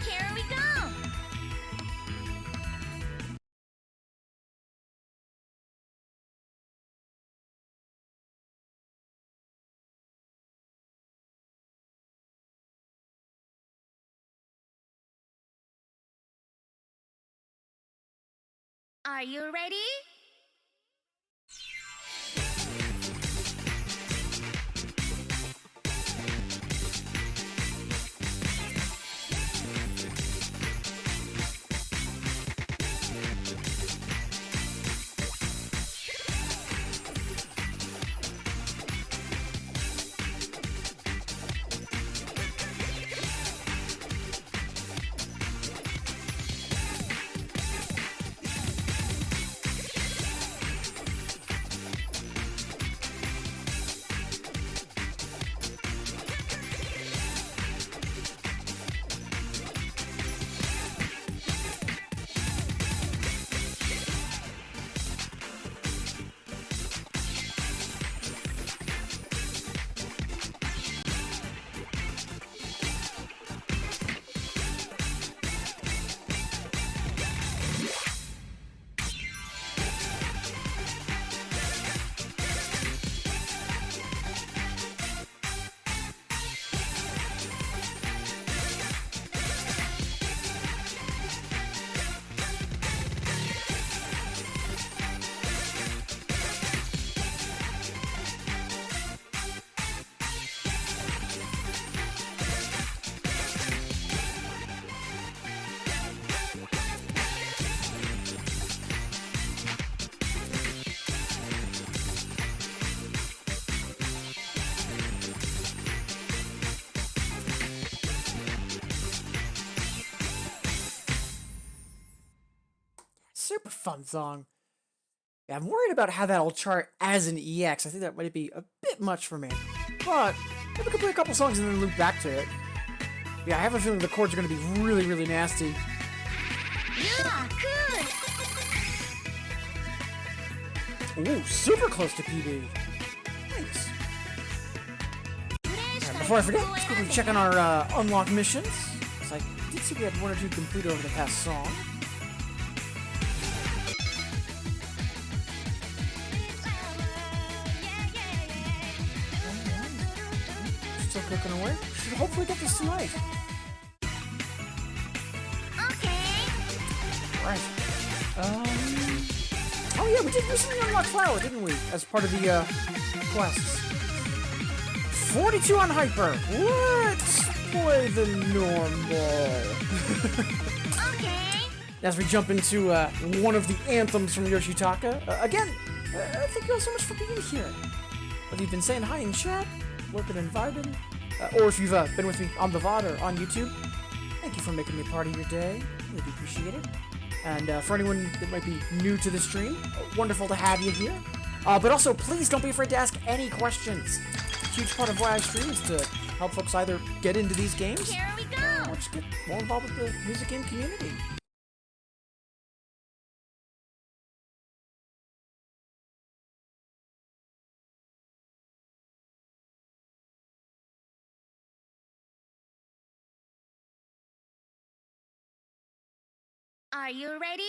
Here we go. Are you ready? super fun song. Yeah, I'm worried about how that'll chart as an EX. I think that might be a bit much for me. But maybe we could play a couple songs and then loop back to it. Yeah, I have a feeling the chords are going to be really, really nasty. You are cool. Ooh, super close to PB. Thanks. Alright, before I forget, let's quickly check on our unlocked missions. So I did see we had 1 or 2 completed over the past song. Still cooking away. Should hopefully get this tonight. Okay. Right. Oh yeah, we did recently unlock Flower, didn't we? As part of the quests. 42 on Hyper. Let's play the normal. Okay. As we jump into one of the anthems from Yoshitaka. Again, thank you all so much for being here. Whether you've been saying hi in chat, lurking and vibing, or if you've been with me on the VOD or on YouTube, thank you for making me part of your day. Really do appreciate it. And for anyone that might be new to the stream, wonderful to have you here. But also, please don't be afraid to ask any questions. A huge part of why I stream is to help folks either get into these games, Here we go. or just get more involved with the music game community. Are you ready?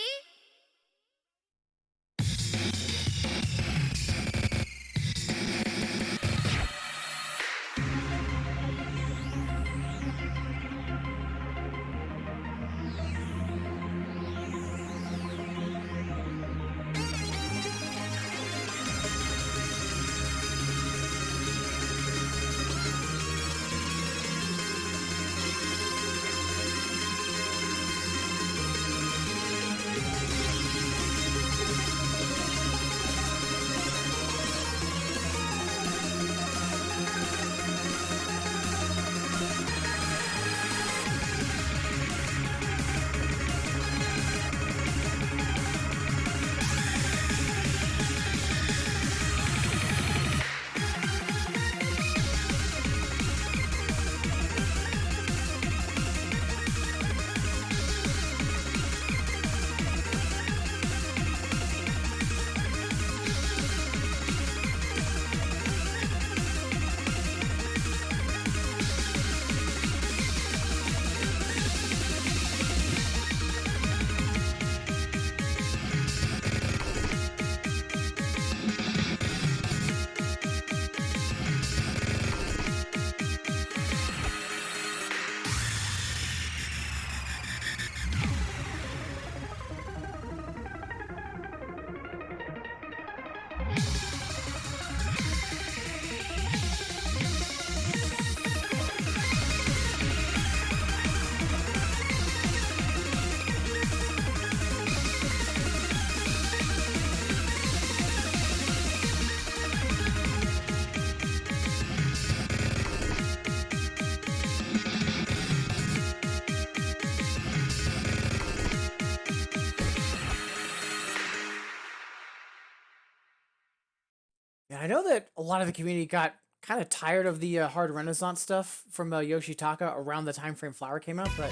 And I know that a lot of the community got kind of tired of the hard Renaissance stuff from Yoshitaka around the time frame Flower came out, but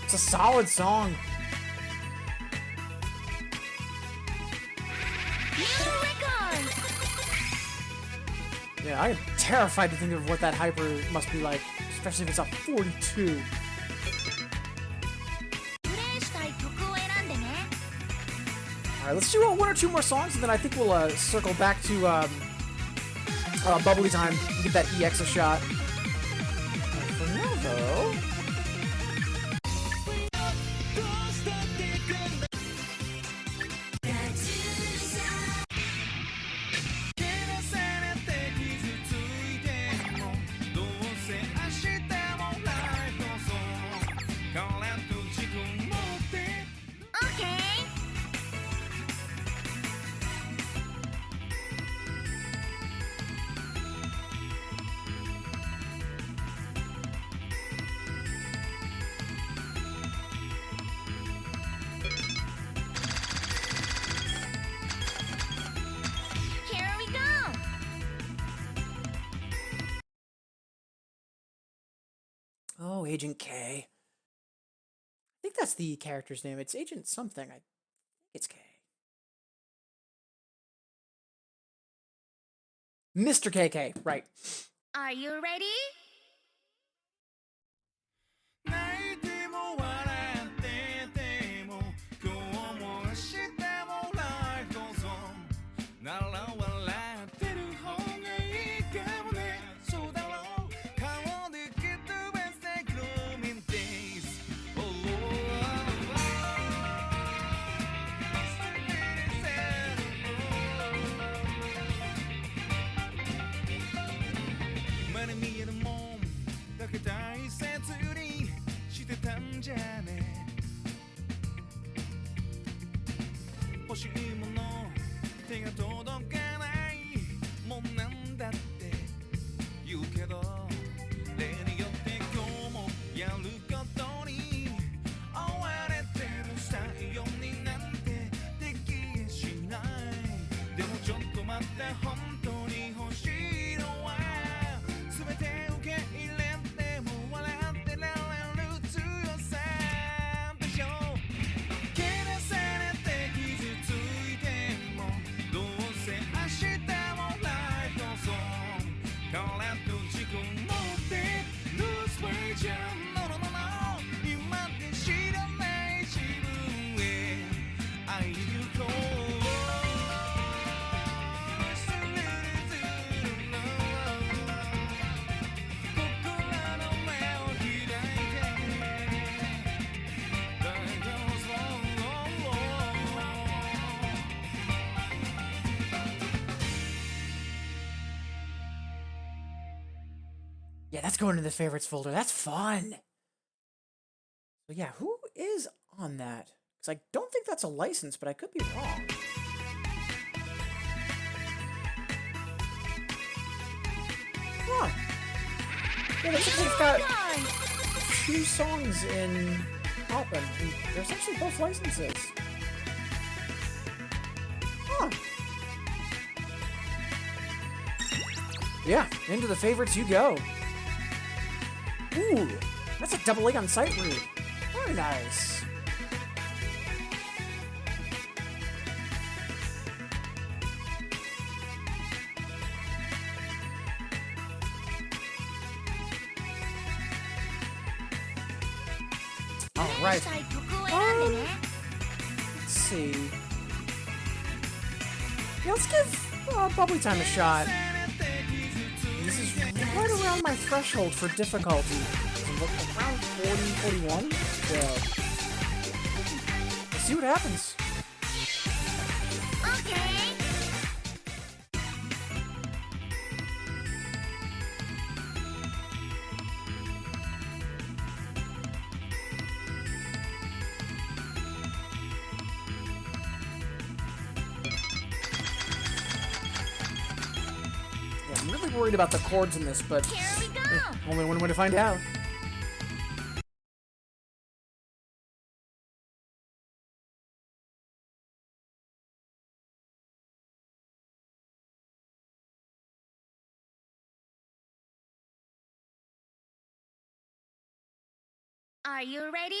it's a solid song. New record. Yeah, I am terrified to think of what that hyper must be like, especially if it's up 42. プレイしたい曲を選んでね。 Alright, let's do 1 or 2 more songs, and then I think we'll circle back to Bubbly Time and give that EX a shot. For now, though... Okay. Oh, Agent K. I think that's the character's name. It's Agent something. I think it's K. Mr. KK, right. Are you ready? 泣いても笑ってても今日も明日も Life goes on なら笑ってる方がいいかもねそうだろう顔できっと best like gloomy days目に見えるもんだけ大切にしてたんじゃね欲しいもの手が届かないもんなんだって言うけど例によって今日もやることに追われてるスタイルになんてできやしないでもちょっと待って本当に欲しいのは全て受け入れても笑ってられる強さでしょけなされて傷ついてもどうせ明日も Life goes on からと自己持って Lose way じゃ No no no no 今って知らない自分へ会いに行こうYeah, that's going to the favorites folder. That's fun. So yeah, who is on that? Because I don't think that's a license, but I could be wrong. Huh. Yeah, they've got 2 songs in Popn, and there's actually both licenses. Huh. Yeah, into the favorites you go. Ooh, that's a double A on sight read. Very nice. All right. したい曲を選んでね Let's see. Yeah, let's give Bubbly Time a shot. This is right around my threshold for difficulty. Around 40, 41. So, let's see what happens. OK Yeah, I'm really worried about the chords in this, but Here we go only one way to find out. Are you ready?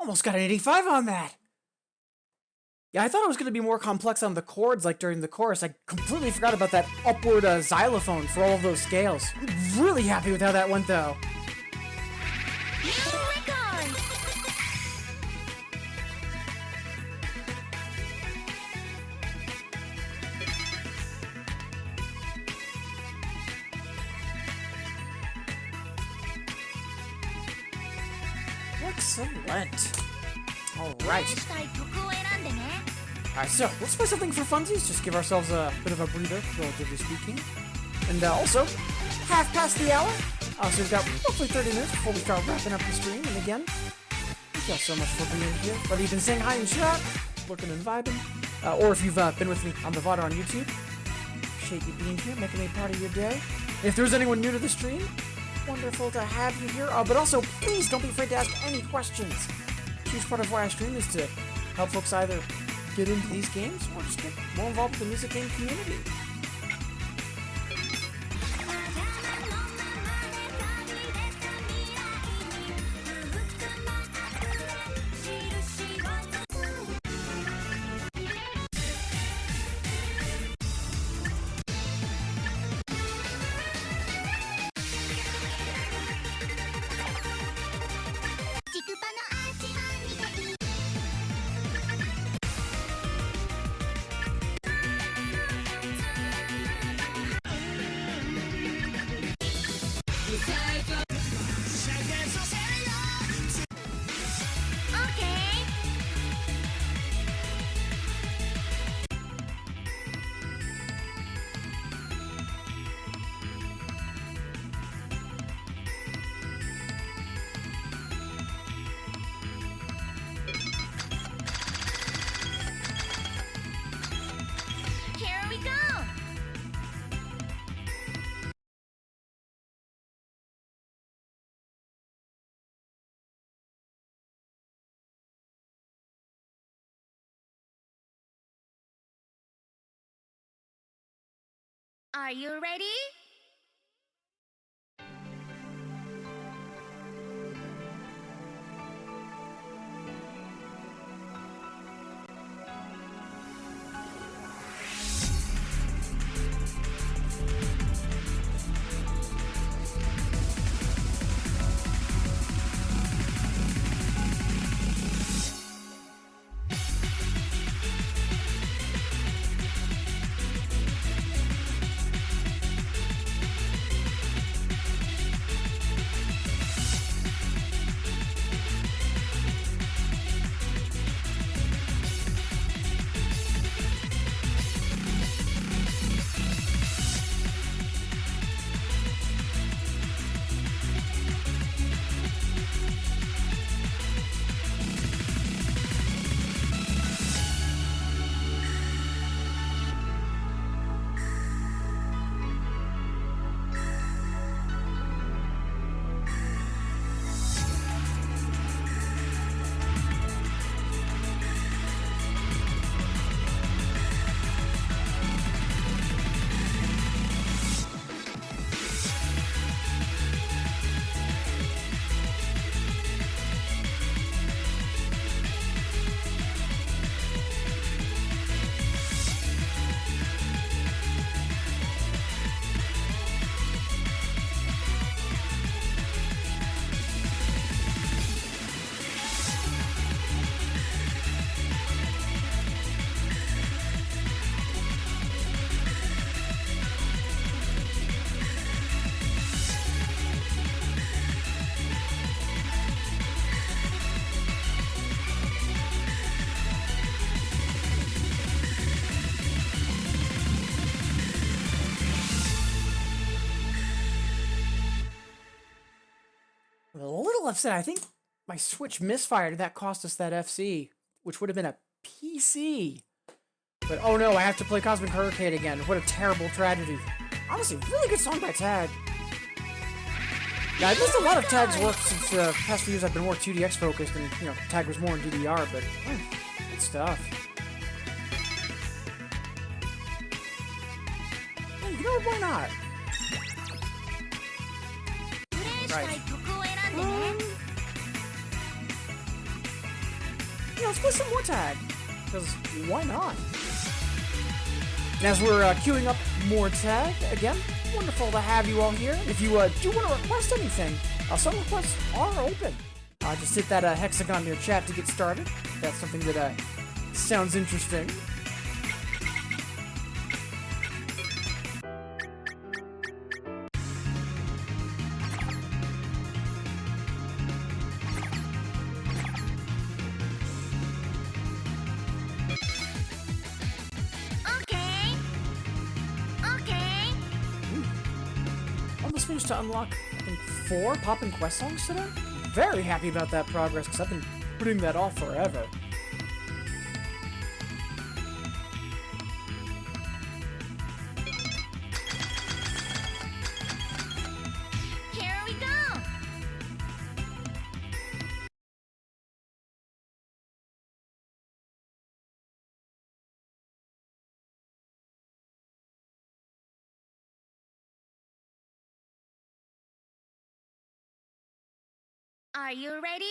Almost got an 85 on that. Yeah, I thought it was going to be more complex on the chords, like during the chorus. I completely forgot about that upward xylophone for all of those scales. I'm really happy with how that went, though. Excellent. Alright. Alright, so let's play something for funsies. Just give ourselves a bit of a breather, relatively speaking. And also, half past the hour. So we've got roughly 30 minutes before we start wrapping up the stream. And again, thank you all so much for being here. Whether you've been saying hi in chat, looking and vibing, or if you've been with me on the VOD on YouTube, appreciate you being here, making me part of your day. And if there's anyone new to the stream, wonderful to have you here. But also, please don't be afraid to ask any questions. A huge part of why I stream is to help folks either get into these games or just get more involved with the music game community. Are you ready? A little upset. I think my Switch misfired. That cost us that FC, which would have been a PC. But oh no, I have to play Cosmic Hurricane again. What a terrible tragedy. Honestly, really good song by Tag. Yeah, I've missed a lot of Tag's work since the past few years. I've been more 2DX focused, and you know, Tag was more in DDR. But good stuff. Hey, you know, why not? Right. let's play some more tag. Because why not? And as we're queuing up more tag, again, wonderful to have you all here. If you do want to request anything, some requests are open. Just hit that hexagon in your chat to get started. That's something that sounds interesting. Almost finished to unlock, I think, 4 Pop'n Quest songs today. Very happy about that progress, because I've been putting that off forever. Here we go! Are you ready?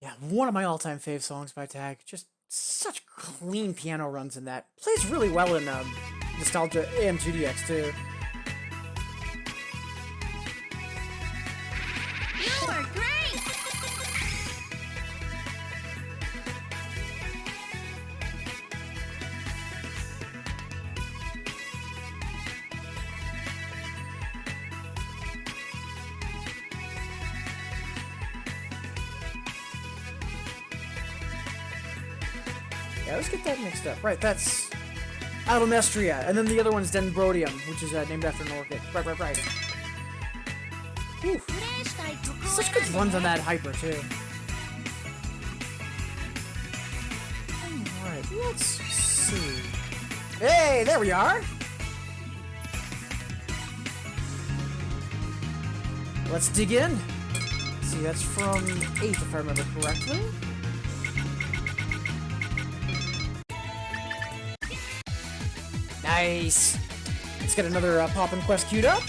Yeah, one of my all-time fave songs by Tag. Just such clean piano runs in that. Plays really well in Nostalgia AM2DX too. You were great! Yeah, let's get that mixed up. Right, that's Aldomestria, and then the other one's Dendrodium, which is named after an orchid. Right. Whew. Such good runs on that hyper, too. Alright, let's see. Hey, there we are! Let's dig in. Let's see, that's from 8, if I remember correctly. Nice! Let's get another Pop'n Quest queued up.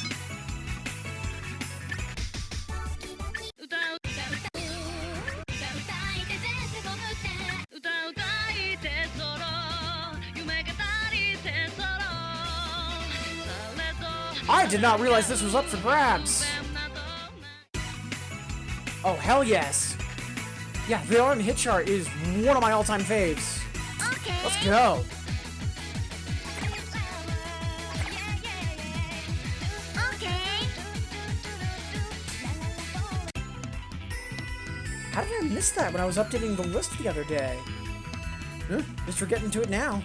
I did not realize this was up for grabs! Oh, hell yes! Yeah, the Art and Hit Chart is one of my all-time faves. Okay. Let's go! Okay. How did I miss that when I was updating the list the other day? Guess we're getting to it now.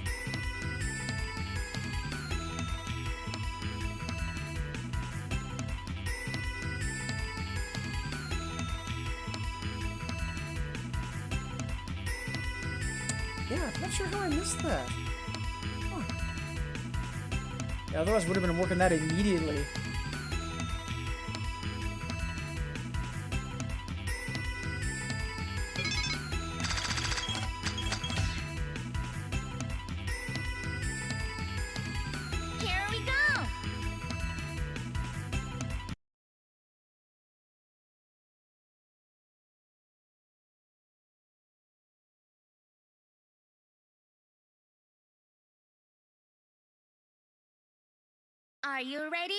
Yeah, I'm not sure how I missed that. Huh. Yeah, otherwise would have been working that immediately. Here we go! Are you ready?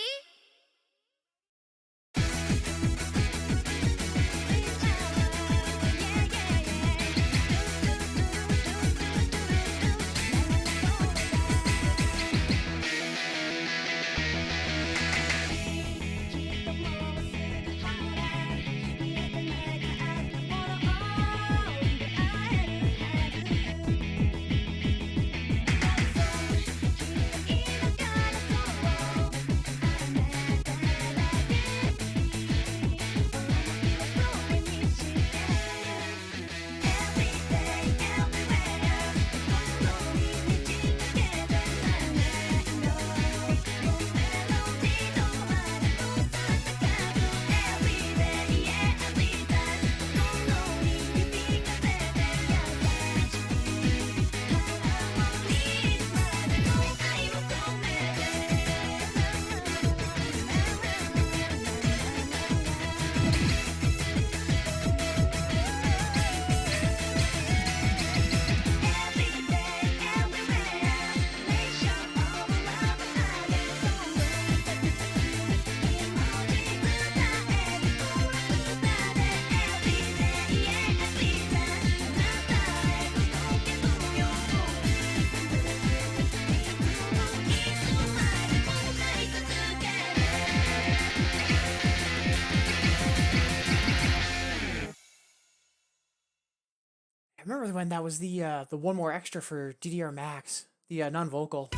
I remember when that was the one more extra for DDR Max, the non-vocal.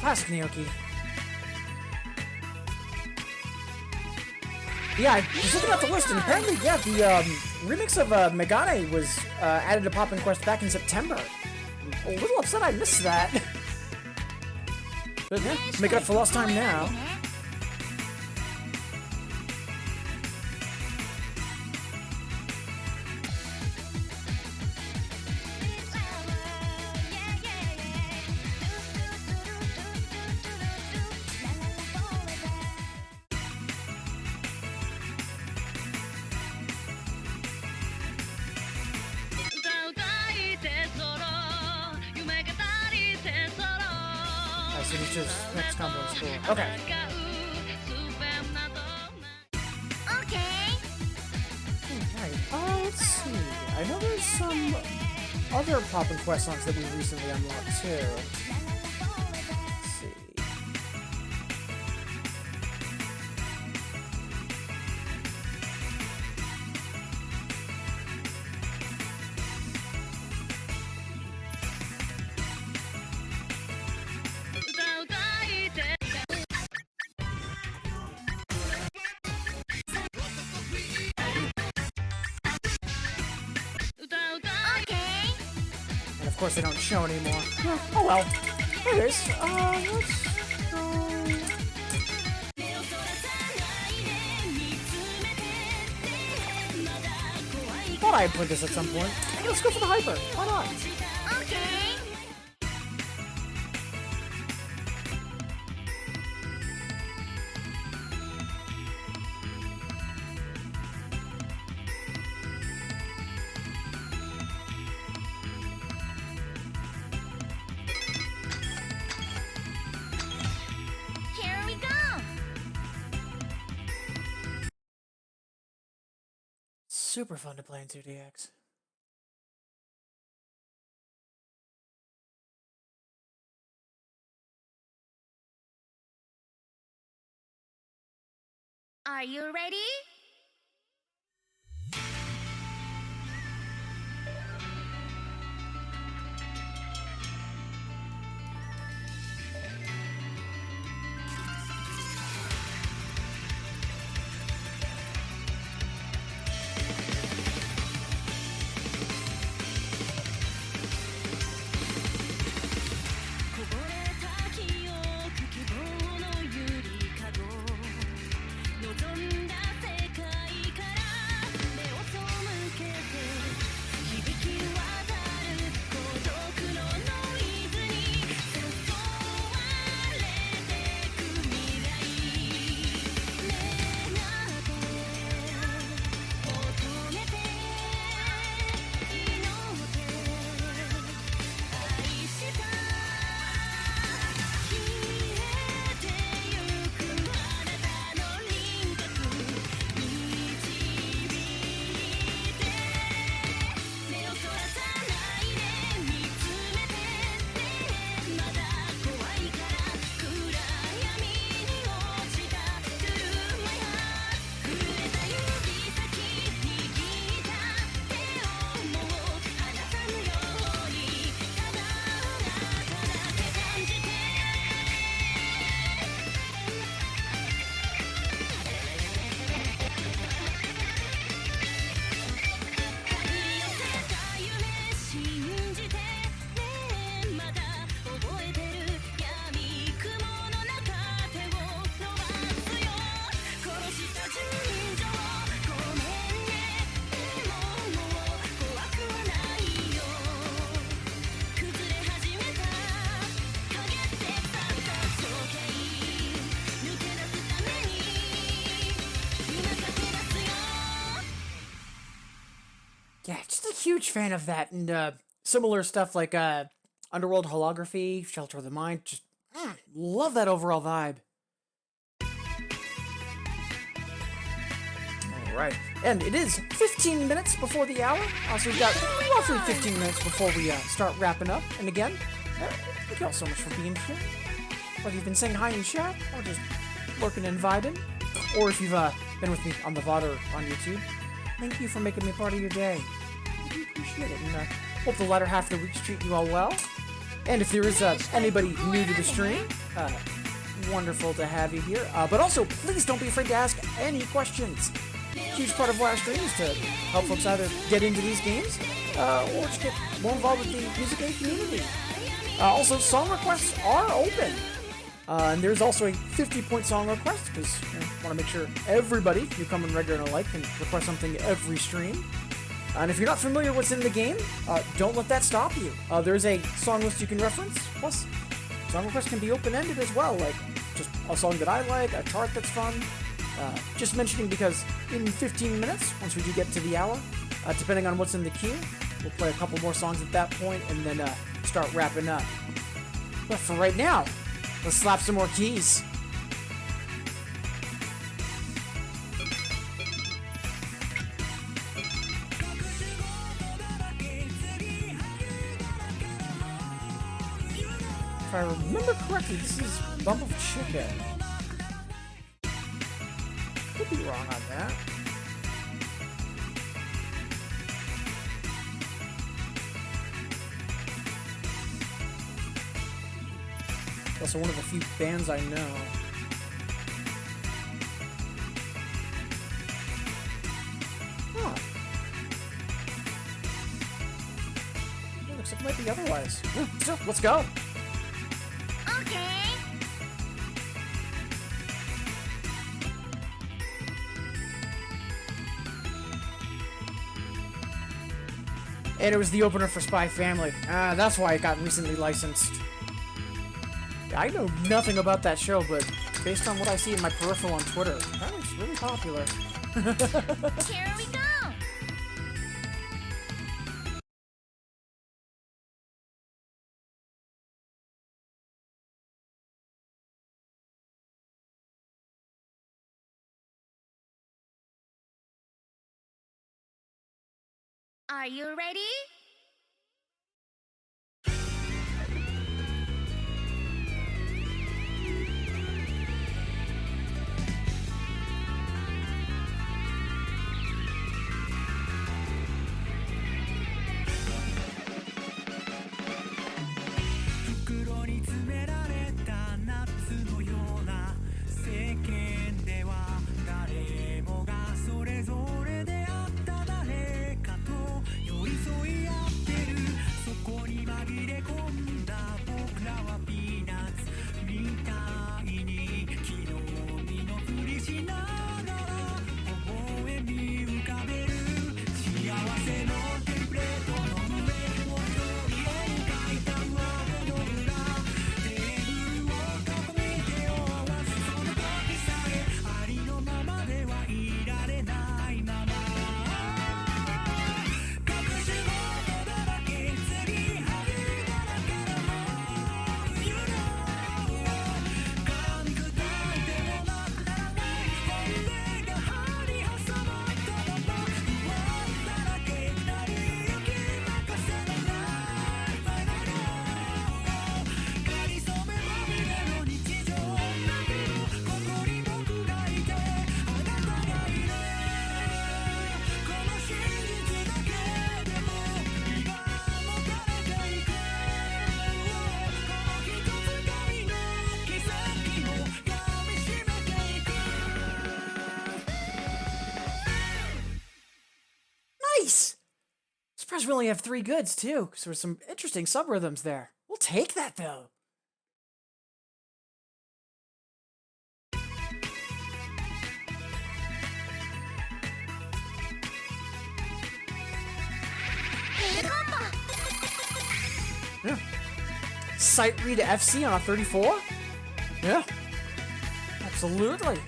Classic Naoki. Yeah, I was looking at the list, and apparently, yeah, the remix of Megane was added to Pop'n Quest back in September. I'm a little upset I missed that. But yeah, make it up for lost time now. So it's just next combo is cool. Okay. Okay! Alright, let's see. I know there's some other Pop'n Quest songs that we recently unlocked too. Let's see. And of course they don't show anymore. Oh well. There it is. Let's thought I'd put this at some point. Let's go for the hyper. Why not? Okay! Here we go! Super fun to play in 2DX. Are you ready? Yeah, just a huge fan of that, and similar stuff like Underworld Holography, Shelter of the Mind. Just love that overall vibe. All right, and it is 15 minutes before the hour, so we've got roughly 15 minutes before we start wrapping up. And again, thank you all so much for being here. Whether you've been saying hi in chat, or just lurking and vibing, or if you've been with me on the VOD or on YouTube, thank you for making me part of your day. I do appreciate it, and hope the latter half of the week's treating you all well. And if there is anybody new to the stream, wonderful to have you here. But also, please don't be afraid to ask any questions. Huge part of why I stream is to help folks either get into these games, or just get more involved with the music game community. Also, song requests are open. And there's also a 50-point song request, because I want to make sure everybody who come in regular and alike can request something every stream. And if you're not familiar with what's in the game, don't let that stop you. There's a song list you can reference, plus song requests can be open-ended as well, like just a song that I like, a chart that's fun. Just mentioning because in 15 minutes, once we do get to the hour, depending on what's in the queue, we'll play a couple more songs at that point and then start wrapping up. But for right now, let's slap some more keys. If I remember correctly, this is Bump of Chicken. Could be wrong on that. Also one of the few bands I know. Huh. It looks like it might be otherwise. So, let's go. Okay. And it was the opener for Spy Family. That's why it got recently licensed. I know nothing about that show, but based on what I see in my peripheral on Twitter, apparently it's really popular. Here we go. Are you ready? Surprised we only have 3 goods, too, because there's some interesting sub-rhythms there. We'll take that, though. Yeah. Sight read FC on a 34? Yeah. Absolutely.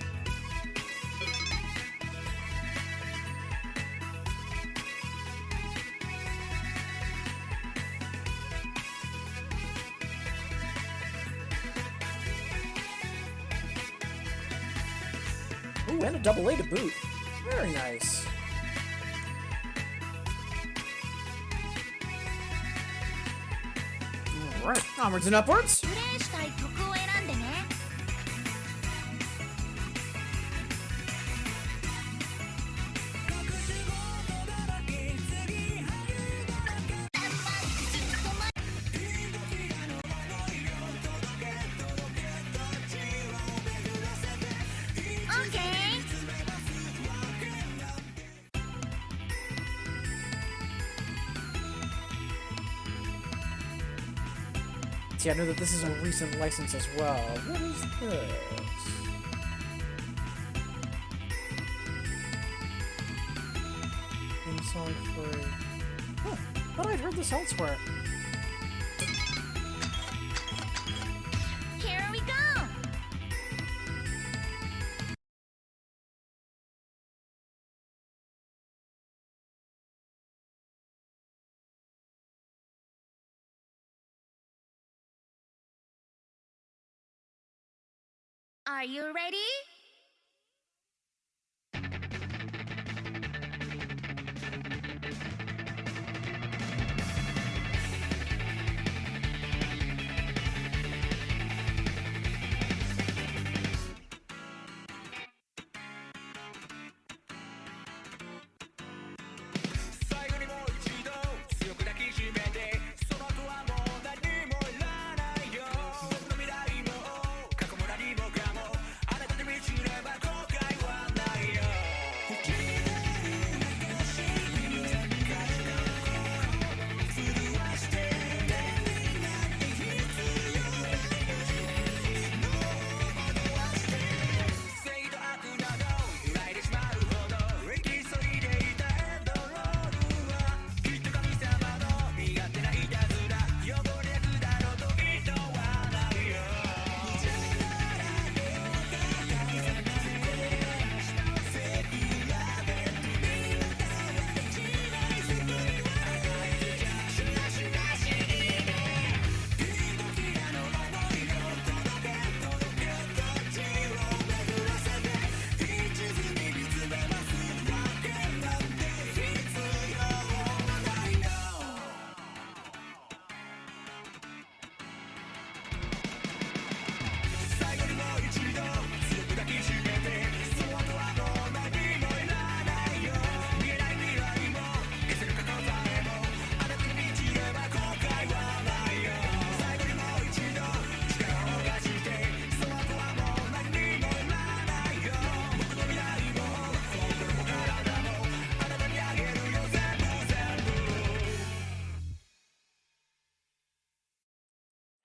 Ooh, and a double A to boot. Very nice. Alright, onwards and upwards. プレイしたい曲を選んでね。オッケー。See, I know that this is a recent license as well. What is this? Theme song free. Huh, thought I'd heard this elsewhere. Here we go. Are you ready?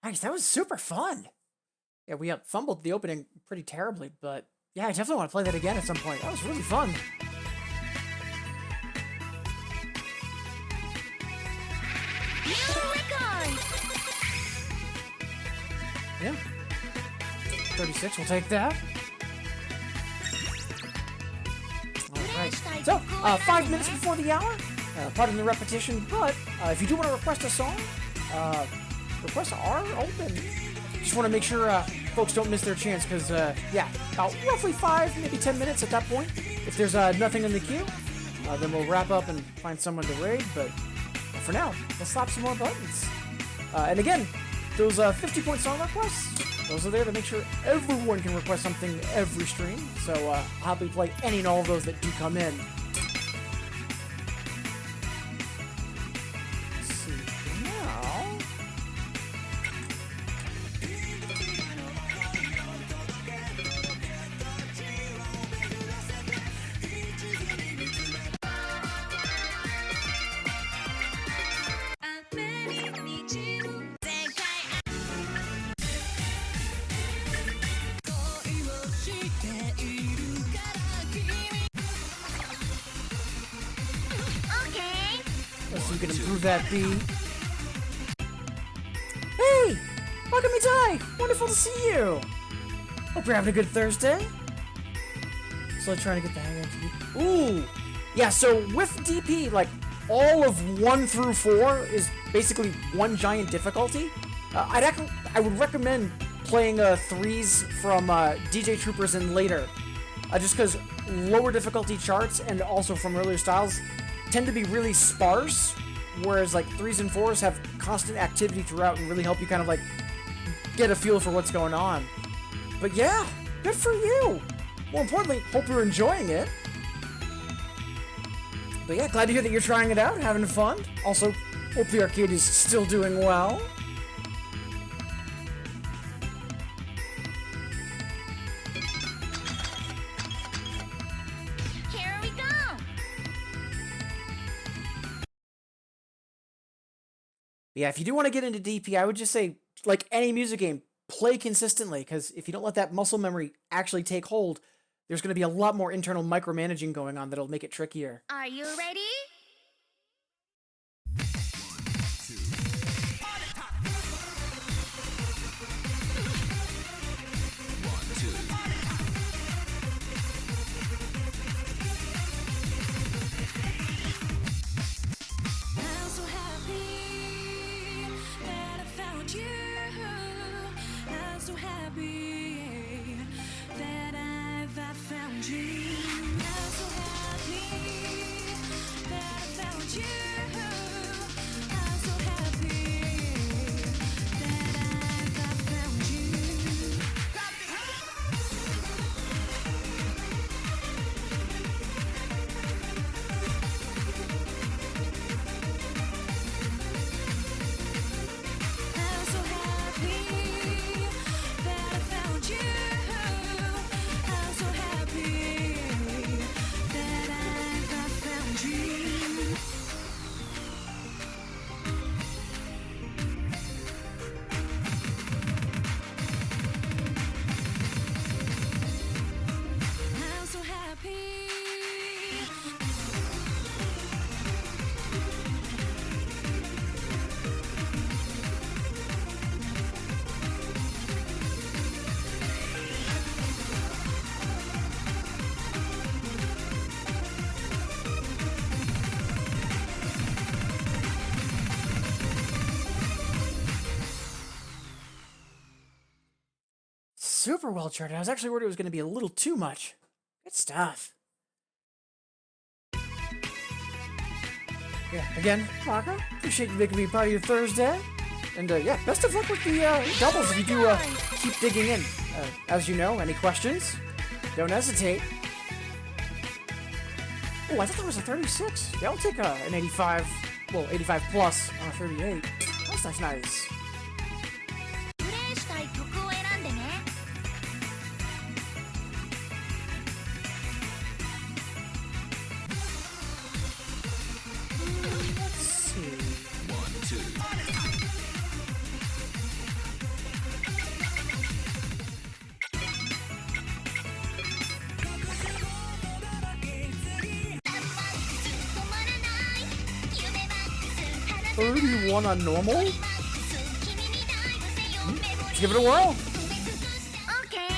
Nice, that was super fun. Yeah, we fumbled the opening pretty terribly, but yeah, I definitely want to play that again at some point. That was really fun. New record. Yeah. 36, we'll take that. Alright, so, 5 minutes before the hour. Pardon the repetition, but if you do want to request a song, requests are open. Just want to make sure folks don't miss their chance, because, yeah, about roughly 5, maybe 10 minutes at that point. If there's nothing in the queue, then we'll wrap up and find someone to raid, but for now, let's slap some more buttons. And again, those 50-point song requests, those are there to make sure everyone can request something every stream, so I'll happily play any and all of those that do come in. Let's see, now... So you can improve that beat. Hey! Welcome Mitai! Wonderful to see you! Hope you're having a good Thursday. Still trying to get the hang of it. Ooh! Yeah, so with DP, like, all of 1 through 4 is basically one giant difficulty. I would recommend playing 3s from DJ Troopers and later. just because lower difficulty charts and also from earlier styles tend to be really sparse, whereas like 3s and 4s have constant activity throughout and really help you kind of like get a feel for what's going on. But yeah, good for you! More importantly, hope you're enjoying it. But yeah, glad to hear that you're trying it out, having fun. Also, hope the arcade is still doing well. Here we go! Yeah, if you do want to get into DP, I would just say, like any music game, play consistently, because if you don't let that muscle memory actually take hold, there's going to be a lot more internal micromanaging going on that'll make it trickier. Are you ready? I'm so happy that I found you. I'm so happy that I found you. I'm so happy that I found you. I'm so happy that I found you. I'm so happy that I found you. I'm so happy that I found you. I'm so happy. Super well charted. I was actually worried it was going to be a little too much. Good stuff. Yeah, again, Marco, appreciate you making me part of your Thursday. And yeah, best of luck with the doubles if you do keep digging in. As you know, any questions, don't hesitate. Oh, I thought that was a 36. Yeah, I'll take an 85, well, 85 plus on a 38. That's nice. プレイしたい曲を選んでね。Let's see. $31 on normal? Let's give it a whirl. Okay.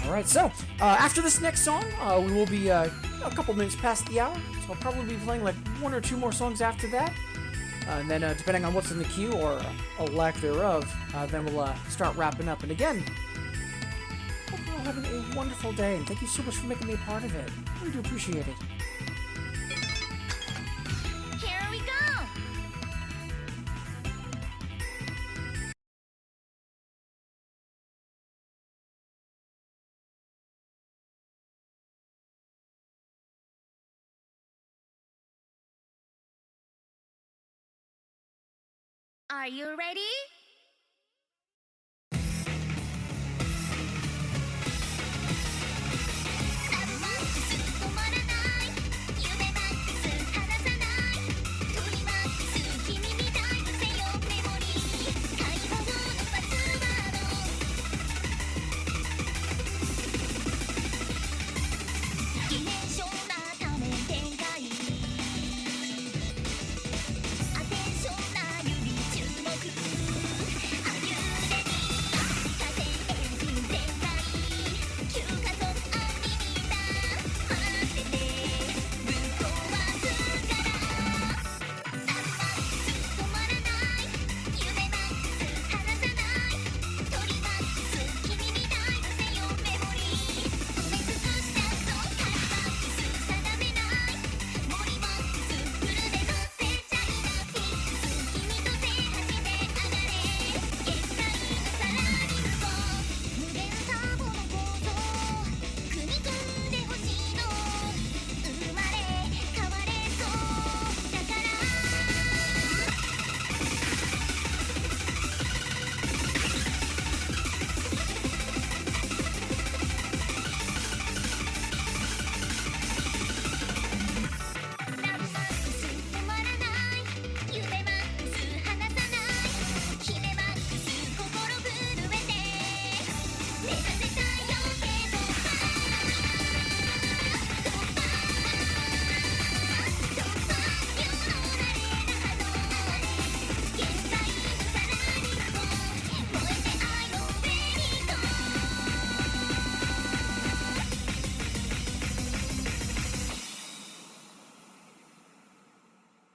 Alright, so, after this next song, we will be a couple minutes past the hour, so I'll probably be playing like 1 or 2 more songs after that. And then, depending on what's in the queue, or a lack thereof, then we'll start wrapping up. And again, hope you're all having a wonderful day, and thank you so much for making me a part of it. I really do appreciate it. Here we go. Are you ready? 「アテンションな指注目」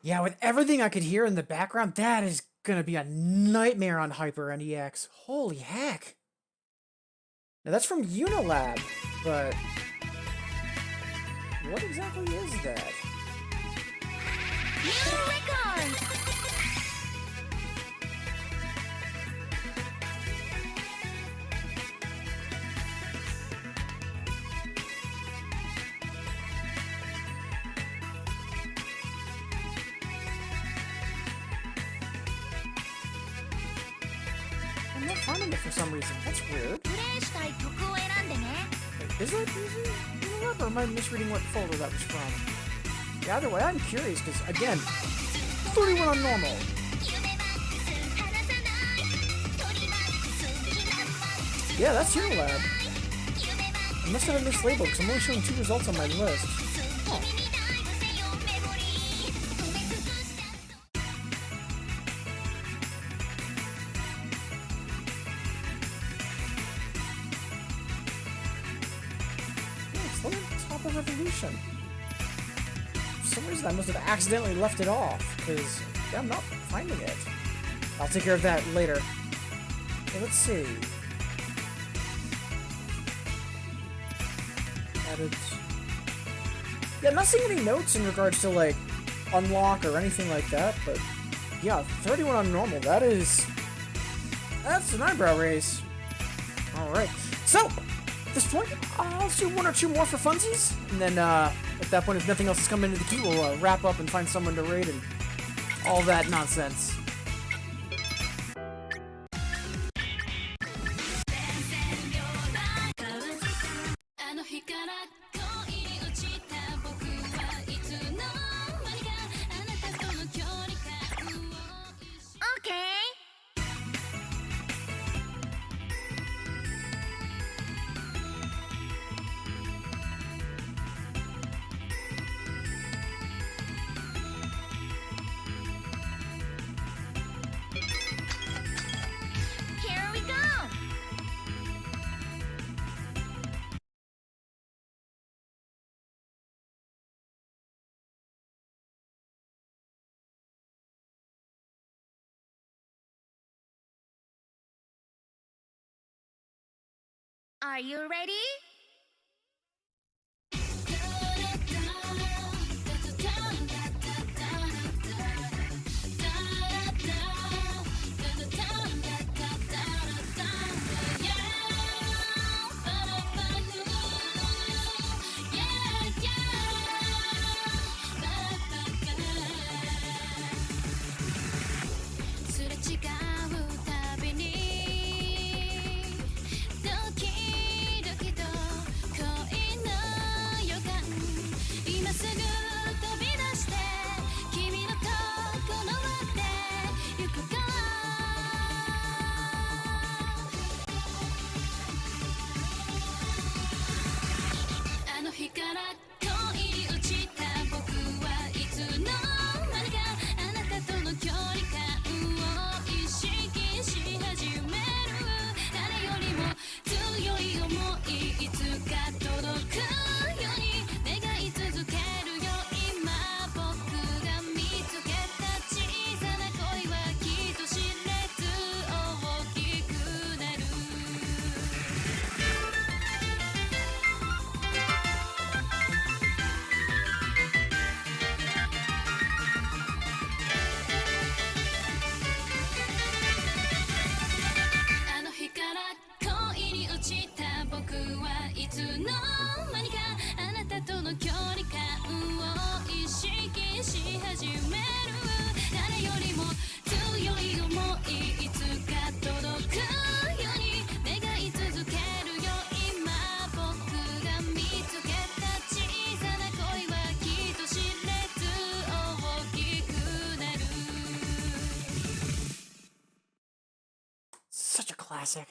Yeah, with everything I could hear in the background, that is gonna be a nightmare on Hyper NEX. Holy heck. Now that's from Unilab, but what exactly is that? New record! I'm not finding it for some reason. That's weird. プレイしたい曲を選んでね。 Wait, is that Unilab, or am I misreading what folder that was from? Yeah, either way, I'm curious, because, again, 31 on normal. 夢マックス離さない鳥マックス好きなマックス Yeah, that's Unilab. 夢マック I must have it mislabeled, because I'm only showing 2 results on my list. ス君にダイブせよメモリー埋め尽くした Yeah, it's the top of Revolution. For some reason, I must have accidentally left it off, because yeah, I'm not finding it. I'll take care of that later. Okay, let's see. Added. Yeah, I'm not seeing any notes in regards to, like, unlock or anything like that, but yeah, 31 on normal, that's an eyebrow raise. Alright, so, at this point, I'll do 1 or 2 more for funsies, and then, at that point, if nothing else has come into the queue, we'll wrap up and find someone to raid and all that nonsense. あの日から恋に落ちた僕はいつの間にかあなたとの距離感を意識 OK Here we go! Are you ready? Such a classic.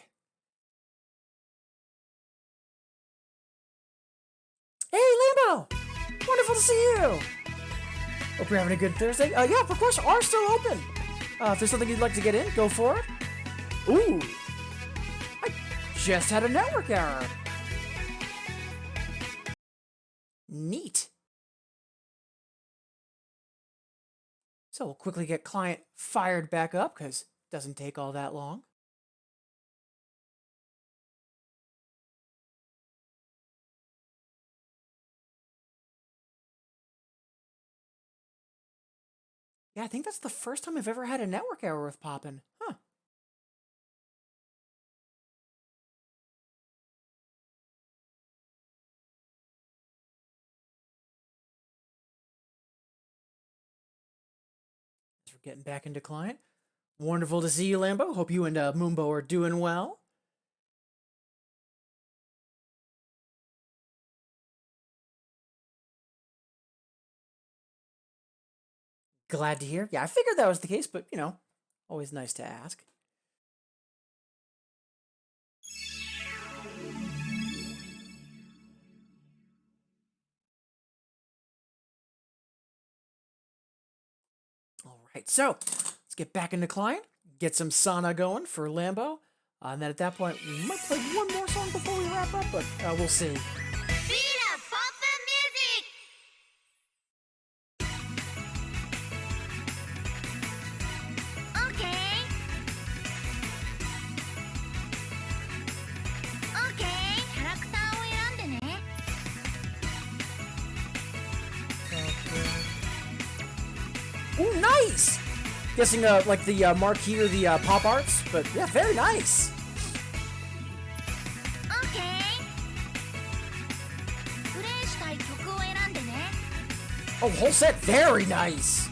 Hey, Lambo! Wonderful to see you! Hope you're having a good Thursday. Yeah, requests are still open. If there's something you'd like to get in, go for it. Ooh! I just had a network error. Neat. So we'll quickly get client fired back up because it doesn't take all that long. Yeah, I think that's the first time I've ever had a network error with Popn. Huh. As we're getting back into client. Wonderful to see you, Lambo. Hope you and Moombo are doing well. Glad to hear. Yeah, I figured that was the case, but, always nice to ask. All right, so let's get back into client, get some sauna going for Lambo, and then at that point, we might play one more song before we wrap up, but we'll see. Ooh, nice! Guessing like the marquee or the pop arts, but yeah, very nice. Oh, whole set, very nice.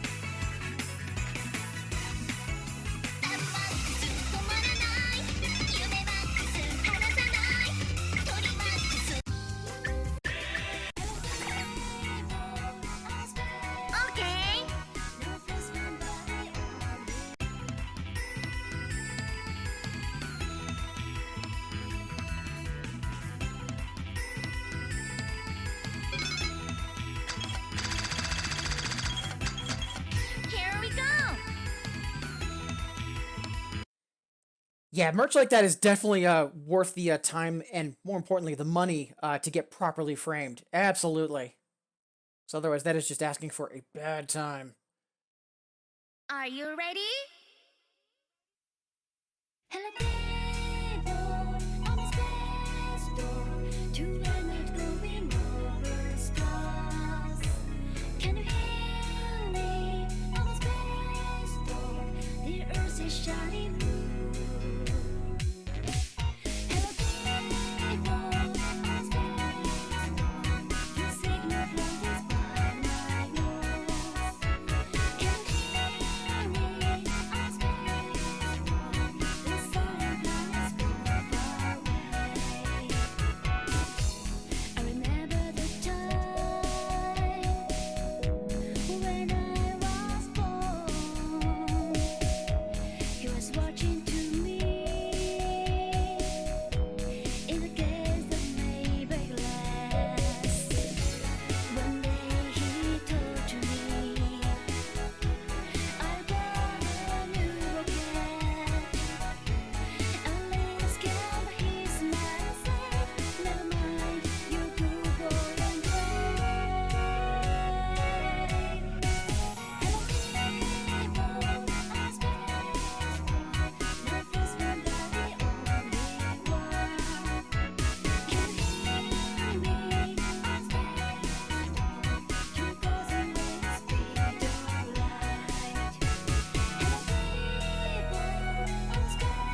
Yeah, merch like that is definitely worth the time and, more importantly, the money to get properly framed. Absolutely. So otherwise, that is just asking for a bad time. Are you ready? Hello table on the space door, two planets going over the stars. Can you hear me on the space door? The earth is shining blue. Hello table on the space door, your signal flows by my nose. Can you hear me on the space door? The silent planets go far away. I remember the time when I was born. He was watching to me in the gaze that made by glass. One day he told to me, I got a new bouquet. A little scared, but he smiled and said, never mind, you could go and play. Hello table on space door, the first one but the only one. Can you hear me on space door? Two goes away the speed of light. Hello table on space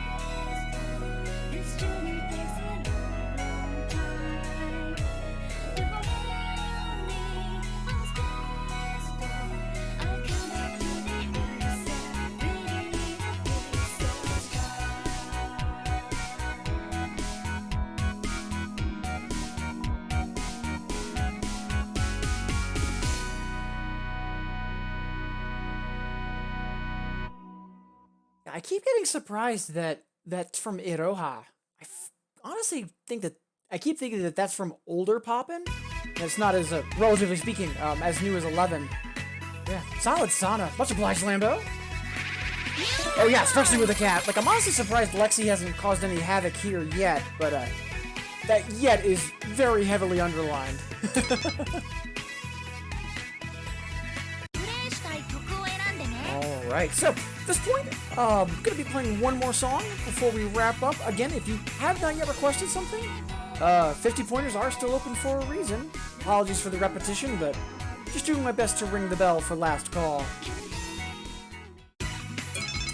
door, this journey takes a long, long time. Never leave me on space door. I'll come back to the earth and breathe the peace of sky. I keep getting surprised that that's from Iroha. Honestly think that I keep thinking that that's from older Pop'n. It's not as relatively speaking as new as 11. Yeah, solid sauna. Much obliged, Lambo. Oh yeah, especially with a cat. Like, I'm honestly surprised Lexi hasn't caused any havoc here yet, but that yet is very heavily underlined. プレイしたい曲を選んでね right, so at this point, I'm gonna be playing one more song before we wrap up. Again, if you have not yet requested something, 50 pointers are still open for a reason. Apologies for the repetition, but just doing my best to ring the bell for last call.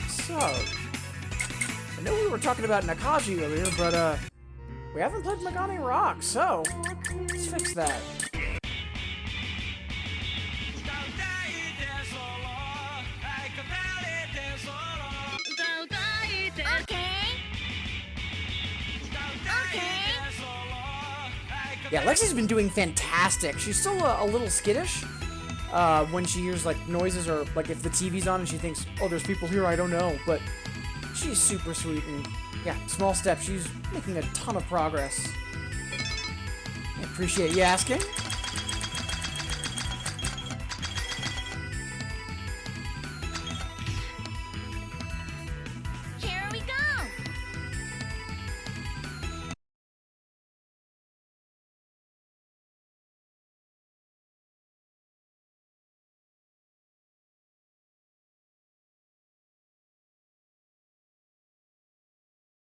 So, I know we were talking about Nakaji earlier, but we haven't played Megane Rock, so let's fix that. Yeah, Lexi's been doing fantastic. She's still a little skittish when she hears like noises or like if the TV's on and she thinks, oh, there's people here I don't know. But she's super sweet and yeah, small steps. She's making a ton of progress. I appreciate you asking. Here we go!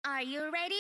Are you ready?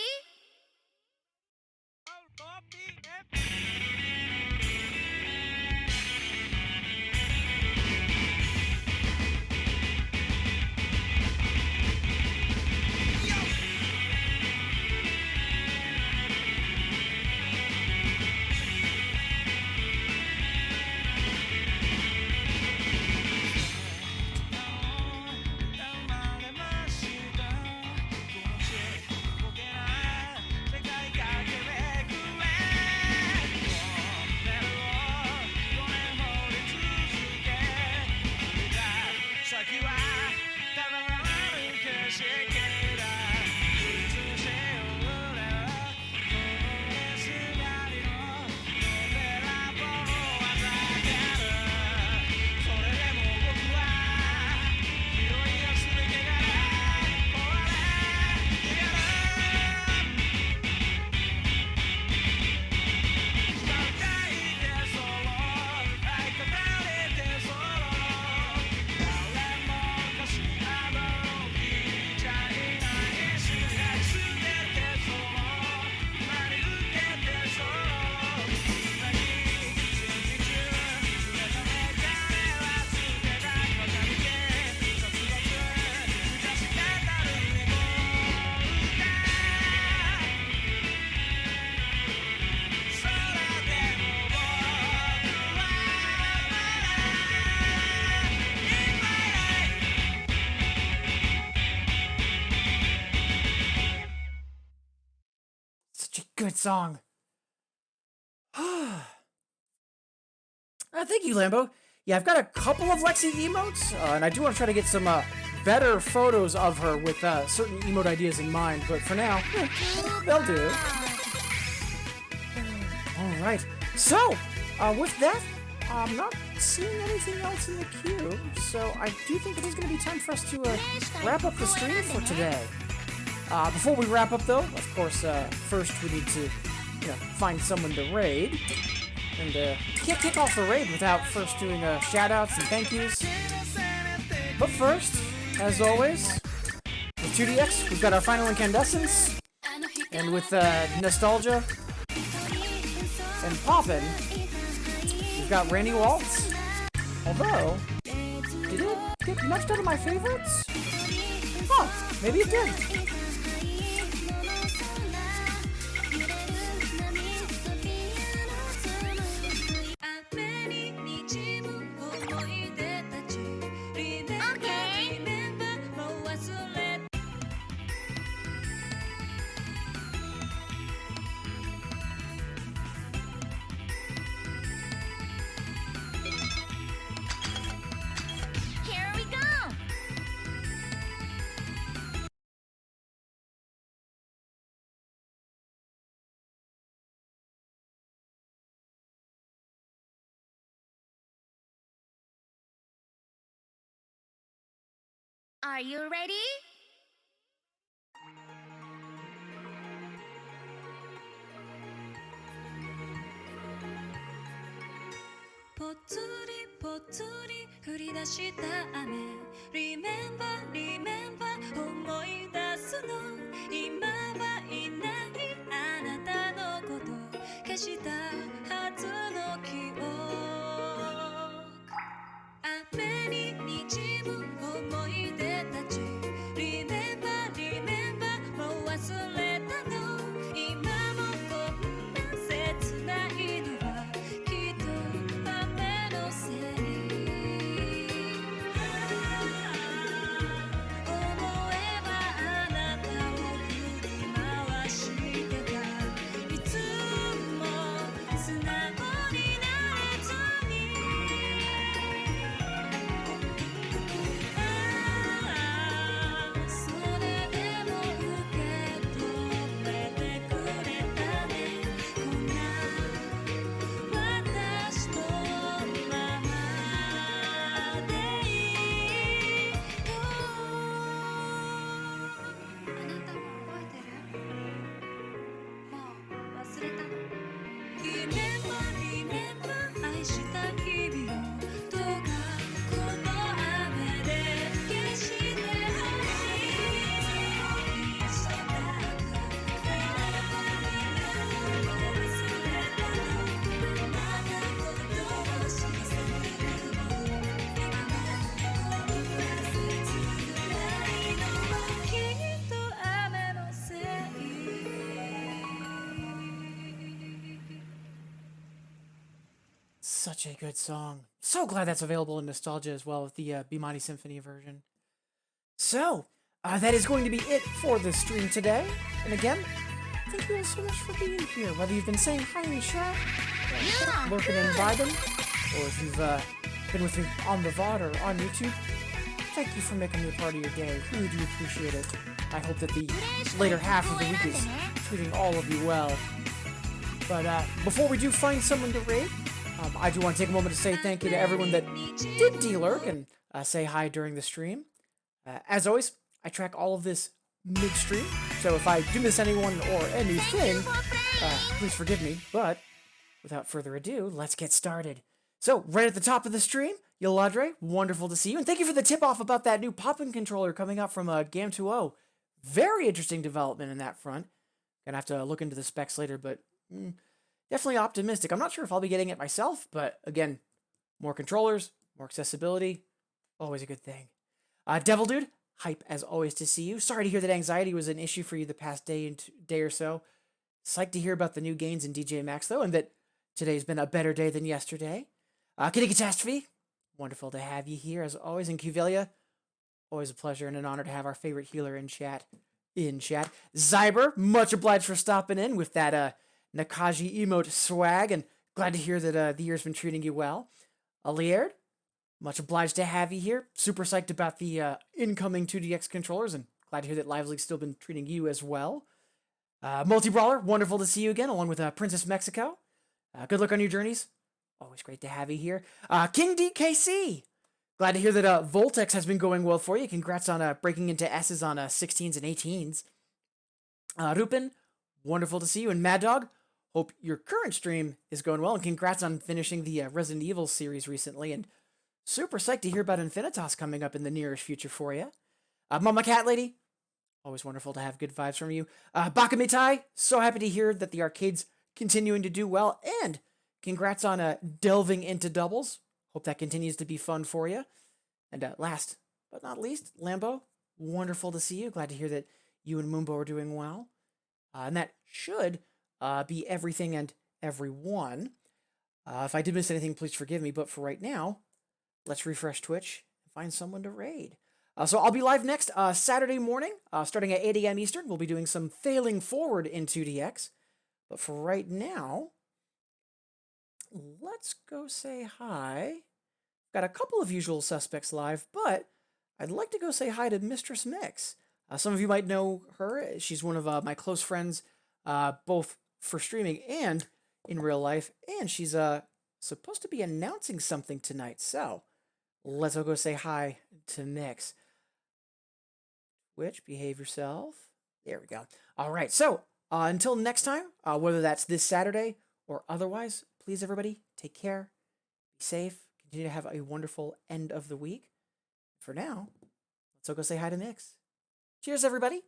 Such a good song. Thank you, Lambo. Yeah, I've got a couple of Lexi emotes, and I do want to try to get some better photos of her with certain emote ideas in mind, but for now, they'll do. Alright, so, with that, I'm not seeing anything else in the queue, so I do think it is going to be time for us to wrap up the stream for today. Before we wrap up, though, of course, first we need to, find someone to raid. And can't kick off the raid without first doing shout-outs and thank yous. But first, as always, with 2DX, we've got our final incandescence. And with Nostalgia and Popn, we've got Randy Waltz. Although, did it get much out of my favorites? Huh, maybe it did. Here we go! Are you ready?ぽつりぽぽつり降り出した雨 Remember, remember 思い出すの今はいないあなたのこと消したはずの記憶雨に滲む思い出たち Remember, remember もう忘れたの今もこんな切ないのはきっと雨のせい思えばあなたを振り回してたいつも素直になれずにそれでも受け止めてくれたねこんな私のままでいいよあなたも覚えてるもう忘れたの Remember, remember 愛した日々をどうかこの雨で消してほしいしたく忘れたのあなたのことを信じてるの今もこんな切ないのはきっと雨のせい Such a good song. So glad that's available in Nostalgia as well with the Bimani Symphony version. So, that is going to be it for the stream today. And again, thank you all so much for being here. Whether you've been saying hi in chat, or lurking and vibing, or if you've been with me on the VOD or on YouTube, thank you for making me a part of your day. Really do appreciate it. I hope that the later half of the week is treating all of you well. But before we do find someone to raid, I do want to take a moment to say thank you to everyone that did de-lurk and say hi during the stream. As always, I track all of this midstream, so if I do miss anyone or anything, please forgive me. But without further ado, let's get started. So, right at the top of the stream, Yoladre, wonderful to see you, and thank you for the tip-off about that new popn controller coming out from GAM 2.0. Very interesting development in that front. Gonna have to look into the specs later, but definitely optimistic. I'm not sure if I'll be getting it myself, but again, more controllers, more accessibility, always a good thing. Devil Dude, hype as always to see you. Sorry to hear that anxiety was an issue for you the past day or so. Psyched to hear about the new gains in DJ Max though, and that today's been a better day than yesterday. Kitty Catastrophe, wonderful to have you here as always. And Cuvelia, always a pleasure and an honor to have our favorite healer in chat. Zyber, much obliged for stopping in with that Nakaji emote swag, and glad to hear that the year's been treating you well. Alierd, much obliged to have you here. Super psyched about the incoming 2DX controllers, and glad to hear that Lively's still been treating you as well. Multi-Brawler, wonderful to see you again, along with Princess Mexico. Good luck on your journeys. Always great to have you here. King DKC, glad to hear that Voltex has been going well for you. Congrats on breaking into S's on 16s and 18s. Rupin, wonderful to see you. And Mad Dog, hope your current stream is going well, and congrats on finishing the Resident Evil series recently, and super psyched to hear about Infinitas coming up in the nearest future for you. Mama Cat Lady, always wonderful to have good vibes from you. Bakamitai, so happy to hear that the arcade's continuing to do well, and congrats on delving into doubles. Hope that continues to be fun for you. And last but not least, Lambo, wonderful to see you. Glad to hear that you and Moombo are doing well. And that should be everything and everyone. If I did miss anything, please forgive me. But for right now, let's refresh Twitch and find someone to raid. So I'll be live next Saturday morning, starting at 8 a.m. Eastern. We'll be doing some failing forward in 2DX. But for right now, let's go say hi. Got a couple of usual suspects live, but I'd like to go say hi to Mistress Mix. Some of you might know her. She's one of my close friends, both for streaming and in real life. And she's supposed to be announcing something tonight. So let's all go say hi to Mix. Twitch, behave yourself. There we go. All right. So until next time, whether that's this Saturday or otherwise, please, everybody, take care, be safe, Continue to have a wonderful end of the week. For now, let's all go say hi to Nix. Cheers, everybody.